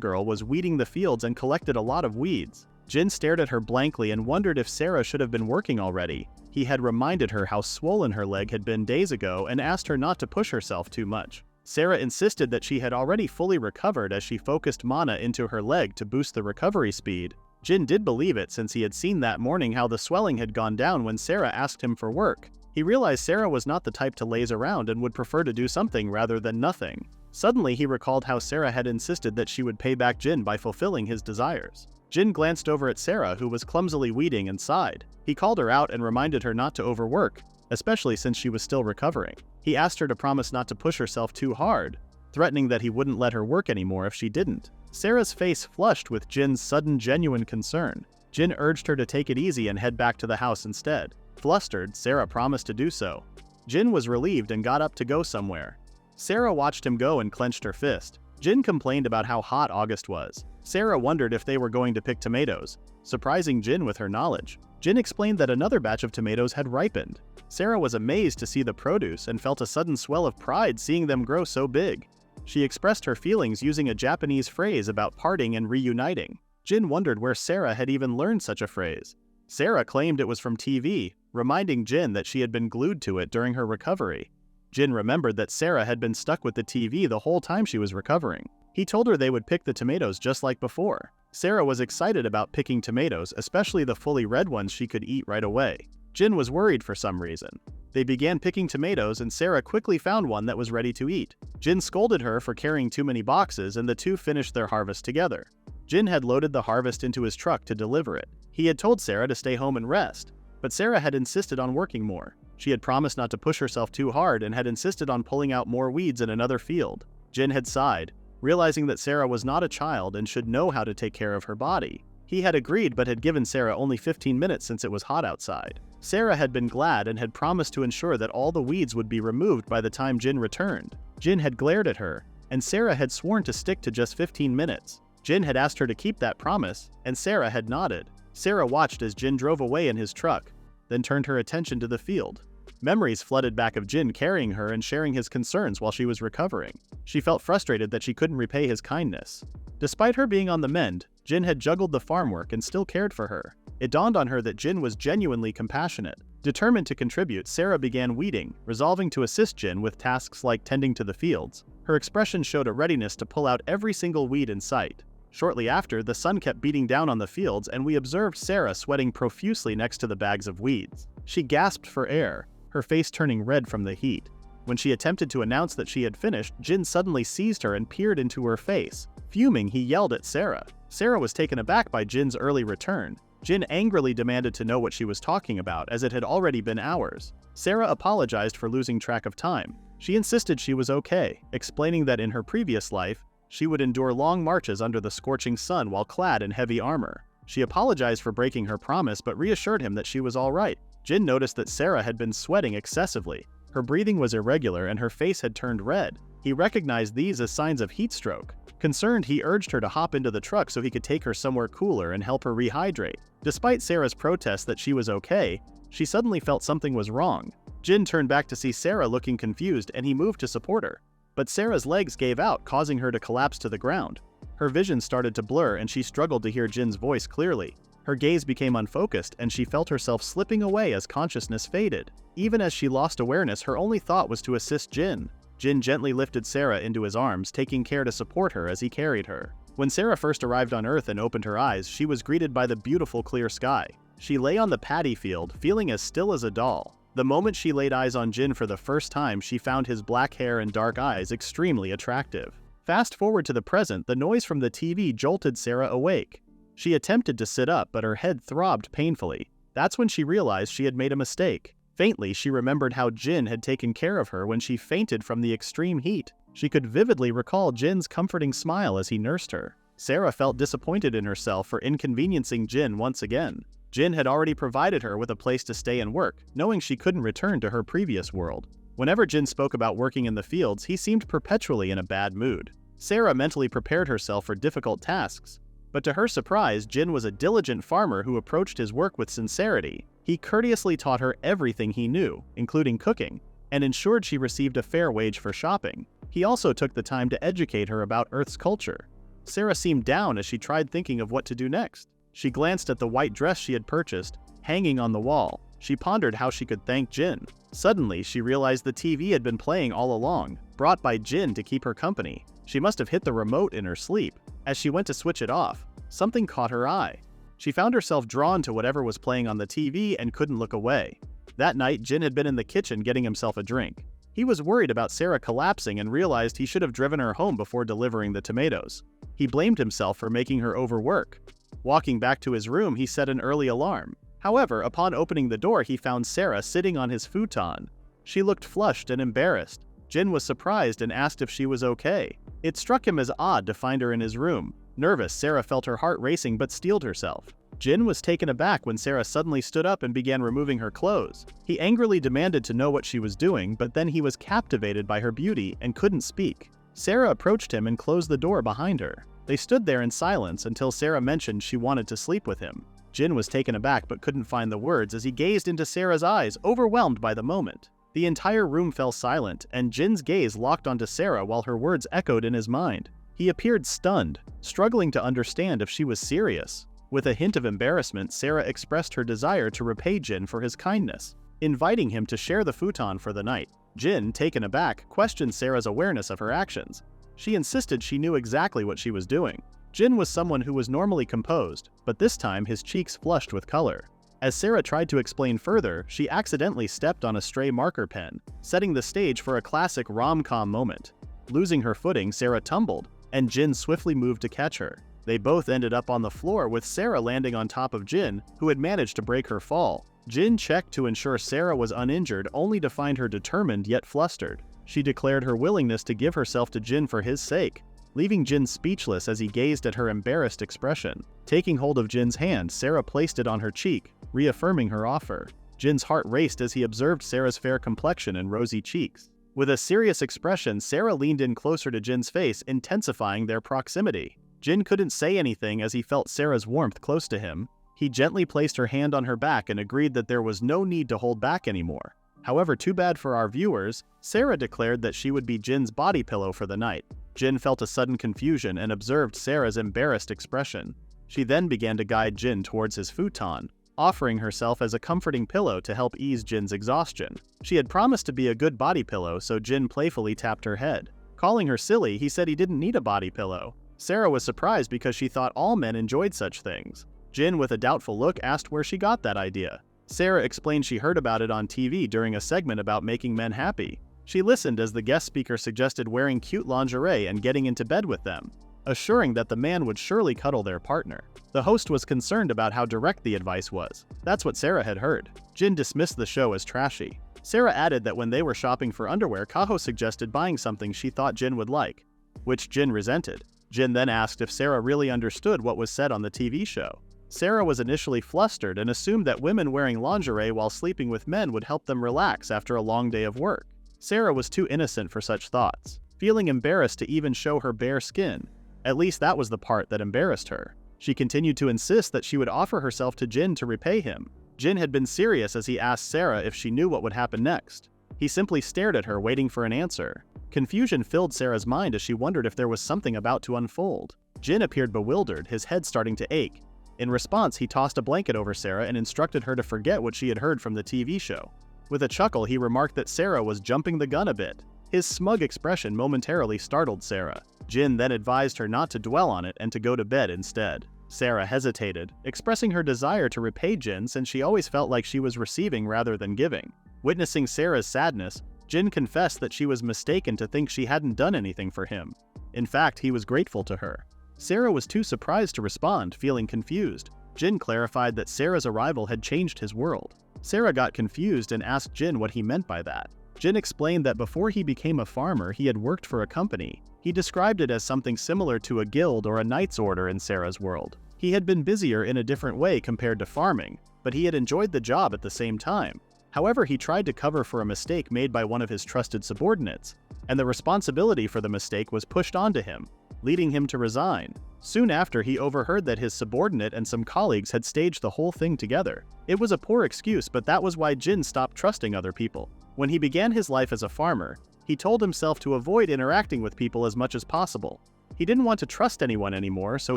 girl was weeding the fields and collected a lot of weeds. Jin stared at her blankly and wondered if Sarah should have been working already. He had reminded her how swollen her leg had been days ago and asked her not to push herself too much. Sarah insisted that she had already fully recovered as she focused mana into her leg to boost the recovery speed. Jin did believe it since he had seen that morning how the swelling had gone down when Sarah asked him for work. He realized Sarah was not the type to laze around and would prefer to do something rather than nothing. Suddenly he recalled how Sarah had insisted that she would pay back Jin by fulfilling his desires. Jin glanced over at Sarah, who was clumsily weeding, and sighed. He called her out and reminded her not to overwork, especially since she was still recovering. He asked her to promise not to push herself too hard, threatening that he wouldn't let her work anymore if she didn't. Sarah's face flushed with Jin's sudden genuine concern. Jin urged her to take it easy and head back to the house instead. Flustered, Sarah promised to do so. Jin was relieved and got up to go somewhere. Sarah watched him go and clenched her fist. Jin complained about how hot August was. Sarah wondered if they were going to pick tomatoes, surprising Jin with her knowledge. Jin explained that another batch of tomatoes had ripened. Sarah was amazed to see the produce and felt a sudden swell of pride seeing them grow so big. She expressed her feelings using a Japanese phrase about parting and reuniting. Jin wondered where Sarah had even learned such a phrase. Sarah claimed it was from TV, reminding Jin that she had been glued to it during her recovery. Jin remembered that Sarah had been stuck with the TV the whole time she was recovering. He told her they would pick the tomatoes just like before. Sarah was excited about picking tomatoes, especially the fully red ones she could eat right away. Jin was worried for some reason. They began picking tomatoes and Sarah quickly found one that was ready to eat. Jin scolded her for carrying too many boxes and the two finished their harvest together. Jin had loaded the harvest into his truck to deliver it. He had told Sarah to stay home and rest, but Sarah had insisted on working more. She had promised not to push herself too hard and had insisted on pulling out more weeds in another field. Jin had sighed, realizing that Sarah was not a child and should know how to take care of her body. He had agreed but had given Sarah only 15 minutes since it was hot outside. Sarah had been glad and had promised to ensure that all the weeds would be removed by the time Jin returned. Jin had glared at her, and Sarah had sworn to stick to just 15 minutes. Jin had asked her to keep that promise, and Sarah had nodded. Sarah watched as Jin drove away in his truck, then turned her attention to the field. Memories flooded back of Jin carrying her and sharing his concerns while she was recovering. She felt frustrated that she couldn't repay his kindness. Despite her being on the mend, Jin had juggled the farm work and still cared for her. It dawned on her that Jin was genuinely compassionate. Determined to contribute, Sarah began weeding, resolving to assist Jin with tasks like tending to the fields. Her expression showed a readiness to pull out every single weed in sight. Shortly after, the sun kept beating down on the fields and we observed Sarah sweating profusely next to the bags of weeds. She gasped for air, her face turning red from the heat. When she attempted to announce that she had finished, Jin suddenly seized her and peered into her face. Fuming, he yelled at Sarah. Sarah was taken aback by Jin's early return. Jin angrily demanded to know what she was talking about, as it had already been hours. Sarah apologized for losing track of time. She insisted she was okay, explaining that in her previous life, she would endure long marches under the scorching sun while clad in heavy armor. She apologized for breaking her promise but reassured him that she was all right. Jin noticed that Sarah had been sweating excessively. Her breathing was irregular and her face had turned red. He recognized these as signs of heat stroke. Concerned, he urged her to hop into the truck so he could take her somewhere cooler and help her rehydrate. Despite Sarah's protest that she was okay, she suddenly felt something was wrong. Jin turned back to see Sarah looking confused and he moved to support her. But Sarah's legs gave out, causing her to collapse to the ground. Her vision started to blur and she struggled to hear Jin's voice clearly. Her gaze became unfocused and she felt herself slipping away as consciousness faded. Even as she lost awareness, her only thought was to assist Jin. Jin gently lifted Sera into his arms, taking care to support her as he carried her. When Sera first arrived on Earth and opened her eyes, she was greeted by the beautiful clear sky. She lay on the paddy field, feeling as still as a doll. The moment she laid eyes on Jin for the first time, she found his black hair and dark eyes extremely attractive. Fast forward to the present, the noise from the TV jolted Sera awake. She attempted to sit up, but her head throbbed painfully. That's when she realized she had made a mistake. Faintly, she remembered how Jin had taken care of her when she fainted from the extreme heat. She could vividly recall Jin's comforting smile as he nursed her. Sera felt disappointed in herself for inconveniencing Jin once again. Jin had already provided her with a place to stay and work, knowing she couldn't return to her previous world. Whenever Jin spoke about working in the fields, he seemed perpetually in a bad mood. Sera mentally prepared herself for difficult tasks. But to her surprise, Jin was a diligent farmer who approached his work with sincerity. He courteously taught her everything he knew, including cooking, and ensured she received a fair wage for shopping. He also took the time to educate her about Earth's culture. Sera seemed down as she tried thinking of what to do next. She glanced at the white dress she had purchased, hanging on the wall. She pondered how she could thank Jin. Suddenly, she realized the TV had been playing all along, brought by Jin to keep her company. She must have hit the remote in her sleep. As she went to switch it off, something caught her eye. She found herself drawn to whatever was playing on the TV and couldn't look away. That night, Jin had been in the kitchen getting himself a drink. He was worried about Sera collapsing and realized he should have driven her home before delivering the tomatoes. He blamed himself for making her overwork. Walking back to his room, he set an early alarm. However, upon opening the door, he found Sera sitting on his futon. She looked flushed and embarrassed. Jin was surprised and asked if she was okay. It struck him as odd to find her in his room. Nervous, Sera felt her heart racing but steeled herself. Jin was taken aback when Sera suddenly stood up and began removing her clothes. He angrily demanded to know what she was doing, but then he was captivated by her beauty and couldn't speak. Sera approached him and closed the door behind her. They stood there in silence until Sera mentioned she wanted to sleep with him. Jin was taken aback but couldn't find the words as he gazed into Sera's eyes, overwhelmed by the moment. The entire room fell silent, and Jin's gaze locked onto Sera while her words echoed in his mind. He appeared stunned, struggling to understand if she was serious. With a hint of embarrassment, Sera expressed her desire to repay Jin for his kindness, inviting him to share the futon for the night. Jin, taken aback, questioned Sera's awareness of her actions. She insisted she knew exactly what she was doing. Jin was someone who was normally composed, but this time his cheeks flushed with color. As Sera tried to explain further, she accidentally stepped on a stray marker pen, setting the stage for a classic rom-com moment. Losing her footing, Sera tumbled, and Jin swiftly moved to catch her. They both ended up on the floor, with Sera landing on top of Jin, who had managed to break her fall. Jin checked to ensure Sera was uninjured, only to find her determined yet flustered. She declared her willingness to give herself to Jin for his sake, leaving Jin speechless as he gazed at her embarrassed expression. Taking hold of Jin's hand, Sera placed it on her cheek, reaffirming her offer. Jin's heart raced as he observed Sera's fair complexion and rosy cheeks. With a serious expression, Sera leaned in closer to Jin's face, intensifying their proximity. Jin couldn't say anything as he felt Sera's warmth close to him. He gently placed her hand on her back and agreed that there was no need to hold back anymore. However, too bad for our viewers, Sera declared that she would be Jin's body pillow for the night. Jin felt a sudden confusion and observed Sera's embarrassed expression. She then began to guide Jin towards his futon, offering herself as a comforting pillow to help ease Jin's exhaustion. She had promised to be a good body pillow, so Jin playfully tapped her head. Calling her silly, he said he didn't need a body pillow. Sera was surprised because she thought all men enjoyed such things. Jin, with a doubtful look, asked where she got that idea. Sera explained she heard about it on TV during a segment about making men happy. She listened as the guest speaker suggested wearing cute lingerie and getting into bed with them, assuring that the man would surely cuddle their partner. The host was concerned about how direct the advice was. That's what Sera had heard. Jin dismissed the show as trashy. Sera added that when they were shopping for underwear, Kaho suggested buying something she thought Jin would like, which Jin resented. Jin then asked if Sera really understood what was said on the TV show. Sera was initially flustered and assumed that women wearing lingerie while sleeping with men would help them relax after a long day of work. Sera was too innocent for such thoughts, feeling embarrassed to even show her bare skin. At least that was the part that embarrassed her. She continued to insist that she would offer herself to Jin to repay him. Jin had been serious as he asked Sera if she knew what would happen next. He simply stared at her, waiting for an answer. Confusion filled Sera's mind as she wondered if there was something about to unfold. Jin appeared bewildered, his head starting to ache. In response, he tossed a blanket over Sarah and instructed her to forget what she had heard from the TV show. With a chuckle, he remarked that Sarah was jumping the gun a bit. His smug expression momentarily startled Sarah. Jin then advised her not to dwell on it and to go to bed instead. Sarah hesitated, expressing her desire to repay Jin since she always felt like she was receiving rather than giving. Witnessing Sarah's sadness, Jin confessed that she was mistaken to think she hadn't done anything for him. In fact, he was grateful to her. Sarah was too surprised to respond, feeling confused. Jin clarified that Sarah's arrival had changed his world. Sarah got confused and asked Jin what he meant by that. Jin explained that before he became a farmer, he had worked for a company. He described it as something similar to a guild or a knight's order in Sarah's world. He had been busier in a different way compared to farming, but he had enjoyed the job at the same time. However, he tried to cover for a mistake made by one of his trusted subordinates, and the responsibility for the mistake was pushed onto him, leading him to resign. Soon after, he overheard that his subordinate and some colleagues had staged the whole thing together. It was a poor excuse, but that was why Jin stopped trusting other people. When he began his life as a farmer, he told himself to avoid interacting with people as much as possible. He didn't want to trust anyone anymore, so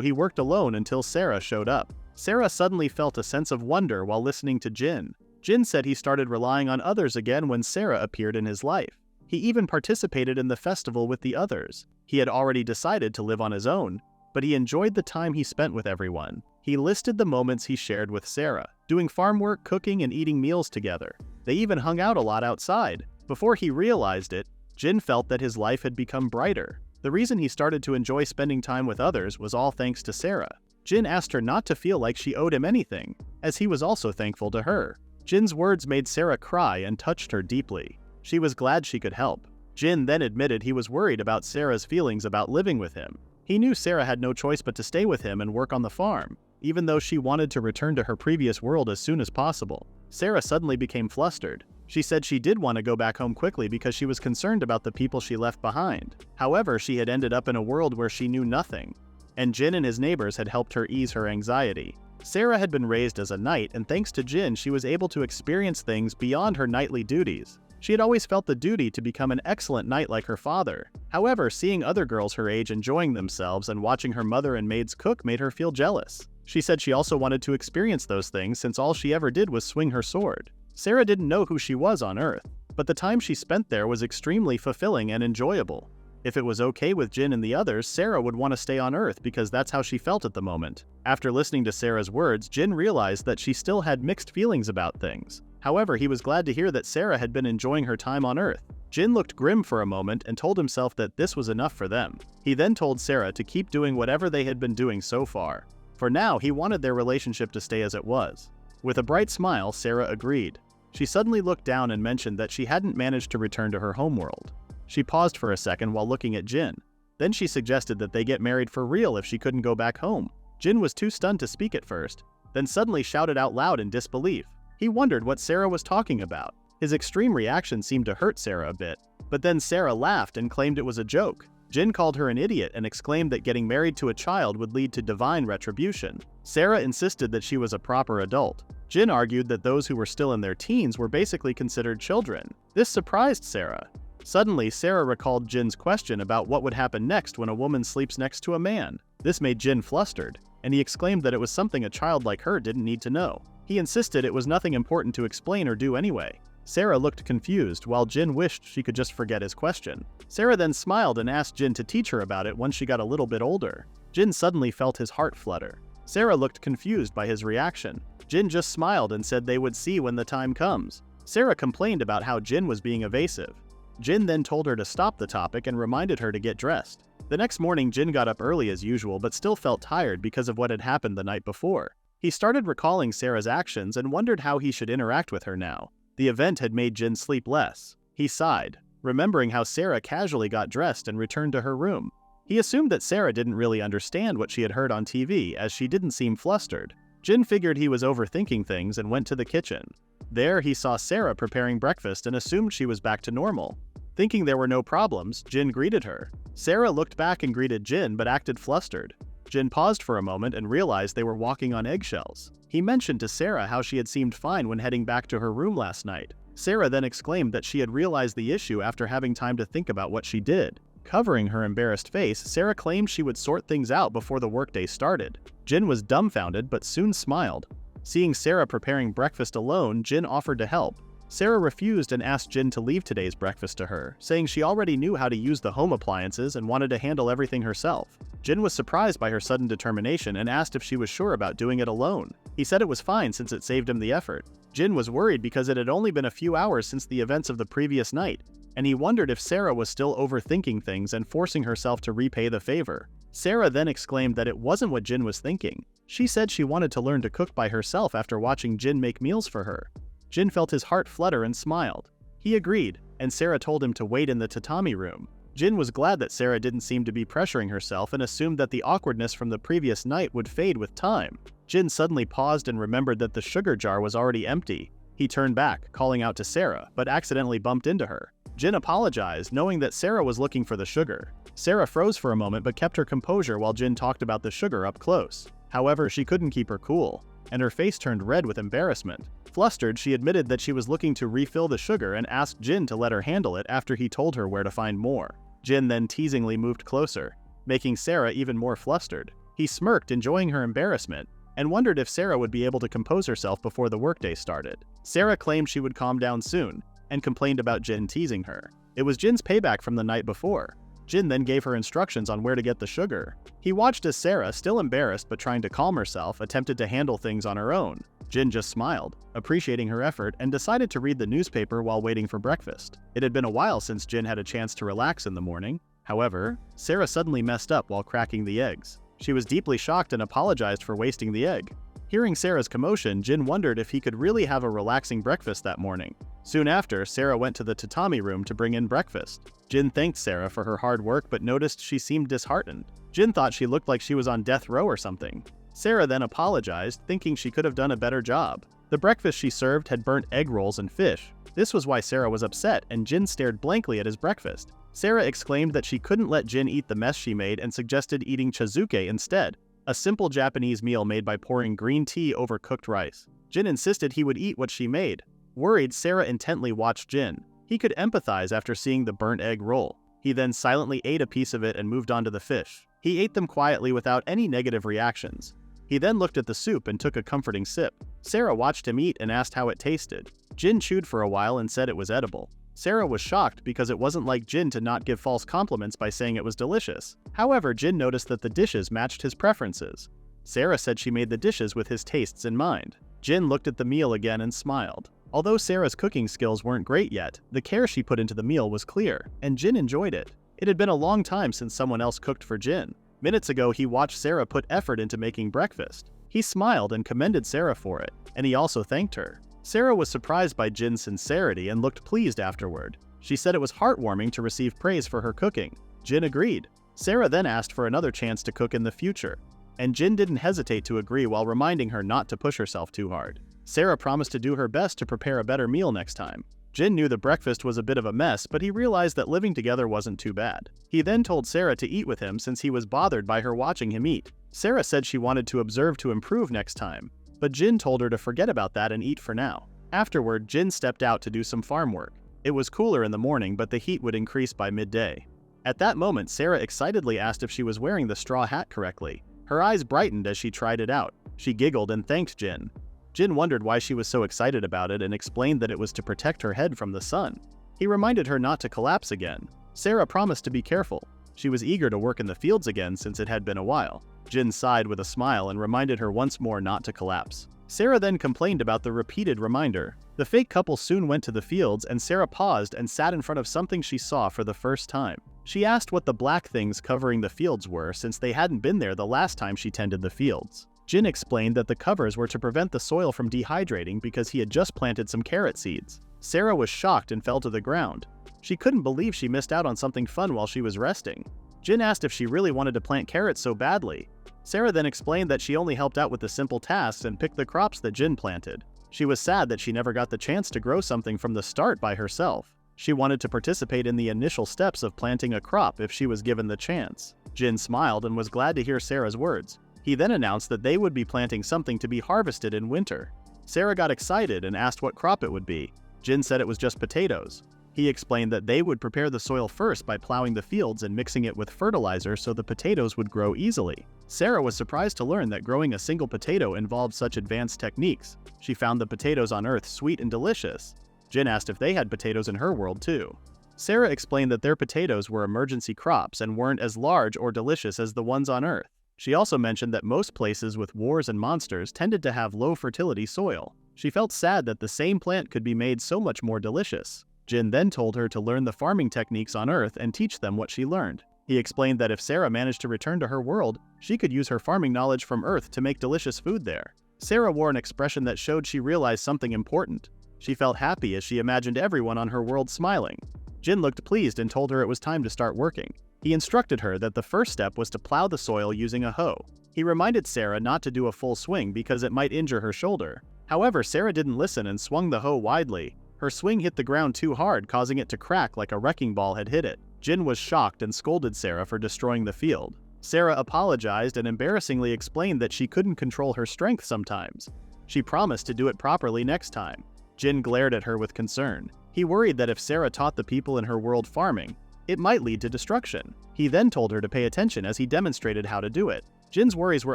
he worked alone until Sarah showed up. Sarah suddenly felt a sense of wonder while listening to Jin. Jin said he started relying on others again when Sarah appeared in his life. He even participated in the festival with the others. He had already decided to live on his own, but he enjoyed the time he spent with everyone. He listed the moments he shared with Sarah, doing farm work, cooking, and eating meals together. They even hung out a lot outside. Before he realized it, Jin felt that his life had become brighter. The reason he started to enjoy spending time with others was all thanks to Sarah. Jin asked her not to feel like she owed him anything, as he was also thankful to her. Jin's words made Sarah cry and touched her deeply. She was glad she could help. Jin then admitted he was worried about Sarah's feelings about living with him. He knew Sarah had no choice but to stay with him and work on the farm, even though she wanted to return to her previous world as soon as possible. Sarah suddenly became flustered. She said she did want to go back home quickly because she was concerned about the people she left behind. However, she had ended up in a world where she knew nothing, and Jin and his neighbors had helped her ease her anxiety. Sarah had been raised as a knight, and thanks to Jin, she was able to experience things beyond her knightly duties. She had always felt the duty to become an excellent knight like her father. However, seeing other girls her age enjoying themselves and watching her mother and maids cook made her feel jealous. She said she also wanted to experience those things since all she ever did was swing her sword. Sarah didn't know who she was on Earth, but the time she spent there was extremely fulfilling and enjoyable. If it was okay with Jin and the others, Sarah would want to stay on Earth because that's how she felt at the moment. After listening to Sarah's words, Jin realized that she still had mixed feelings about things. However, he was glad to hear that Sarah had been enjoying her time on Earth. Jin looked grim for a moment and told himself that this was enough for them. He then told Sarah to keep doing whatever they had been doing so far. For now, he wanted their relationship to stay as it was. With a bright smile, Sarah agreed. She suddenly looked down and mentioned that she hadn't managed to return to her homeworld. She paused for a second while looking at Jin. Then she suggested that they get married for real if she couldn't go back home. Jin was too stunned to speak at first, then suddenly shouted out loud in disbelief. He wondered what Sarah was talking about. His extreme reaction seemed to hurt Sarah a bit, but then Sarah laughed and claimed it was a joke. Jin called her an idiot and exclaimed that getting married to a child would lead to divine retribution. Sarah insisted that she was a proper adult. Jin argued that those who were still in their teens were basically considered children. This surprised Sarah. Suddenly, Sarah recalled Jin's question about what would happen next when a woman sleeps next to a man. This made Jin flustered, and he exclaimed that it was something a child like her didn't need to know. He insisted it was nothing important to explain or do anyway. Sarah looked confused, while Jin wished she could just forget his question. Sarah then smiled and asked Jin to teach her about it once she got a little bit older. Jin suddenly felt his heart flutter. Sarah looked confused by his reaction. Jin just smiled and said they would see when the time comes. Sarah complained about how Jin was being evasive. Jin then told her to stop the topic and reminded her to get dressed. The next morning, Jin got up early as usual but still felt tired because of what had happened the night before. He started recalling Sarah's actions and wondered how he should interact with her now. The event had made Jin sleep less. He sighed, remembering how Sarah casually got dressed and returned to her room. He assumed that Sarah didn't really understand what she had heard on TV, as she didn't seem flustered. Jin figured he was overthinking things and went to the kitchen. There, he saw Sarah preparing breakfast and assumed she was back to normal. Thinking there were no problems, Jin greeted her. Sarah looked back and greeted Jin but acted flustered. Jin paused for a moment and realized they were walking on eggshells. He mentioned to Sarah how she had seemed fine when heading back to her room last night. Sarah then exclaimed that she had realized the issue after having time to think about what she did. Covering her embarrassed face, Sarah claimed she would sort things out before the workday started. Jin was dumbfounded but soon smiled. Seeing Sarah preparing breakfast alone, Jin offered to help. Sarah refused and asked Jin to leave today's breakfast to her, saying she already knew how to use the home appliances and wanted to handle everything herself. Jin was surprised by her sudden determination and asked if she was sure about doing it alone. He said it was fine since it saved him the effort. Jin was worried because it had only been a few hours since the events of the previous night, and he wondered if Sarah was still overthinking things and forcing herself to repay the favor. Sarah then exclaimed that it wasn't what Jin was thinking. She said she wanted to learn to cook by herself after watching Jin make meals for her. Jin felt his heart flutter and smiled. He agreed, and Sarah told him to wait in the tatami room. Jin was glad that Sarah didn't seem to be pressuring herself and assumed that the awkwardness from the previous night would fade with time. Jin suddenly paused and remembered that the sugar jar was already empty. He turned back, calling out to Sarah, but accidentally bumped into her. Jin apologized, knowing that Sarah was looking for the sugar. Sarah froze for a moment but kept her composure while Jin talked about the sugar up close. However, she couldn't keep her cool, and her face turned red with embarrassment. Flustered, she admitted that she was looking to refill the sugar and asked Jin to let her handle it after he told her where to find more. Jin then teasingly moved closer, making Sarah even more flustered. He smirked, enjoying her embarrassment, and wondered if Sarah would be able to compose herself before the workday started. Sarah claimed she would calm down soon, and complained about Jin teasing her. It was Jin's payback from the night before. Jin then gave her instructions on where to get the sugar. He watched as Sarah, still embarrassed but trying to calm herself, attempted to handle things on her own. Jin just smiled, appreciating her effort, and decided to read the newspaper while waiting for breakfast. It had been a while since Jin had a chance to relax in the morning. However, Sarah suddenly messed up while cracking the eggs. She was deeply shocked and apologized for wasting the egg. Hearing Sarah's commotion, Jin wondered if he could really have a relaxing breakfast that morning. Soon after, Sarah went to the tatami room to bring in breakfast. Jin thanked Sarah for her hard work but noticed she seemed disheartened. Jin thought she looked like she was on death row or something. Sarah then apologized, thinking she could have done a better job. The breakfast she served had burnt egg rolls and fish. This was why Sarah was upset, and Jin stared blankly at his breakfast. Sarah exclaimed that she couldn't let Jin eat the mess she made and suggested eating chazuke instead, a simple Japanese meal made by pouring green tea over cooked rice. Jin insisted he would eat what she made. Worried, Sarah intently watched Jin. He could empathize after seeing the burnt egg roll. He then silently ate a piece of it and moved on to the fish. He ate them quietly without any negative reactions. He then looked at the soup and took a comforting sip. Sarah watched him eat and asked how it tasted. Jin chewed for a while and said it was edible. Sarah was shocked because it wasn't like Jin to not give false compliments by saying it was delicious. However, Jin noticed that the dishes matched his preferences. Sarah said she made the dishes with his tastes in mind. Jin looked at the meal again and smiled. Although Sarah's cooking skills weren't great yet, the care she put into the meal was clear, and Jin enjoyed it. It had been a long time since someone else cooked for Jin. Minutes ago, he watched Sarah put effort into making breakfast. He smiled and commended Sarah for it, and he also thanked her. Sarah was surprised by Jin's sincerity and looked pleased afterward. She said it was heartwarming to receive praise for her cooking. Jin agreed. Sarah then asked for another chance to cook in the future, and Jin didn't hesitate to agree while reminding her not to push herself too hard. Sarah promised to do her best to prepare a better meal next time. Jin knew the breakfast was a bit of a mess, but he realized that living together wasn't too bad. He then told Sarah to eat with him since he was bothered by her watching him eat. Sarah said she wanted to observe to improve next time, but Jin told her to forget about that and eat for now. Afterward, Jin stepped out to do some farm work. It was cooler in the morning, but the heat would increase by midday. At that moment, Sarah excitedly asked if she was wearing the straw hat correctly. Her eyes brightened as she tried it out. She giggled and thanked Jin. Jin wondered why she was so excited about it and explained that it was to protect her head from the sun. He reminded her not to collapse again. Sarah promised to be careful. She was eager to work in the fields again since it had been a while. Jin sighed with a smile and reminded her once more not to collapse. Sarah then complained about the repeated reminder. The fake couple soon went to the fields, and Sarah paused and sat in front of something she saw for the first time. She asked what the black things covering the fields were since they hadn't been there the last time she tended the fields. Jin explained that the covers were to prevent the soil from dehydrating because he had just planted some carrot seeds. Sarah was shocked and fell to the ground. She couldn't believe she missed out on something fun while she was resting. Jin asked if she really wanted to plant carrots so badly. Sarah then explained that she only helped out with the simple tasks and picked the crops that Jin planted. She was sad that she never got the chance to grow something from the start by herself. She wanted to participate in the initial steps of planting a crop if she was given the chance. Jin smiled and was glad to hear Sarah's words. He then announced that they would be planting something to be harvested in winter. Sarah got excited and asked what crop it would be. Jin said it was just potatoes. He explained that they would prepare the soil first by plowing the fields and mixing it with fertilizer so the potatoes would grow easily. Sarah was surprised to learn that growing a single potato involved such advanced techniques. She found the potatoes on Earth sweet and delicious. Jin asked if they had potatoes in her world too. Sarah explained that their potatoes were emergency crops and weren't as large or delicious as the ones on Earth. She also mentioned that most places with wars and monsters tended to have low fertility soil. She felt sad that the same plant could be made so much more delicious. Jin then told her to learn the farming techniques on Earth and teach them what she learned. He explained that if Sarah managed to return to her world, she could use her farming knowledge from Earth to make delicious food there. Sarah wore an expression that showed she realized something important. She felt happy as she imagined everyone on her world smiling. Jin looked pleased and told her it was time to start working. He instructed her that the first step was to plow the soil using a hoe. He reminded Sarah not to do a full swing because it might injure her shoulder. However, Sarah didn't listen and swung the hoe widely. Her swing hit the ground too hard, causing it to crack like a wrecking ball had hit it. Jin was shocked and scolded Sarah for destroying the field. Sarah apologized and embarrassingly explained that she couldn't control her strength sometimes. She promised to do it properly next time. Jin glared at her with concern. He worried that if Sarah taught the people in her world farming, it might lead to destruction. He then told her to pay attention as he demonstrated how to do it. Jin's worries were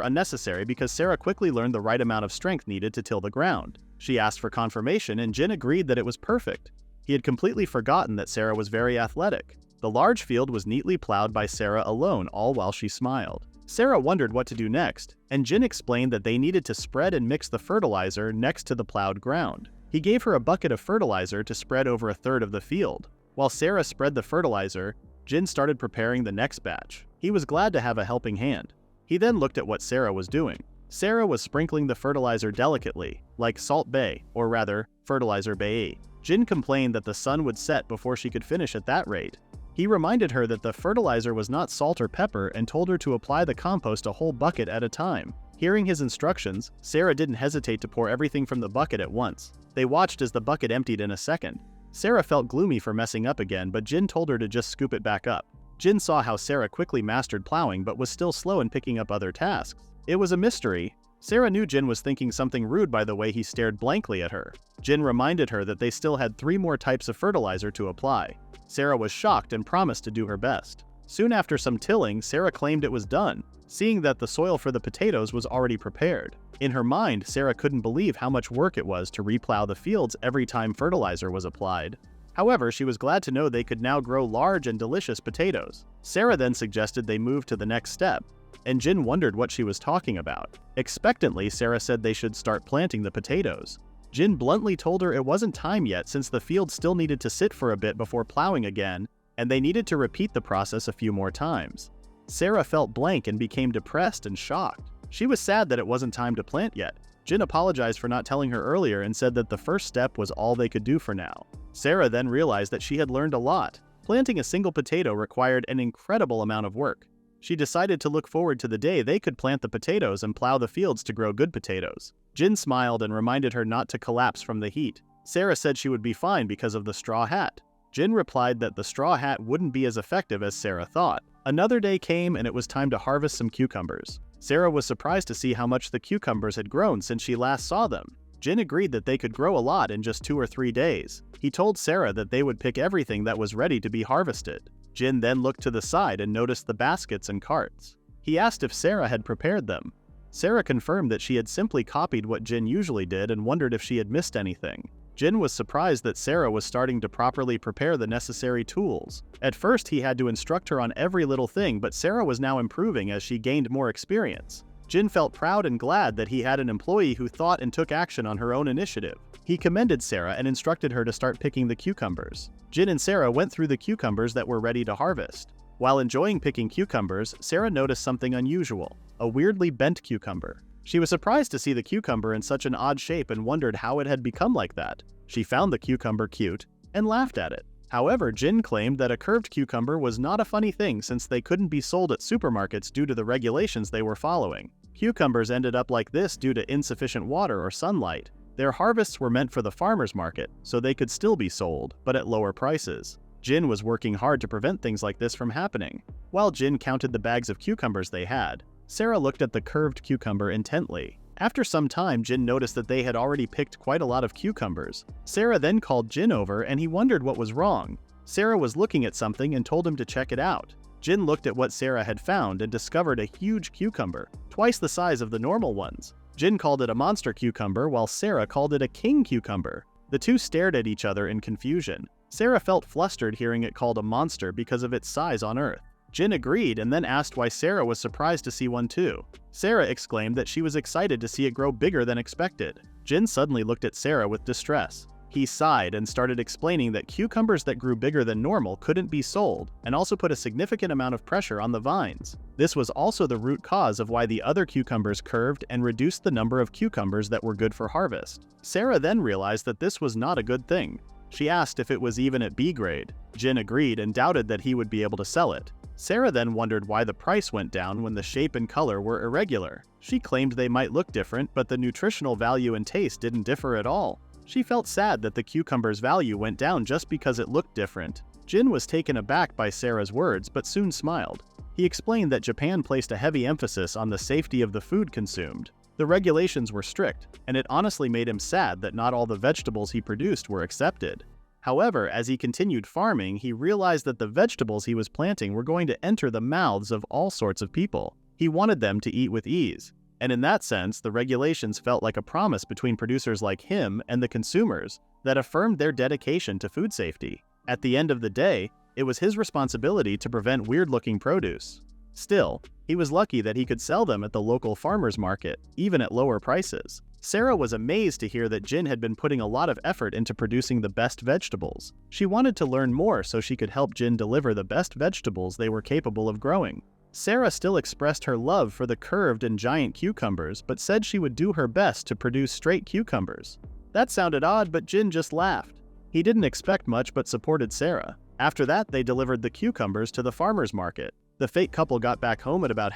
unnecessary because Sarah quickly learned the right amount of strength needed to till the ground. She asked for confirmation and Jin agreed that it was perfect. He had completely forgotten that Sarah was very athletic. The large field was neatly plowed by Sarah alone, all while she smiled. Sarah wondered what to do next, and Jin explained that they needed to spread and mix the fertilizer next to the plowed ground. He gave her a bucket of fertilizer to spread over a third of the field. While Sarah spread the fertilizer, Jin started preparing the next batch. He was glad to have a helping hand. He then looked at what Sarah was doing. Sarah was sprinkling the fertilizer delicately, like Salt Bay, or rather, Fertilizer Bay. Jin complained that the sun would set before she could finish at that rate. He reminded her that the fertilizer was not salt or pepper and told her to apply the compost a whole bucket at a time. Hearing his instructions, Sarah didn't hesitate to pour everything from the bucket at once. They watched as the bucket emptied in a second. Sarah felt gloomy for messing up again, but Jin told her to just scoop it back up. Jin saw how Sarah quickly mastered plowing but was still slow in picking up other tasks. It was a mystery. Sarah knew Jin was thinking something rude by the way he stared blankly at her. Jin reminded her that they still had 3 more types of fertilizer to apply. Sarah was shocked and promised to do her best. Soon after some tilling, Sarah claimed it was done, seeing that the soil for the potatoes was already prepared. In her mind, Sarah couldn't believe how much work it was to replow the fields every time fertilizer was applied. However, she was glad to know they could now grow large and delicious potatoes. Sarah then suggested they move to the next step, and Jin wondered what she was talking about. Expectantly, Sarah said they should start planting the potatoes. Jin bluntly told her it wasn't time yet since the field still needed to sit for a bit before plowing again, and they needed to repeat the process a few more times. Sarah felt blank and became depressed and shocked. She was sad that it wasn't time to plant yet. Jin apologized for not telling her earlier and said that the first step was all they could do for now. Sarah then realized that she had learned a lot. Planting a single potato required an incredible amount of work. She decided to look forward to the day they could plant the potatoes and plow the fields to grow good potatoes. Jin smiled and reminded her not to collapse from the heat. Sarah said she would be fine because of the straw hat. Jin replied that the straw hat wouldn't be as effective as Sarah thought. Another day came and it was time to harvest some cucumbers. Sarah was surprised to see how much the cucumbers had grown since she last saw them. Jin agreed that they could grow a lot in just 2 or 3 days. He told Sarah that they would pick everything that was ready to be harvested. Jin then looked to the side and noticed the baskets and carts. He asked if Sarah had prepared them. Sarah confirmed that she had simply copied what Jin usually did and wondered if she had missed anything. Jin was surprised that Sarah was starting to properly prepare the necessary tools. At first, he had to instruct her on every little thing, but Sarah was now improving as she gained more experience. Jin felt proud and glad that he had an employee who thought and took action on her own initiative. He commended Sarah and instructed her to start picking the cucumbers. Jin and Sarah went through the cucumbers that were ready to harvest. While enjoying picking cucumbers, Sarah noticed something unusual: a weirdly bent cucumber. She was surprised to see the cucumber in such an odd shape and wondered how it had become like that. She found the cucumber cute and laughed at it. However, Jin claimed that a curved cucumber was not a funny thing since they couldn't be sold at supermarkets due to the regulations they were following. Cucumbers ended up like this due to insufficient water or sunlight. Their harvests were meant for the farmer's market, so they could still be sold, but at lower prices. Jin was working hard to prevent things like this from happening. While Jin counted the bags of cucumbers they had, Sarah looked at the curved cucumber intently. After some time, Jin noticed that they had already picked quite a lot of cucumbers. Sarah then called Jin over and he wondered what was wrong. Sarah was looking at something and told him to check it out. Jin looked at what Sarah had found and discovered a huge cucumber, twice the size of the normal ones. Jin called it a monster cucumber while Sarah called it a king cucumber. The two stared at each other in confusion. Sarah felt flustered hearing it called a monster because of its size on Earth. Jin agreed and then asked why Sarah was surprised to see one too. Sarah exclaimed that she was excited to see it grow bigger than expected. Jin suddenly looked at Sarah with distress. He sighed and started explaining that cucumbers that grew bigger than normal couldn't be sold, and also put a significant amount of pressure on the vines. This was also the root cause of why the other cucumbers curved and reduced the number of cucumbers that were good for harvest. Sarah then realized that this was not a good thing. She asked if it was even at B grade. Jin agreed and doubted that he would be able to sell it. Sarah then wondered why the price went down when the shape and color were irregular. She claimed they might look different, but the nutritional value and taste didn't differ at all. She felt sad that the cucumber's value went down just because it looked different. Jin was taken aback by Sarah's words but soon smiled. He explained that Japan placed a heavy emphasis on the safety of the food consumed. The regulations were strict, and it honestly made him sad that not all the vegetables he produced were accepted. However, as he continued farming, he realized that the vegetables he was planting were going to enter the mouths of all sorts of people. He wanted them to eat with ease. And in that sense, the regulations felt like a promise between producers like him and the consumers that affirmed their dedication to food safety. At the end of the day, it was his responsibility to prevent weird-looking produce. Still, he was lucky that he could sell them at the local farmers market, even at lower prices. Sarah was amazed to hear that Jin had been putting a lot of effort into producing the best vegetables. She wanted to learn more so she could help Jin deliver the best vegetables they were capable of growing. Sarah still expressed her love for the curved and giant cucumbers, but said she would do her best to produce straight cucumbers. That sounded odd, but Jin just laughed. He didn't expect much but supported Sarah. After that, they delivered the cucumbers to the farmer's market. The fake couple got back home at about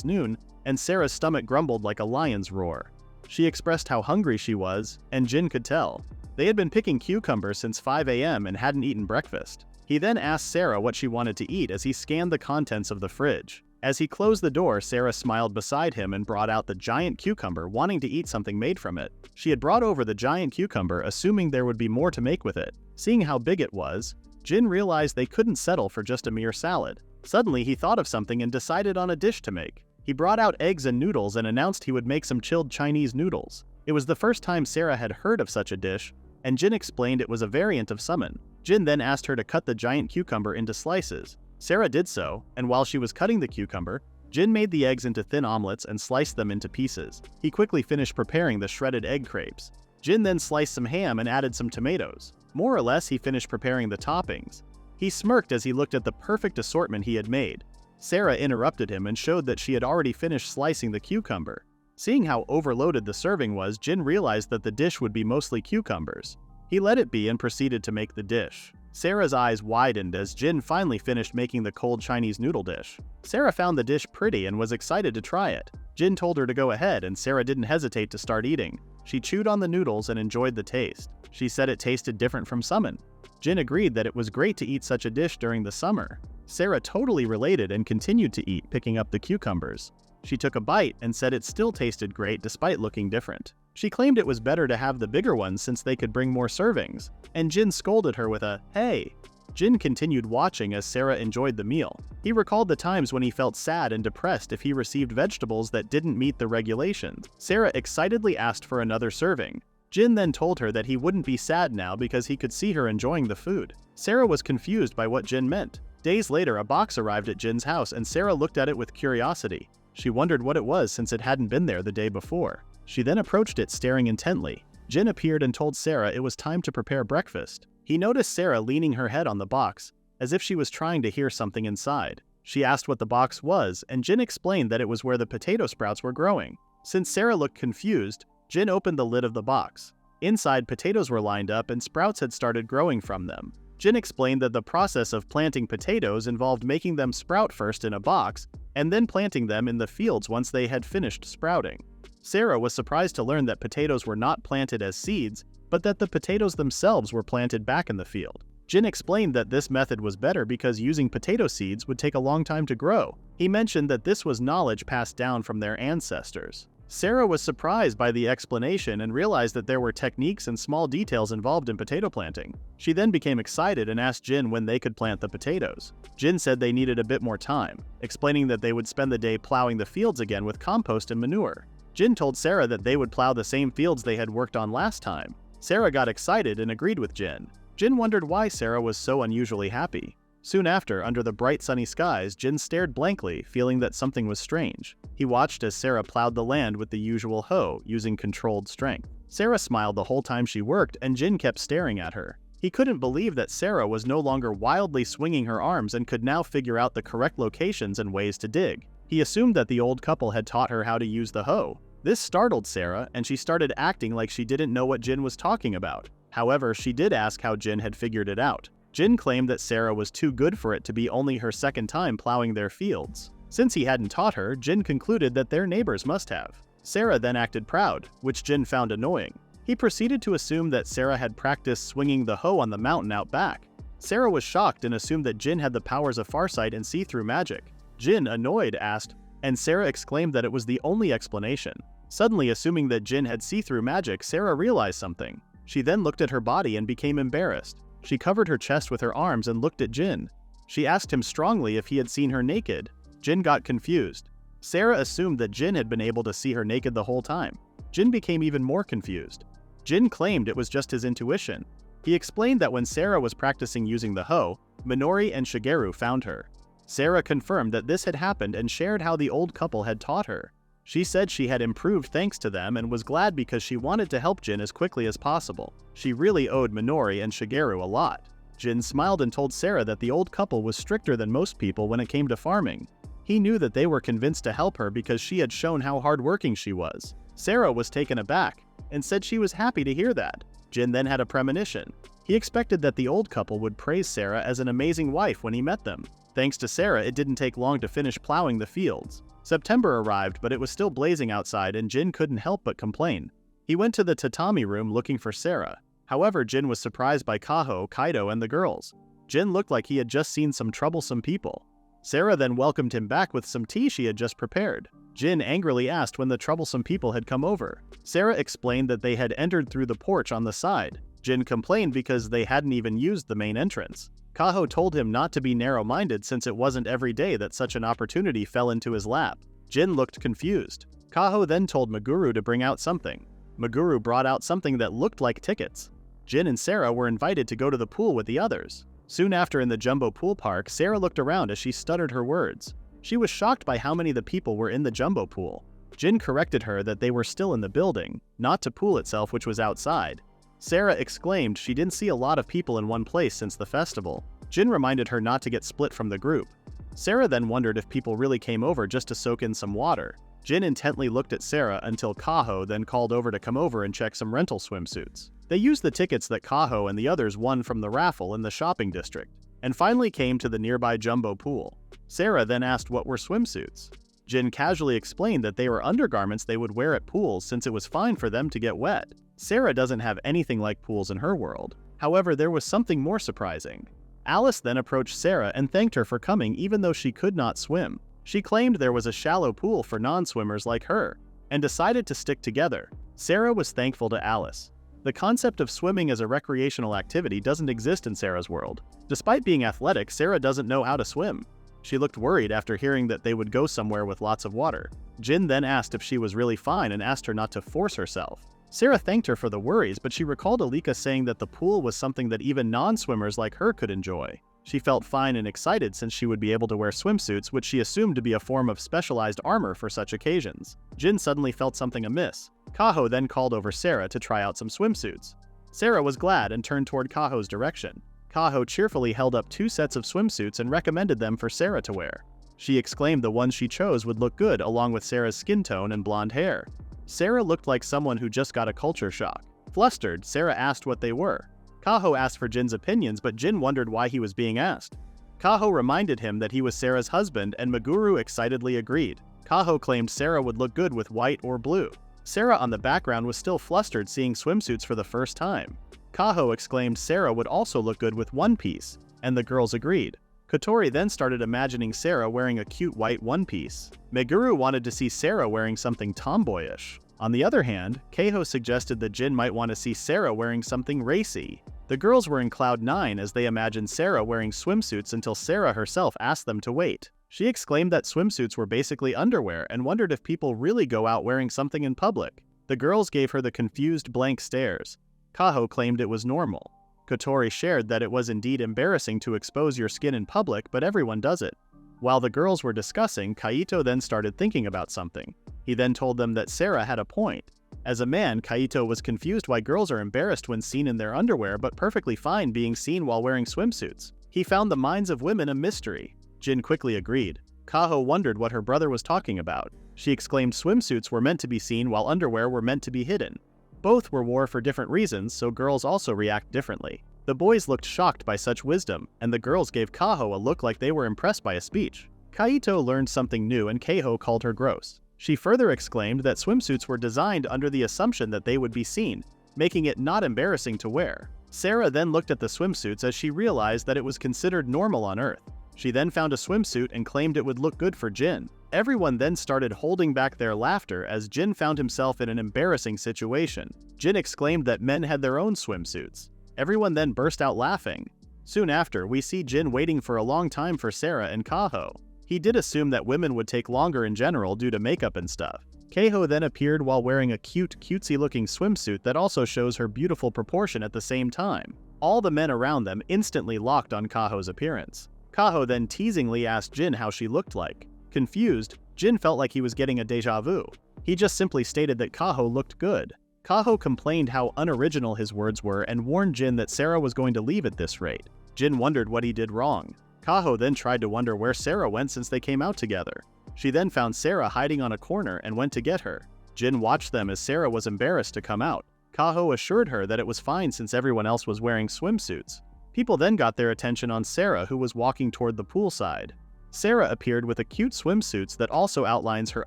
noon, and Sarah's stomach grumbled like a lion's roar. She expressed how hungry she was, and Jin could tell. They had been picking cucumbers since 5 a.m. and hadn't eaten breakfast. He then asked Sarah what she wanted to eat as he scanned the contents of the fridge. As he closed the door, Sarah smiled beside him and brought out the giant cucumber, wanting to eat something made from it. She had brought over the giant cucumber, assuming there would be more to make with it. Seeing how big it was, Jin realized they couldn't settle for just a mere salad. Suddenly, he thought of something and decided on a dish to make. He brought out eggs and noodles and announced he would make some chilled Chinese noodles. It was the first time Sarah had heard of such a dish, and Jin explained it was a variant of summon. Jin then asked her to cut the giant cucumber into slices. Sarah did so, and while she was cutting the cucumber, Jin made the eggs into thin omelets and sliced them into pieces. He quickly finished preparing the shredded egg crepes. Jin then sliced some ham and added some tomatoes. More or less, he finished preparing the toppings. He smirked as he looked at the perfect assortment he had made. Sarah interrupted him and showed that she had already finished slicing the cucumber. Seeing how overloaded the serving was, Jin realized that the dish would be mostly cucumbers. He let it be and proceeded to make the dish. Sarah's eyes widened as Jin finally finished making the cold Chinese noodle dish. Sarah found the dish pretty and was excited to try it. Jin told her to go ahead, and Sarah didn't hesitate to start eating. She chewed on the noodles and enjoyed the taste. She said it tasted different from summon. Jin agreed that it was great to eat such a dish during the summer. Sarah totally related and continued to eat, picking up the cucumbers. She took a bite and said it still tasted great despite looking different. She claimed it was better to have the bigger ones since they could bring more servings, and Jin scolded her with a, "Hey." Jin continued watching as Sarah enjoyed the meal. He recalled the times when he felt sad and depressed if he received vegetables that didn't meet the regulations. Sarah excitedly asked for another serving. Jin then told her that he wouldn't be sad now because he could see her enjoying the food. Sarah was confused by what Jin meant. Days later, a box arrived at Jin's house and Sarah looked at it with curiosity. She wondered what it was since it hadn't been there the day before. She then approached it staring intently. Jin appeared and told Sarah it was time to prepare breakfast. He noticed Sarah leaning her head on the box, as if she was trying to hear something inside. She asked what the box was, and Jin explained that it was where the potato sprouts were growing. Since Sarah looked confused, Jin opened the lid of the box. Inside, potatoes were lined up and sprouts had started growing from them. Jin explained that the process of planting potatoes involved making them sprout first in a box, and then planting them in the fields once they had finished sprouting. Sarah was surprised to learn that potatoes were not planted as seeds, but that the potatoes themselves were planted back in the field. Jin explained that this method was better because using potato seeds would take a long time to grow. He mentioned that this was knowledge passed down from their ancestors. Sarah was surprised by the explanation and realized that there were techniques and small details involved in potato planting. She then became excited and asked Jin when they could plant the potatoes. Jin said they needed a bit more time, explaining that they would spend the day plowing the fields again with compost and manure. Jin told Sarah that they would plow the same fields they had worked on last time. Sarah got excited and agreed with Jin. Jin wondered why Sarah was so unusually happy. Soon after, under the bright sunny skies, Jin stared blankly, feeling that something was strange. He watched as Sarah plowed the land with the usual hoe, using controlled strength. Sarah smiled the whole time she worked, and Jin kept staring at her. He couldn't believe that Sarah was no longer wildly swinging her arms and could now figure out the correct locations and ways to dig. He assumed that the old couple had taught her how to use the hoe. This startled Sarah, and she started acting like she didn't know what Jin was talking about. However, she did ask how Jin had figured it out. Jin claimed that Sarah was too good for it to be only her second time plowing their fields. Since he hadn't taught her, Jin concluded that their neighbors must have. Sarah then acted proud, which Jin found annoying. He proceeded to assume that Sarah had practiced swinging the hoe on the mountain out back. Sarah was shocked and assumed that Jin had the powers of farsight and see-through magic. Jin, annoyed, asked, and Sarah exclaimed that it was the only explanation. Suddenly assuming that Jin had see-through magic, Sarah realized something. She then looked at her body and became embarrassed. She covered her chest with her arms and looked at Jin. She asked him strongly if he had seen her naked. Jin got confused. Sarah assumed that Jin had been able to see her naked the whole time. Jin became even more confused. Jin claimed it was just his intuition. He explained that when Sarah was practicing using the hoe, Minori and Shigeru found her. Sarah confirmed that this had happened and shared how the old couple had taught her. She said she had improved thanks to them and was glad because she wanted to help Jin as quickly as possible. She really owed Minori and Shigeru a lot. Jin smiled and told Sarah that the old couple was stricter than most people when it came to farming. He knew that they were convinced to help her because she had shown how hardworking she was. Sarah was taken aback and said she was happy to hear that. Jin then had a premonition. He expected that the old couple would praise Sarah as an amazing wife when he met them. Thanks to Sarah, it didn't take long to finish plowing the fields. September arrived, but it was still blazing outside and Jin couldn't help but complain. He went to the tatami room looking for Sarah. However, Jin was surprised by Kaho, Kaido, and the girls. Jin looked like he had just seen some troublesome people. Sarah then welcomed him back with some tea she had just prepared. Jin angrily asked when the troublesome people had come over. Sarah explained that they had entered through the porch on the side. Jin complained because they hadn't even used the main entrance. Kaho told him not to be narrow-minded since it wasn't every day that such an opportunity fell into his lap. Jin looked confused. Kaho then told Meguru to bring out something. Meguru brought out something that looked like tickets. Jin and Sarah were invited to go to the pool with the others. Soon after in the jumbo pool park, Sarah looked around as she stuttered her words. She was shocked by how many the people were in the jumbo pool. Jin corrected her that they were still in the building, not to pool itself which was outside. Sarah exclaimed she didn't see a lot of people in one place since the festival. Jin reminded her not to get split from the group. Sarah then wondered if people really came over just to soak in some water. Jin intently looked at Sarah until Kaho then called over to come over and check some rental swimsuits. They used the tickets that Kaho and the others won from the raffle in the shopping district, and finally came to the nearby jumbo pool. Sarah then asked what were swimsuits. Jin casually explained that they were undergarments they would wear at pools since it was fine for them to get wet. Sarah doesn't have anything like pools in her world. However, there was something more surprising. Alice then approached Sarah and thanked her for coming even though she could not swim. She claimed there was a shallow pool for non-swimmers like her, and decided to stick together. Sarah was thankful to Alice. The concept of swimming as a recreational activity doesn't exist in Sarah's world. Despite being athletic, Sarah doesn't know how to swim. She looked worried after hearing that they would go somewhere with lots of water. Jin then asked if she was really fine and asked her not to force herself. Sarah thanked her for the worries, but she recalled Alika saying that the pool was something that even non-swimmers like her could enjoy. She felt fine and excited since she would be able to wear swimsuits, which she assumed to be a form of specialized armor for such occasions. Jin suddenly felt something amiss. Kaho then called over Sarah to try out some swimsuits. Sarah was glad and turned toward Kaho's direction. Kaho cheerfully held up 2 sets of swimsuits and recommended them for Sarah to wear. She exclaimed the ones she chose would look good along with Sarah's skin tone and blonde hair. Sarah looked like someone who just got a culture shock. Flustered, Sarah asked what they were. Kaho asked for Jin's opinions, but Jin wondered why he was being asked. Kaho reminded him that he was Sarah's husband, and Meguru excitedly agreed. Kaho claimed Sarah would look good with white or blue. Sarah on the background was still flustered seeing swimsuits for the first time. Kaho exclaimed Sarah would also look good with one piece, and the girls agreed. Kotori then started imagining Sera wearing a cute white one-piece. Meguru wanted to see Sera wearing something tomboyish. On the other hand, Keiho suggested that Jin might want to see Sera wearing something racy. The girls were in cloud 9 as they imagined Sera wearing swimsuits until Sera herself asked them to wait. She exclaimed that swimsuits were basically underwear and wondered if people really go out wearing something in public. The girls gave her the confused blank stares. Kaho claimed it was normal. Kotori shared that it was indeed embarrassing to expose your skin in public, but everyone does it. While the girls were discussing, Kaito then started thinking about something. He then told them that Sera had a point. As a man, Kaito was confused why girls are embarrassed when seen in their underwear but perfectly fine being seen while wearing swimsuits. He found the minds of women a mystery. Jin quickly agreed. Kaho wondered what her brother was talking about. She exclaimed swimsuits were meant to be seen while underwear were meant to be hidden. Both were wore for different reasons, so girls also react differently. The boys looked shocked by such wisdom, and the girls gave Kaho a look like they were impressed by a speech. Kaito learned something new and Keiho called her gross. She further exclaimed that swimsuits were designed under the assumption that they would be seen, making it not embarrassing to wear. Sera then looked at the swimsuits as she realized that it was considered normal on Earth. She then found a swimsuit and claimed it would look good for Jin. Everyone then started holding back their laughter as Jin found himself in an embarrassing situation. Jin exclaimed that men had their own swimsuits. Everyone then burst out laughing. Soon after, we see Jin waiting for a long time for Sera and Kaho. He did assume that women would take longer in general due to makeup and stuff. Keiho then appeared while wearing a cutesy-looking swimsuit that also shows her beautiful proportion at the same time. All the men around them instantly locked on Kaho's appearance. Kaho then teasingly asked Jin how she looked like. Confused, Jin felt like he was getting a déjà vu. He just simply stated that Kaho looked good. Kaho complained how unoriginal his words were and warned Jin that Sera was going to leave at this rate. Jin wondered what he did wrong. Kaho then tried to wonder where Sera went since they came out together. She then found Sera hiding on a corner and went to get her. Jin watched them as Sera was embarrassed to come out. Kaho assured her that it was fine since everyone else was wearing swimsuits. People then got their attention on Sera, who was walking toward the poolside. Sera appeared with a cute swimsuit that also outlines her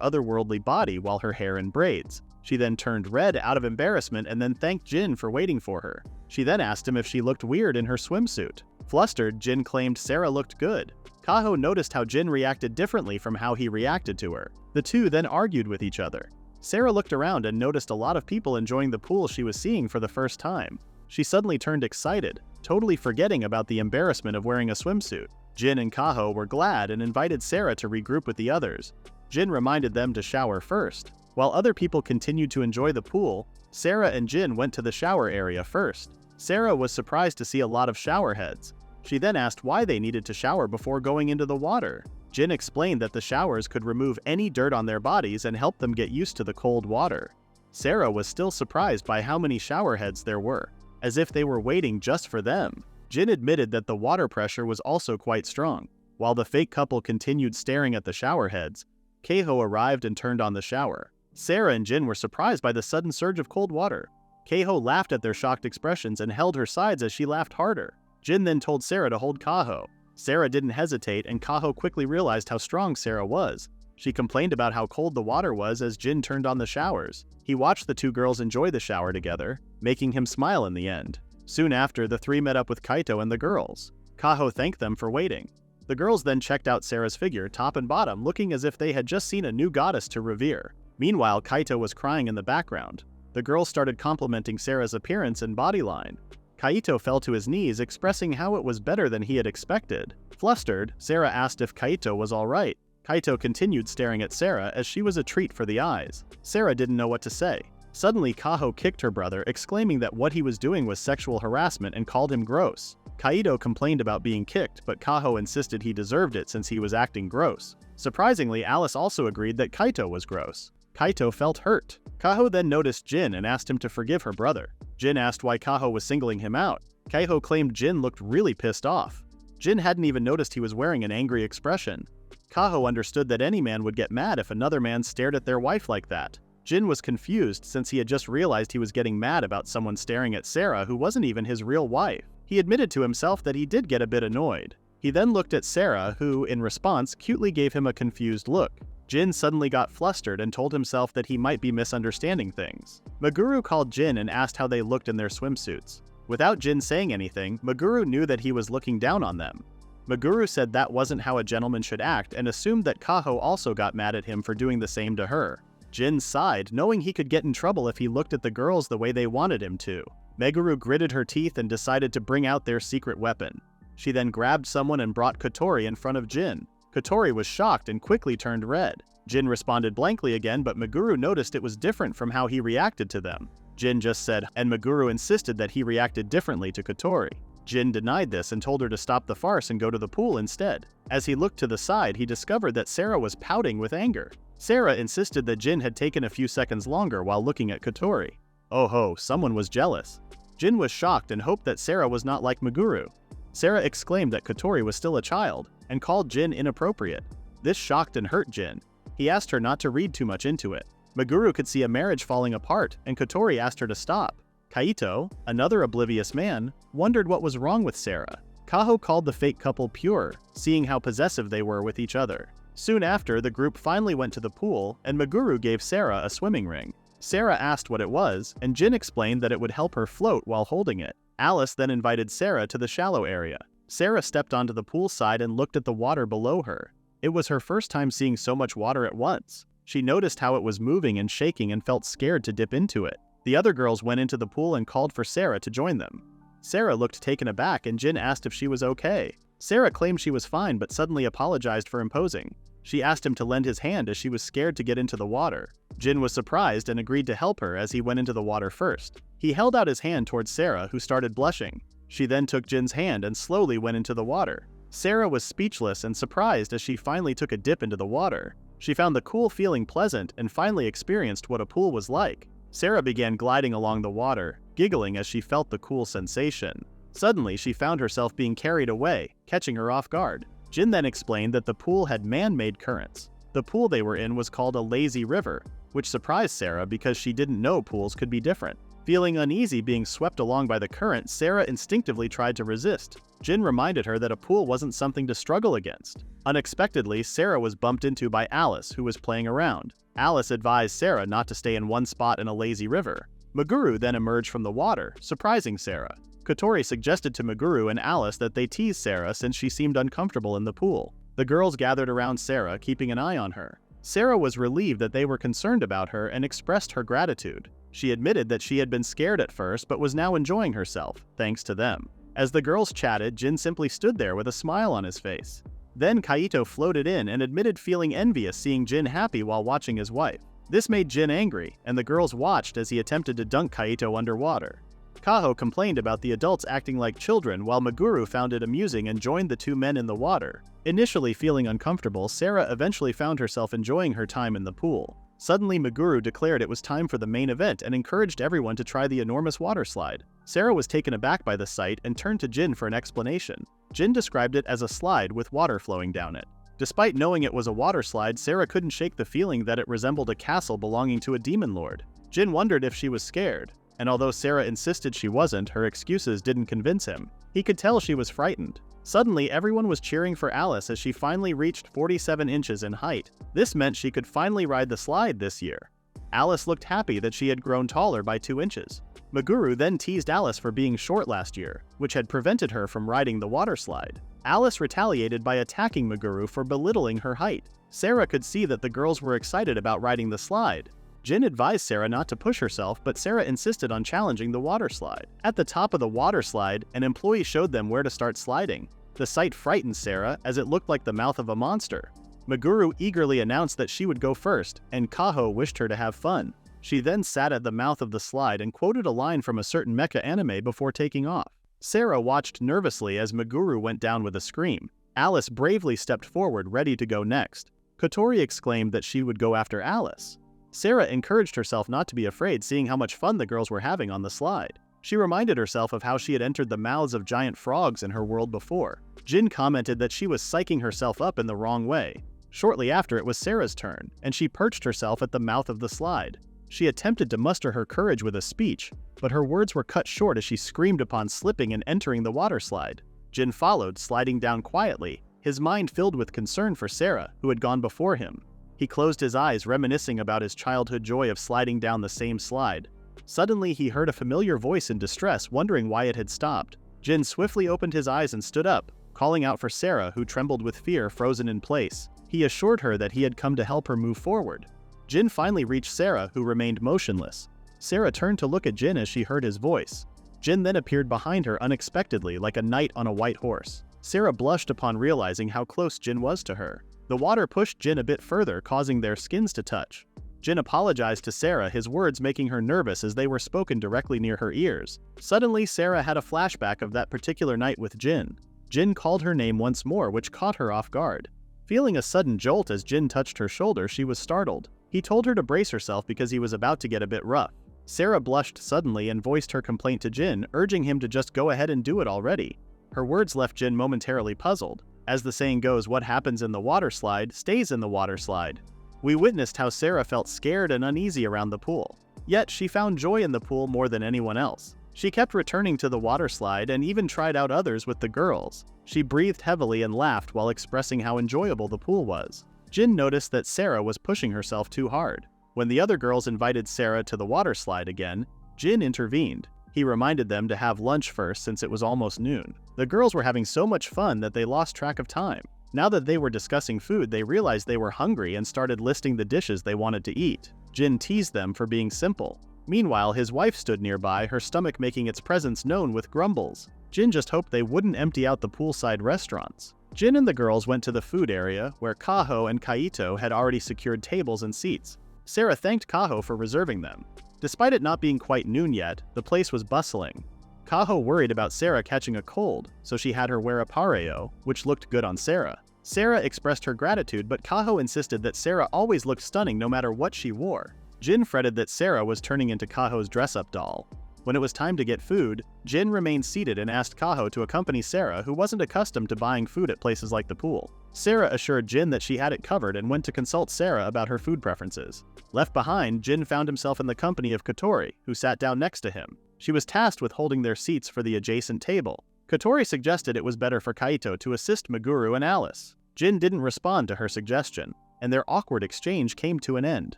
otherworldly body while her hair in braids. She then turned red out of embarrassment and then thanked Jin for waiting for her. She then asked him if she looked weird in her swimsuit. Flustered, Jin claimed Sera looked good. Kaho noticed how Jin reacted differently from how he reacted to her. The two then argued with each other. Sera looked around and noticed a lot of people enjoying the pool she was seeing for the first time. She suddenly turned excited, totally forgetting about the embarrassment of wearing a swimsuit. Jin and Kaho were glad and invited Sera to regroup with the others. Jin reminded them to shower first. While other people continued to enjoy the pool, Sera and Jin went to the shower area first. Sera was surprised to see a lot of shower heads. She then asked why they needed to shower before going into the water. Jin explained that the showers could remove any dirt on their bodies and help them get used to the cold water. Sera was still surprised by how many shower heads there were, as if they were waiting just for them. Jin admitted that the water pressure was also quite strong. While the fake couple continued staring at the shower heads, Keiho arrived and turned on the shower. Sera and Jin were surprised by the sudden surge of cold water. Keiho laughed at their shocked expressions and held her sides as she laughed harder. Jin then told Sera to hold Kaho. Sera didn't hesitate and Kaho quickly realized how strong Sera was. She complained about how cold the water was as Jin turned on the showers. He watched the two girls enjoy the shower together, making him smile in the end. Soon after, the three met up with Kaito and the girls. Kaho thanked them for waiting. The girls then checked out Sera's figure, top and bottom, looking as if they had just seen a new goddess to revere. Meanwhile, Kaito was crying in the background. The girls started complimenting Sera's appearance and body line. Kaito fell to his knees, expressing how it was better than he had expected. Flustered, Sera asked if Kaito was alright. Kaito continued staring at Sera as she was a treat for the eyes. Sera didn't know what to say. Suddenly, Kaho kicked her brother, exclaiming that what he was doing was sexual harassment and called him gross. Kaito complained about being kicked, but Kaho insisted he deserved it since he was acting gross. Surprisingly, Alice also agreed that Kaito was gross. Kaito felt hurt. Kaho then noticed Jin and asked him to forgive her brother. Jin asked why Kaho was singling him out. Keiho claimed Jin looked really pissed off. Jin hadn't even noticed he was wearing an angry expression. Kaho understood that any man would get mad if another man stared at their wife like that. Jin was confused since he had just realized he was getting mad about someone staring at Sera who wasn't even his real wife. He admitted to himself that he did get a bit annoyed. He then looked at Sera, who, in response, cutely gave him a confused look. Jin suddenly got flustered and told himself that he might be misunderstanding things. Meguru called Jin and asked how they looked in their swimsuits. Without Jin saying anything, Meguru knew that he was looking down on them. Meguru said that wasn't how a gentleman should act and assumed that Kaho also got mad at him for doing the same to her. Jin sighed, knowing he could get in trouble if he looked at the girls the way they wanted him to. Meguru gritted her teeth and decided to bring out their secret weapon. She then grabbed someone and brought Kotori in front of Jin. Kotori was shocked and quickly turned red. Jin responded blankly again, but Meguru noticed it was different from how he reacted to them. Jin just said, and Meguru insisted that he reacted differently to Kotori. Jin denied this and told her to stop the farce and go to the pool instead. As he looked to the side, he discovered that Sarah was pouting with anger. Sarah insisted that Jin had taken a few seconds longer while looking at Kotori. Oh ho, someone was jealous. Jin was shocked and hoped that Sarah was not like Meguru. Sarah exclaimed that Kotori was still a child, and called Jin inappropriate. This shocked and hurt Jin. He asked her not to read too much into it. Meguru could see a marriage falling apart, and Kotori asked her to stop. Kaito, another oblivious man, wondered what was wrong with Sarah. Kaho called the fake couple pure, seeing how possessive they were with each other. Soon after, the group finally went to the pool, and Meguru gave Sarah a swimming ring. Sarah asked what it was, and Jin explained that it would help her float while holding it. Alice then invited Sarah to the shallow area. Sarah stepped onto the pool side and looked at the water below her. It was her first time seeing so much water at once. She noticed how it was moving and shaking and felt scared to dip into it. The other girls went into the pool and called for Sarah to join them. Sarah looked taken aback and Jin asked if she was okay. Sarah claimed she was fine but suddenly apologized for imposing. She asked him to lend his hand as she was scared to get into the water. Jin was surprised and agreed to help her as he went into the water first. He held out his hand towards Sarah, who started blushing. She then took Jin's hand and slowly went into the water. Sarah was speechless and surprised as she finally took a dip into the water. She found the cool feeling pleasant and finally experienced what a pool was like. Sarah began gliding along the water, giggling as she felt the cool sensation. Suddenly, she found herself being carried away, catching her off guard. Jin then explained that the pool had man-made currents. The pool they were in was called a lazy river, which surprised Sarah because she didn't know pools could be different. Feeling uneasy being swept along by the current, Sarah instinctively tried to resist. Jin reminded her that a pool wasn't something to struggle against. Unexpectedly, Sarah was bumped into by Alice, who was playing around. Alice advised Sarah not to stay in one spot in a lazy river. Meguru then emerged from the water, surprising Sarah. Kotori suggested to Meguru and Alice that they tease Sarah since she seemed uncomfortable in the pool. The girls gathered around Sarah, keeping an eye on her. Sarah was relieved that they were concerned about her and expressed her gratitude. She admitted that she had been scared at first but was now enjoying herself, thanks to them. As the girls chatted, Jin simply stood there with a smile on his face. Then Kaito floated in and admitted feeling envious seeing Jin happy while watching his wife. This made Jin angry, and the girls watched as he attempted to dunk Kaito underwater. Kaho complained about the adults acting like children while Meguru found it amusing and joined the two men in the water. Initially feeling uncomfortable, Sarah eventually found herself enjoying her time in the pool. Suddenly, Meguru declared it was time for the main event and encouraged everyone to try the enormous water slide. Sarah was taken aback by the sight and turned to Jin for an explanation. Jin described it as a slide with water flowing down it. Despite knowing it was a water slide, Sarah couldn't shake the feeling that it resembled a castle belonging to a demon lord. Jin wondered if she was scared, and although Sarah insisted she wasn't, her excuses didn't convince him. He could tell she was frightened. Suddenly, everyone was cheering for Alice as she finally reached 47 inches in height. This meant she could finally ride the slide this year. Alice looked happy that she had grown taller by 2 inches. Meguru then teased Alice for being short last year, which had prevented her from riding the water slide. Alice retaliated by attacking Meguru for belittling her height. Sarah could see that the girls were excited about riding the slide. Jin advised Sarah not to push herself, but Sarah insisted on challenging the water slide. At the top of the water slide, an employee showed them where to start sliding. The sight frightened Sarah, as it looked like the mouth of a monster. Meguru eagerly announced that she would go first, and Kaho wished her to have fun. She then sat at the mouth of the slide and quoted a line from a certain mecha anime before taking off. Sarah watched nervously as Meguru went down with a scream. Alice bravely stepped forward, ready to go next. Kotori exclaimed that she would go after Alice. Sarah encouraged herself not to be afraid, seeing how much fun the girls were having on the slide. She reminded herself of how she had entered the mouths of giant frogs in her world before. Jin commented that she was psyching herself up in the wrong way. Shortly after, it was Sarah's turn, and she perched herself at the mouth of the slide. She attempted to muster her courage with a speech, but her words were cut short as she screamed upon slipping and entering the water slide. Jin followed, sliding down quietly, his mind filled with concern for Sarah, who had gone before him. He closed his eyes, reminiscing about his childhood joy of sliding down the same slide. Suddenly, he heard a familiar voice in distress, wondering why it had stopped. Jin swiftly opened his eyes and stood up. calling out for Sarah, who trembled with fear, frozen in place. He assured her that he had come to help her move forward. Jin finally reached Sarah, who remained motionless. Sarah turned to look at Jin as she heard his voice. Jin then appeared behind her unexpectedly, like a knight on a white horse. Sarah blushed upon realizing how close Jin was to her. The water pushed Jin a bit further, causing their skins to touch. Jin apologized to Sarah, his words making her nervous as they were spoken directly near her ears. Suddenly, Sarah had a flashback of that particular night with Jin. Jin called her name once more, which caught her off guard. Feeling a sudden jolt as Jin touched her shoulder, she was startled. He told her to brace herself because he was about to get a bit rough. Sarah blushed suddenly and voiced her complaint to Jin, urging him to just go ahead and do it already. Her words left Jin momentarily puzzled. As the saying goes, what happens in the water slide stays in the water slide. We witnessed how Sarah felt scared and uneasy around the pool. Yet she found joy in the pool more than anyone else. She kept returning to the water slide and even tried out others with the girls. She breathed heavily and laughed while expressing how enjoyable the pool was. Jin noticed that Sarah was pushing herself too hard. When the other girls invited Sarah to the water slide again, Jin intervened. He reminded them to have lunch first since it was almost noon. The girls were having so much fun that they lost track of time. Now that they were discussing food, they realized they were hungry and started listing the dishes they wanted to eat. Jin teased them for being simple. Meanwhile, his wife stood nearby, her stomach making its presence known with grumbles. Jin just hoped they wouldn't empty out the poolside restaurants. Jin and the girls went to the food area, where Kaho and Kaito had already secured tables and seats. Sarah thanked Kaho for reserving them. Despite it not being quite noon yet, the place was bustling. Kaho worried about Sarah catching a cold, so she had her wear a pareo, which looked good on Sarah. Sarah expressed her gratitude, but Kaho insisted that Sarah always looked stunning no matter what she wore. Jin fretted that Sarah was turning into Kaho's dress-up doll. When it was time to get food, Jin remained seated and asked Kaho to accompany Sarah, who wasn't accustomed to buying food at places like the pool. Sarah assured Jin that she had it covered and went to consult Sarah about her food preferences. Left behind, Jin found himself in the company of Kotori, who sat down next to him. She was tasked with holding their seats for the adjacent table. Kotori suggested it was better for Kaito to assist Meguru and Alice. Jin didn't respond to her suggestion, and their awkward exchange came to an end.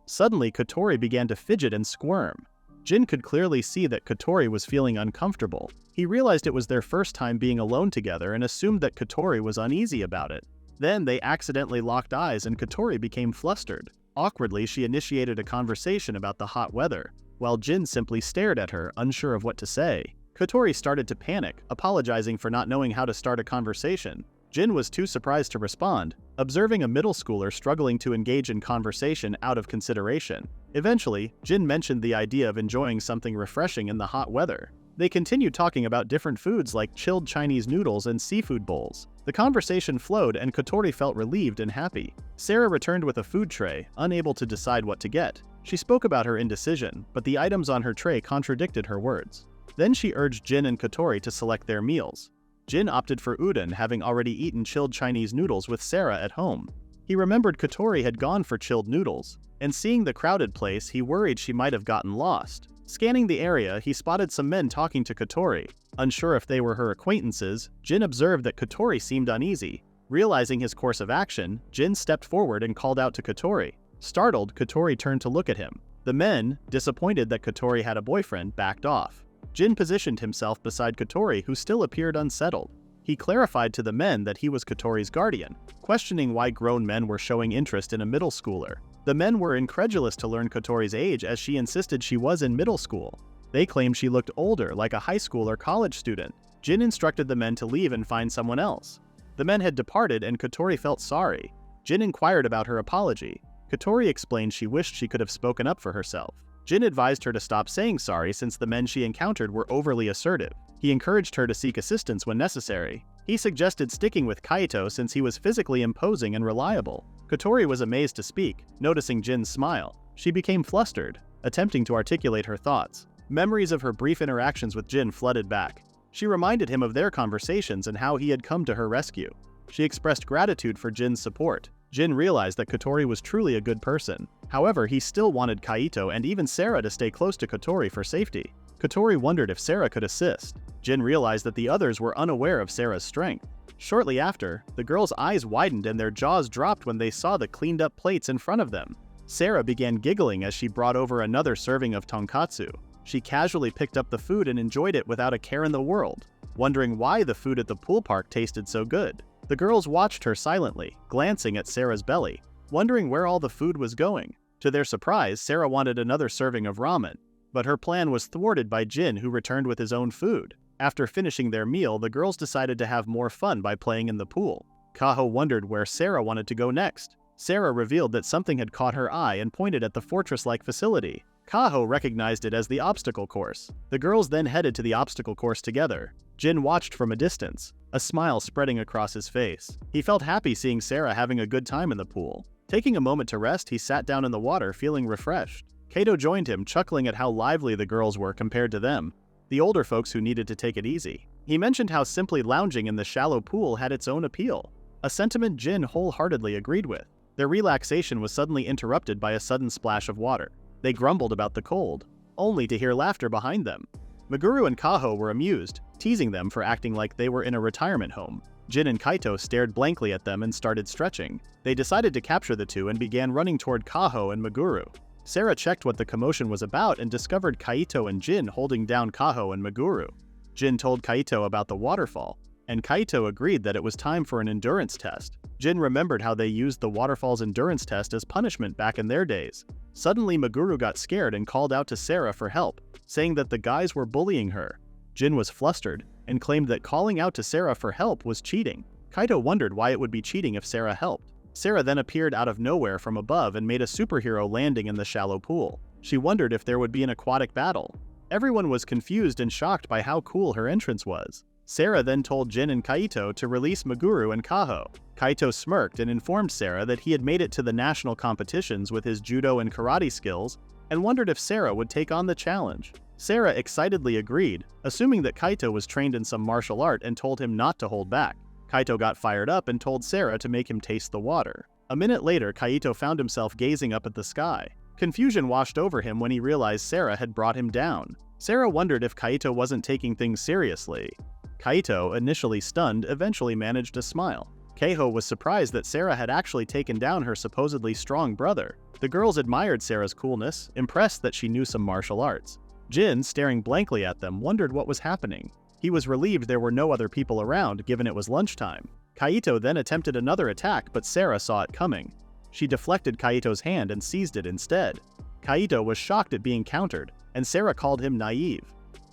Suddenly, Kotori began to fidget and squirm. Jin could clearly see that Kotori was feeling uncomfortable. He realized it was their first time being alone together and assumed that Kotori was uneasy about it. Then they accidentally locked eyes and Kotori became flustered. Awkwardly, she initiated a conversation about the hot weather, while Jin simply stared at her, unsure of what to say. Kotori started to panic, apologizing for not knowing how to start a conversation. Jin was too surprised to respond, observing a middle schooler struggling to engage in conversation out of consideration. Eventually, Jin mentioned the idea of enjoying something refreshing in the hot weather. They continued talking about different foods like chilled Chinese noodles and seafood bowls. The conversation flowed and Kotori felt relieved and happy. Sarah returned with a food tray, unable to decide what to get. She spoke about her indecision, but the items on her tray contradicted her words. Then she urged Jin and Kotori to select their meals. Jin opted for udon, having already eaten chilled Chinese noodles with Sarah at home. He remembered Kotori had gone for chilled noodles, and seeing the crowded place, he worried she might have gotten lost. Scanning the area, he spotted some men talking to Kotori. Unsure if they were her acquaintances, Jin observed that Kotori seemed uneasy. Realizing his course of action, Jin stepped forward and called out to Kotori. Startled, Kotori turned to look at him. The men, disappointed that Kotori had a boyfriend, backed off. Jin positioned himself beside Kotori, who still appeared unsettled. He clarified to the men that he was Kotori's guardian, questioning why grown men were showing interest in a middle schooler. The men were incredulous to learn Kotori's age, as she insisted she was in middle school. They claimed she looked older, like a high school or college student. Jin instructed the men to leave and find someone else. The men had departed and Kotori felt sorry. Jin inquired about her apology. Kotori explained she wished she could have spoken up for herself. Jin advised her to stop saying sorry since the men she encountered were overly assertive. He encouraged her to seek assistance when necessary. He suggested sticking with Kaito since he was physically imposing and reliable. Kotori was amazed to speak, noticing Jin's smile. She became flustered, attempting to articulate her thoughts. Memories of her brief interactions with Jin flooded back. She reminded him of their conversations and how he had come to her rescue. She expressed gratitude for Jin's support. Jin realized that Kotori was truly a good person. However, he still wanted Kaito and even Sarah to stay close to Kotori for safety. Kotori wondered if Sarah could assist. Jin realized that the others were unaware of Sarah's strength. Shortly after, the girls' eyes widened and their jaws dropped when they saw the cleaned-up plates in front of them. Sarah began giggling as she brought over another serving of tonkatsu. She casually picked up the food and enjoyed it without a care in the world. wondering why the food at the pool park tasted so good. The girls watched her silently, glancing at Sarah's belly, wondering where all the food was going. To their surprise, Sarah wanted another serving of ramen, but her plan was thwarted by Jin, who returned with his own food. After finishing their meal, the girls decided to have more fun by playing in the pool. Kaho wondered where Sarah wanted to go next. Sarah revealed that something had caught her eye and pointed at the fortress-like facility. Kaho recognized it as the obstacle course. The girls then headed to the obstacle course together. Jin watched from a distance, a smile spreading across his face. He felt happy seeing Sarah having a good time in the pool. Taking a moment to rest, he sat down in the water, feeling refreshed. Kato joined him, chuckling at how lively the girls were compared to them, the older folks who needed to take it easy. He mentioned how simply lounging in the shallow pool had its own appeal, a sentiment Jin wholeheartedly agreed with. Their relaxation was suddenly interrupted by a sudden splash of water. They grumbled about the cold, only to hear laughter behind them. Meguru and Kaho were amused, teasing them for acting like they were in a retirement home. Jin and Kaito stared blankly at them and started stretching. They decided to capture the two and began running toward Kaho and Meguru. Sarah checked what the commotion was about and discovered Kaito and Jin holding down Kaho and Meguru. Jin told Kaito about the waterfall, and Kaito agreed that it was time for an endurance test. Jin remembered how they used the waterfall's endurance test as punishment back in their days. Suddenly, Meguru got scared and called out to Sarah for help, saying that the guys were bullying her. Jin was flustered and claimed that calling out to Sarah for help was cheating. Kaito wondered why it would be cheating if Sarah helped. Sarah then appeared out of nowhere from above and made a superhero landing in the shallow pool. She wondered if there would be an aquatic battle. Everyone was confused and shocked by how cool her entrance was. Sarah then told Jin and Kaito to release Meguru and Kaho. Kaito smirked and informed Sarah that he had made it to the national competitions with his judo and karate skills and wondered if Sarah would take on the challenge. Sarah excitedly agreed, assuming that Kaito was trained in some martial art, and told him not to hold back. Kaito got fired up and told Sarah to make him taste the water. A minute later, Kaito found himself gazing up at the sky. Confusion washed over him when he realized Sarah had brought him down. Sarah wondered if Kaito wasn't taking things seriously. Kaito, initially stunned, eventually managed to smile. Keiho was surprised that Sarah had actually taken down her supposedly strong brother. The girls admired Sarah's coolness, impressed that she knew some martial arts. Jin, staring blankly at them, wondered what was happening. He was relieved there were no other people around, given it was lunchtime. Kaito then attempted another attack, but Sarah saw it coming. She deflected Kaito's hand and seized it instead. Kaito was shocked at being countered, and Sarah called him naive.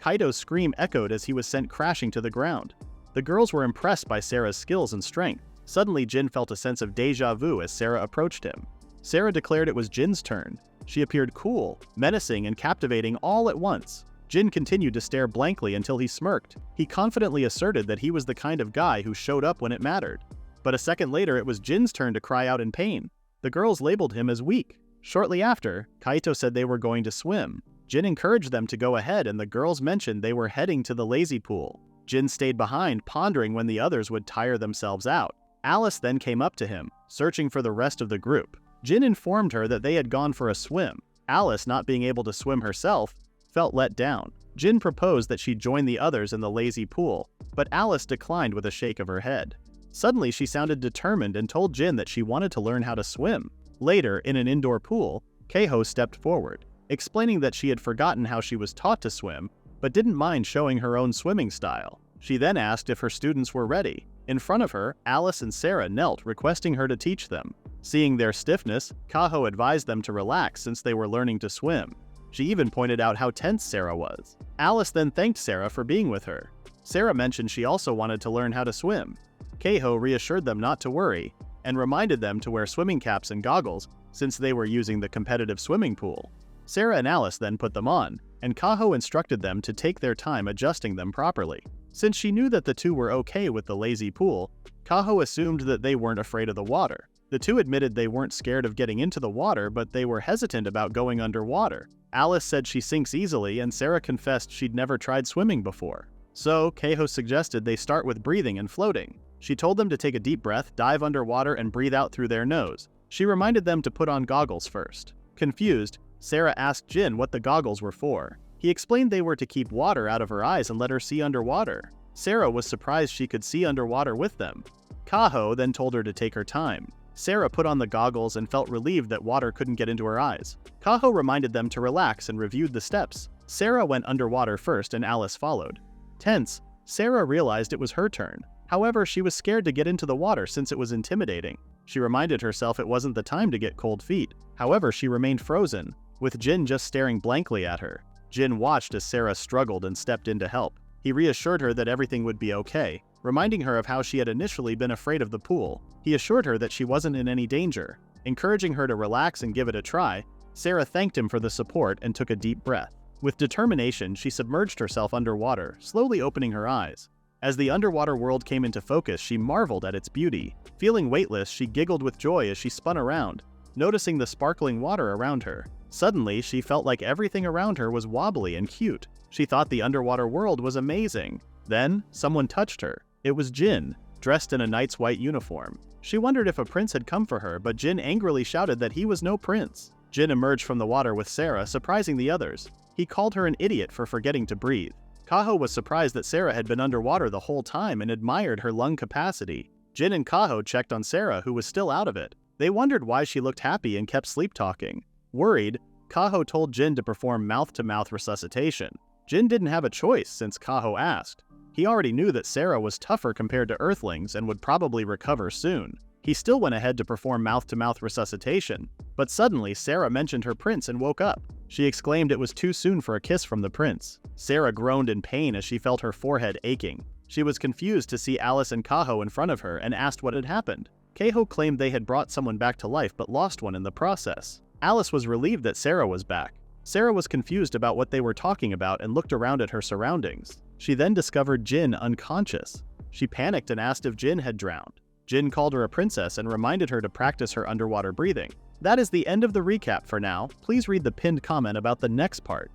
Kaito's scream echoed as he was sent crashing to the ground. The girls were impressed by Sarah's skills and strength. Suddenly, Jin felt a sense of déjà vu as Sarah approached him. Sarah declared it was Jin's turn. She appeared cool, menacing, and captivating all at once. Jin continued to stare blankly until he smirked. He confidently asserted that he was the kind of guy who showed up when it mattered. But a second later, it was Jin's turn to cry out in pain. The girls labeled him as weak. Shortly after, Kaito said they were going to swim. Jin encouraged them to go ahead, and the girls mentioned they were heading to the lazy pool. Jin stayed behind, pondering when the others would tire themselves out. Alice then came up to him, searching for the rest of the group. Jin informed her that they had gone for a swim. Alice, not being able to swim herself, felt let down. Jin proposed that she join the others in the lazy pool, but Alice declined with a shake of her head. Suddenly, she sounded determined and told Jin that she wanted to learn how to swim. Later, in an indoor pool, Keiho stepped forward, explaining that she had forgotten how she was taught to swim, but didn't mind showing her own swimming style. She then asked if her students were ready. In front of her, Alice and Sarah knelt, requesting her to teach them. Seeing their stiffness, Kaho advised them to relax since they were learning to swim. She even pointed out how tense Sarah was. Alice then thanked Sarah for being with her. Sarah mentioned she also wanted to learn how to swim. Keiho reassured them not to worry, and reminded them to wear swimming caps and goggles since they were using the competitive swimming pool. Sarah and Alice then put them on, and Kaho instructed them to take their time adjusting them properly. Since she knew that the two were okay with the lazy pool, Kaho assumed that they weren't afraid of the water. The two admitted they weren't scared of getting into the water, but they were hesitant about going underwater. Alice said she sinks easily, and Sarah confessed she'd never tried swimming before. So, Keiho suggested they start with breathing and floating. She told them to take a deep breath, dive underwater, and breathe out through their nose. She reminded them to put on goggles first. Confused, Sarah asked Jin what the goggles were for. He explained they were to keep water out of her eyes and let her see underwater. Sarah was surprised she could see underwater with them. Kaho then told her to take her time. Sarah put on the goggles and felt relieved that water couldn't get into her eyes. Kaho reminded them to relax and reviewed the steps. Sarah went underwater first and Alice followed. Tense, Sarah realized it was her turn. However, she was scared to get into the water since it was intimidating. She reminded herself it wasn't the time to get cold feet. However, she remained frozen, with Jin just staring blankly at her. Jin watched as Sarah struggled and stepped in to help. He reassured her that everything would be okay, reminding her of how she had initially been afraid of the pool. He assured her that she wasn't in any danger. Encouraging her to relax and give it a try, Sarah thanked him for the support and took a deep breath. With determination, she submerged herself underwater, slowly opening her eyes. As the underwater world came into focus, she marveled at its beauty. Feeling weightless, she giggled with joy as she spun around, noticing the sparkling water around her. Suddenly, she felt like everything around her was wobbly and cute. She thought the underwater world was amazing. Then, someone touched her. It was Jin, dressed in a knight's white uniform. She wondered if a prince had come for her, but Jin angrily shouted that he was no prince. Jin emerged from the water with Sarah, surprising the others. He called her an idiot for forgetting to breathe. Kaho was surprised that Sarah had been underwater the whole time and admired her lung capacity. Jin and Kaho checked on Sarah, who was still out of it. They wondered why she looked happy and kept sleep-talking. Worried, Kaho told Jin to perform mouth-to-mouth resuscitation. Jin didn't have a choice since Kaho asked. He already knew that Sarah was tougher compared to Earthlings and would probably recover soon. He still went ahead to perform mouth-to-mouth resuscitation, but suddenly Sarah mentioned her prince and woke up. She exclaimed it was too soon for a kiss from the prince. Sarah groaned in pain as she felt her forehead aching. She was confused to see Alice and Kaho in front of her and asked what had happened. Kaho claimed they had brought someone back to life but lost one in the process. Alice was relieved that Sarah was back. Sarah was confused about what they were talking about and looked around at her surroundings. She then discovered Jin unconscious. She panicked and asked if Jin had drowned. Jin called her a princess and reminded her to practice her underwater breathing. That is the end of the recap for now. Please read the pinned comment about the next part.